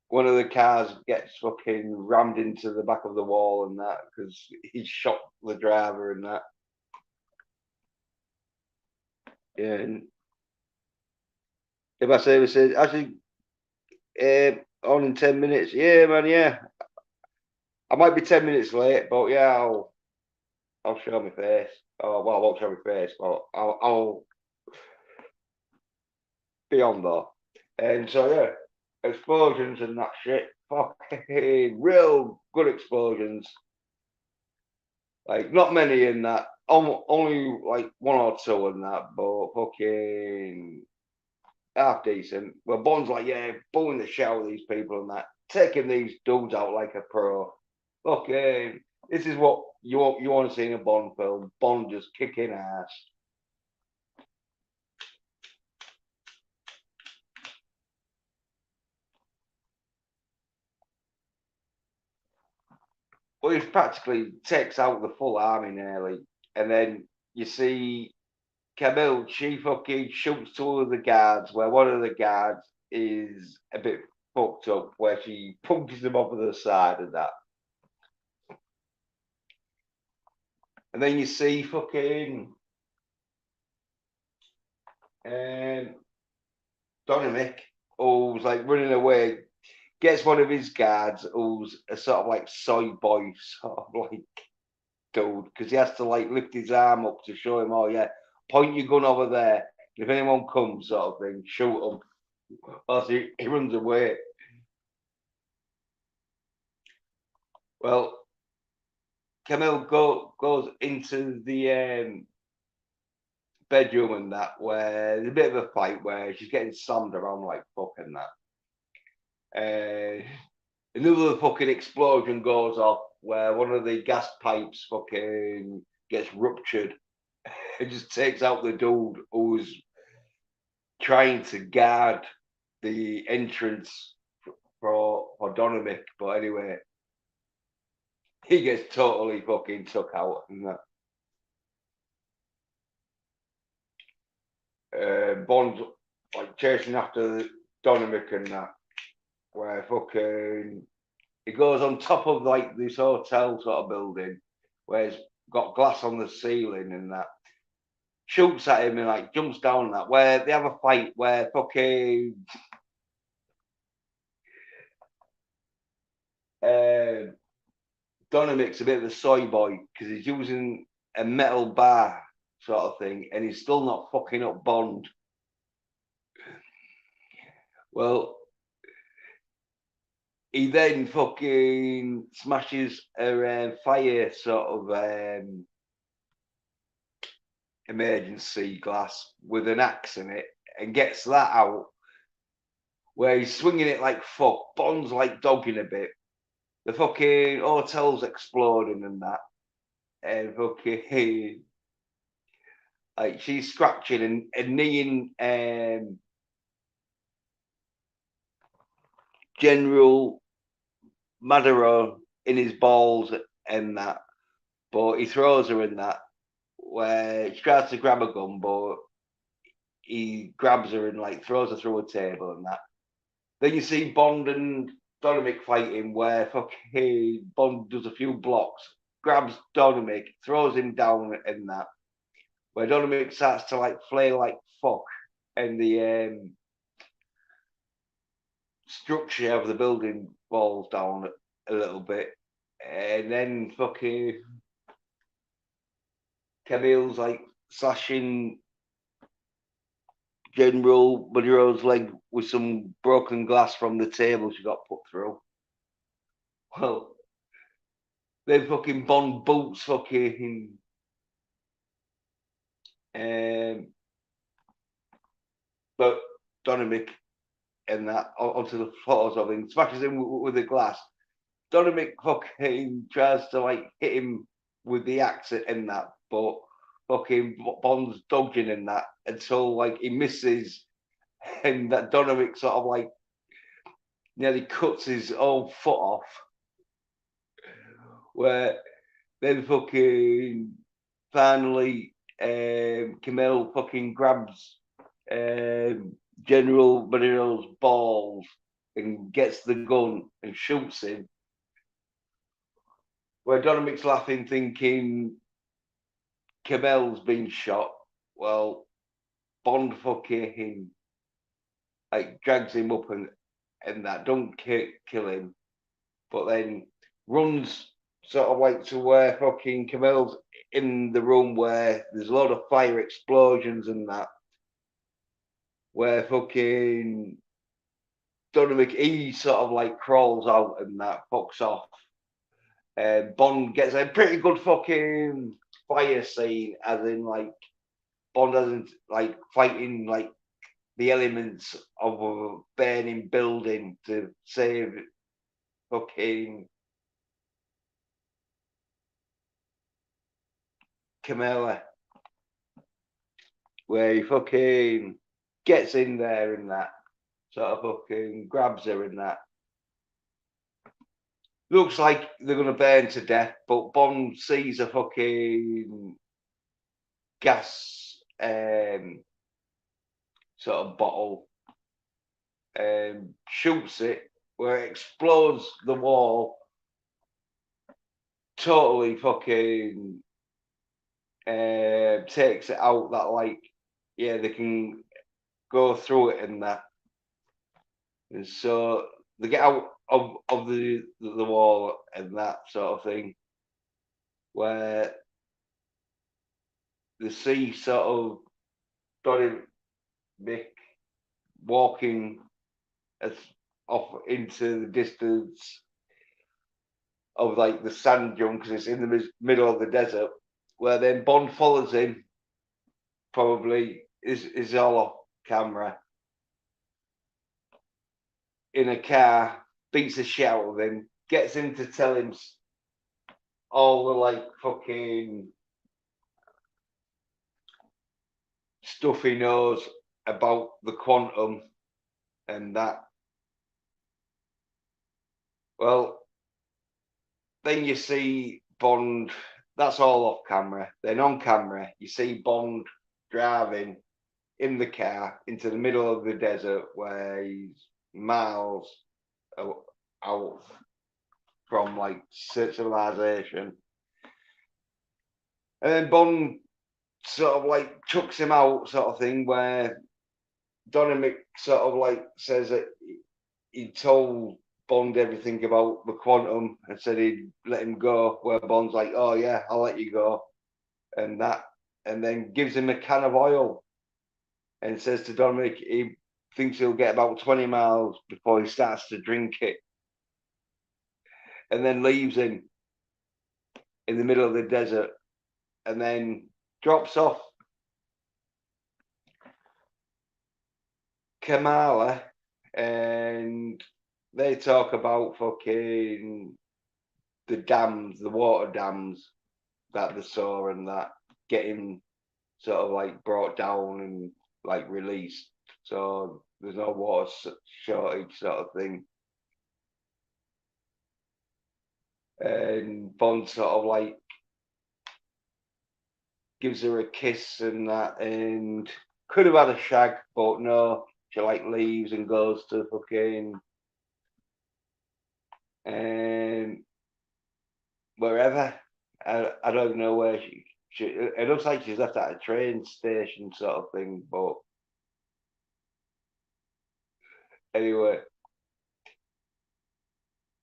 one of the cars gets fucking rammed into the back of the wall and that because he shot the driver and that. Yeah, and if I say we said actually on in 10 minutes, yeah man, yeah. I might be 10 minutes late, but yeah, I'll show my face. Oh, well, I won't show my face, but I'll be on there. And so yeah, explosions and that shit. Fucking real good explosions. Like not many in that. Only like one or two in that, but fucking half decent. Well, Bond's like, yeah, bullying the shit out of these people and that, taking these dudes out like a pro. Okay, this is what you want to see in a Bond film. Bond just kicking ass. Well, he practically takes out the full army nearly, and then you see Camille. She fucking shoots two of the guards, where one of the guards is a bit fucked up, where she punches him off to the side of that. And then you see fucking Dominic, who's like running away, gets one of his guards, who's a sort of like soy boy, sort of like dude, because he has to like lift his arm up to show him, oh yeah, point your gun over there. If anyone comes, sort of thing, shoot them. Or he runs away. Well, Camille goes into the bedroom and that, where there's a bit of a fight where she's getting slammed around like fucking that. Another fucking explosion goes off where one of the gas pipes fucking gets ruptured. It just takes out the dude who's trying to guard the entrance for Dominic. But anyway, he gets totally fucking took out and that. Bond's like chasing after Dominic and that, where fucking he goes on top of like this hotel sort of building where it's got glass on the ceiling and that. Shoots at him and like jumps down and that. Where they have a fight where fucking Dominic's a bit of a soy boy because he's using a metal bar sort of thing and he's still not fucking up Bond. Well, he then fucking smashes a fire sort of emergency glass with an axe in it and gets that out where he's swinging it like fuck. Bond's like dogging a bit. The fucking hotel's exploding and that. And fucking like she's scratching and kneeing General Maduro in his balls and that. But he throws her in that where she tries to grab a gun, but he grabs her and like throws her through a table and that. Then you see Bond and Dominic fighting where fucking Bond does a few blocks, grabs Dominic, throws him down and that. Where Dominic starts to like flail like fuck and the structure of the building falls down a little bit. And then fucking Camille's like slashing General Maduro's leg with some broken glass from the table she got put through. Well, then fucking Bond boots fucking but Dominic and that onto the floors of him, smashes him with the glass. Dominic fucking tries to like hit him with the axe in that, but fucking Bond's dodging in that until like he misses, and that Dominic sort of like nearly cuts his own foot off. Where then fucking finally Camille fucking grabs General Marino's balls and gets the gun and shoots him. Where Dominic's laughing, thinking Camel's been shot. Well, Bond fucking like drags him up and that don't kill him, but then runs sort of like to where fucking Camille's in the room where there's a lot of fire explosions and that, where fucking Dominic, he sort of like crawls out and that fucks off. Bond gets a pretty good fucking fire scene, as in like Bond doesn't like fighting like the elements of a burning building to save fucking Camilla, where he fucking gets in there and that sort of fucking grabs her and that. Looks like they're gonna burn to death, but Bond sees a fucking gas sort of bottle and shoots it, where it explodes the wall, totally fucking takes it out that like, yeah, they can go through it and that. And so they get out of the wall and that sort of thing, where they see sort of Dominic walking as off into the distance of like the sand dune, because it's in the middle of the desert, where then Bond follows him, probably is all off camera, in a car, beats the shit out of him, gets him to tell him all the like fucking stuff he knows about the quantum and that. Well, then you see Bond, that's all off camera. Then on camera, you see Bond driving in the car into the middle of the desert, where he's miles out from like civilization. And then Bond sort of like chucks him out, sort of thing, where Dominic sort of like says that he told Bond everything about the quantum and said he'd let him go, where Bond's like, oh yeah, I'll let you go, and that, and then gives him a can of oil and says to Dominic he thinks he'll get about 20 miles before he starts to drink it, and then leaves him in the middle of the desert, and then drops off Kamala, and they talk about fucking the dams, the water dams that they saw, and that getting sort of like brought down and like released, so there's no water shortage, sort of thing. And Bond sort of like gives her a kiss and that, and could have had a shag, but no, she like leaves and goes to fucking and wherever. I don't know where she. It looks like she's left at a train station, sort of thing. But anyway,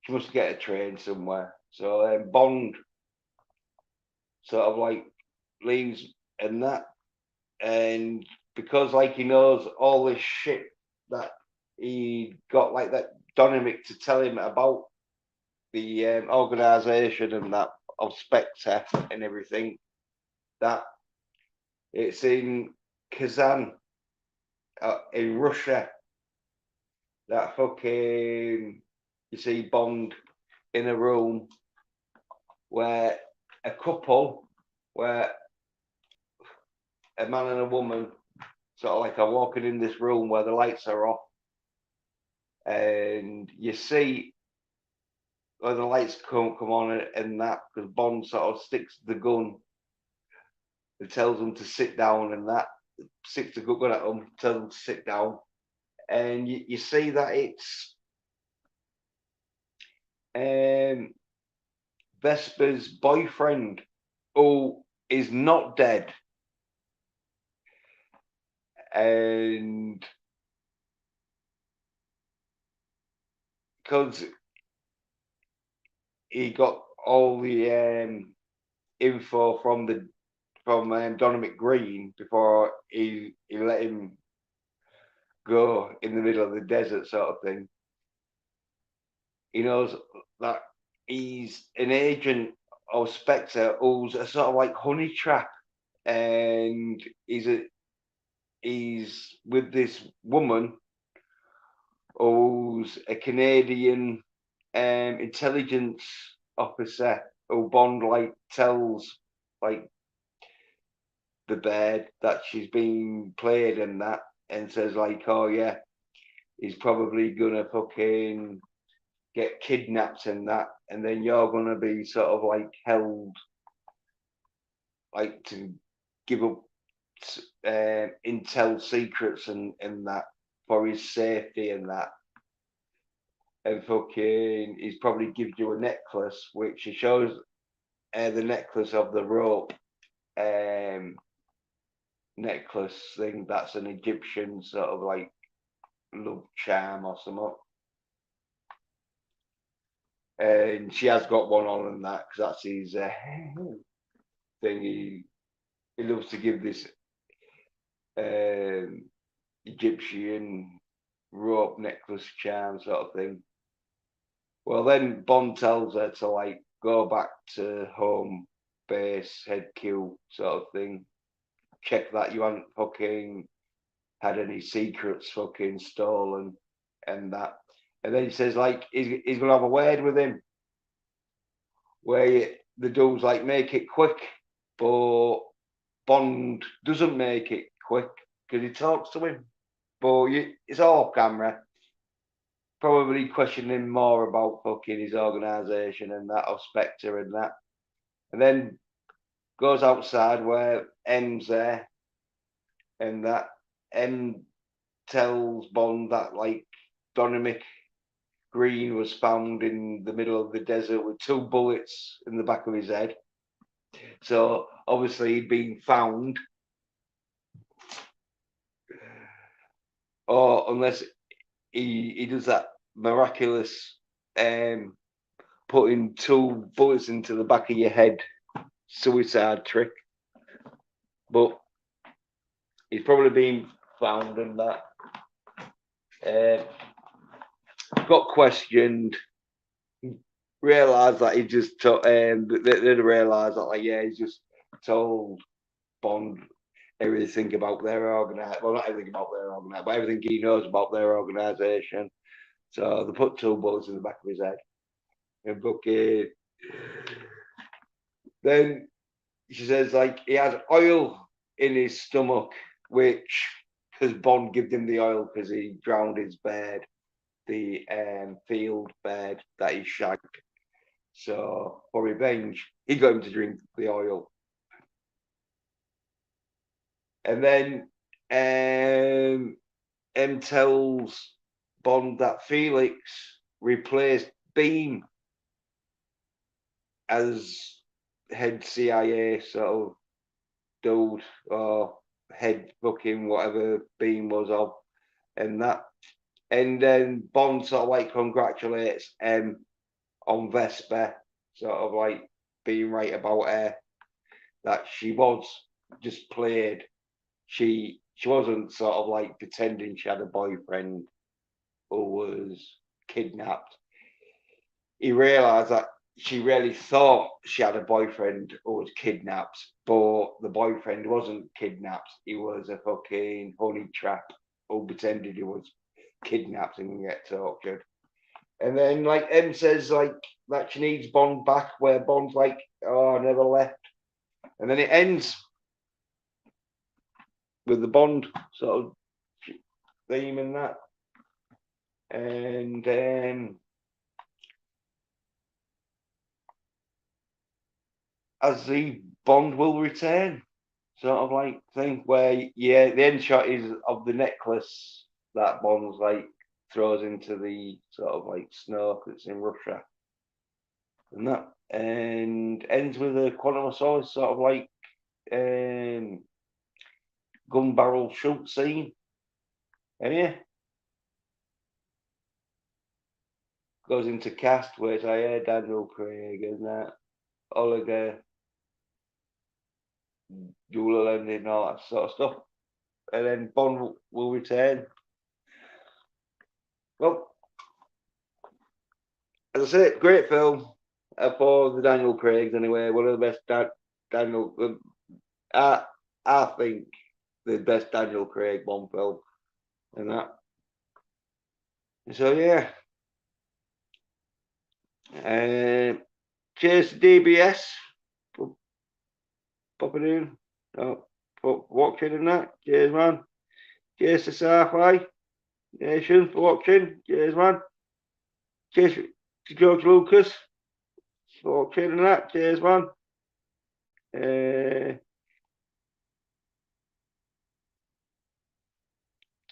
she must get a train somewhere. So Bond sort of like leaves and that, and because like he knows all this shit that he got like that Dominic to tell him about the organization and that of Spectre and everything, that it's in Kazan, in Russia, that fucking you see Bond in a room where a couple, where a man and a woman sort of like are walking in this room where the lights are off, and you see where the lights come on and that, because Bond sort of sticks the gun and tells them to sit down, and that sticks the gun at them, tells them to sit down, and you see that it's Vesper's boyfriend, who is not dead, and because he got all the info from Dominic Greene before he let him go in the middle of the desert, sort of thing. He knows that he's an agent of Spectre who's a sort of like honey trap, and he's with this woman who's a Canadian intelligence officer who Bond like tells like the bird that she's being played and that, and says like, oh yeah, he's probably gonna fucking get kidnapped and that, and then you're gonna be sort of like held like to give up intel secrets and that for his safety and that. And fucking, he's probably gives you a necklace, which he shows the necklace of the rope necklace thing. That's an Egyptian sort of like love charm or something. And she has got one on and that because that's his thing. He loves to give this Egyptian rope necklace charm sort of thing. Well, then Bond tells her to like go back to home base, head Q sort of thing. Check that you haven't fucking had any secrets fucking stolen and that. And then he says like he's gonna have a word with him where the dude's like make it quick, but Bond doesn't make it quick because he talks to him. But it's all off camera. Probably questioning more about fucking his organisation and that of Spectre and that. And then goes outside where M's there and that M tells Bond that like Dominic Greene was found in the middle of the desert with 2 bullets in the back of his head. So obviously he'd been found. Or unless he does that miraculous putting 2 bullets into the back of your head suicide trick. But he's probably been found in that. Got questioned, realised that he just told, they realised that like, yeah, he's just told Bond everything about their organisation. Well, not everything about their organisation, but everything he knows about their organisation. So they put 2 bullets in the back of his head. And fucking, then she says like he has oil in his stomach, which because Bond gave him the oil because he drowned his bird, the field bird that he shagged. So for revenge, he got him to drink the oil. And then M tells Bond that Felix replaced Beam as head CIA sort of dude or head fucking whatever Beam was of, and that. And then Bond sort of like congratulates M on Vesper, sort of like being right about her, that she was just played. She wasn't sort of like pretending she had a boyfriend who was kidnapped. He realised that she really thought she had a boyfriend who was kidnapped, but the boyfriend wasn't kidnapped. He was a fucking honey trap who pretended he was kidnapped and get tortured. And then like M says like that she needs Bond back, where Bond's like, oh, I never left. And then it ends with the Bond sort of theme and that. And as the Bond will return, sort of like thing where, yeah, the end shot is of the necklace that Bond's like throws into the sort of like snow that's in Russia. And that, and ends with a Quantum of Solace sort of like gun barrel shoot scene. And yeah, goes into cast, which I hear Daniel Craig and that Oliver Julian and all that sort of stuff. And then Bond will return. Well, as I say, great film for the Daniel Craigs anyway. One of the best Daniel. I think the best Daniel Craig Bond film, and that. So yeah. Cheers to DBS for popping in, for watching and that. Cheers, man. Cheers to Sci-Fi Nation for watching. Cheers, man. Cheers to George Lucas for watching and that. Cheers, man.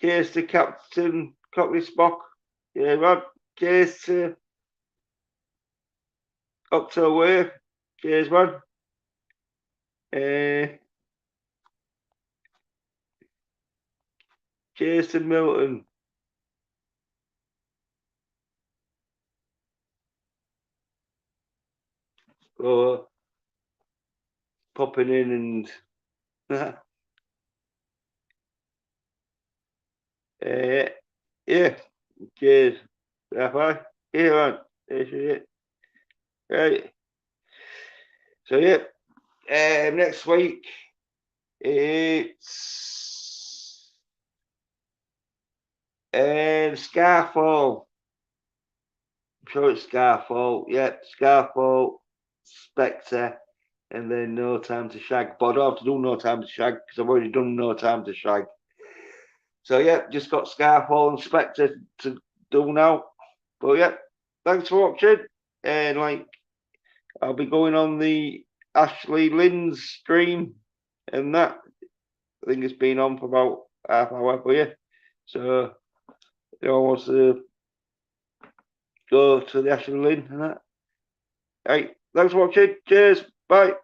Cheers to Captain Cockney Spock. Cheers, man. Cheers to Octo Wave. Cheers, man. Cheers to Milton. For popping in and yeah. Cheers. Bye. Yeah, man. That's it. Right. So yeah. Next week it's Scarfall. I'm sure it's Scarfall. Yep, Scarfall, Spectre, and then No Time to Shag. But I don't have to do No Time to Shag because I've already done No Time to Shag. So yeah, just got Scarfall and Spectre to do now. But yeah, thanks for watching. And like, I'll be going on the Ashley Lynn's stream and that. I think it's been on for about half hour for you. So if anyone wants to go to the Ashley Lynn and that. Right, thanks for watching. Cheers. Bye.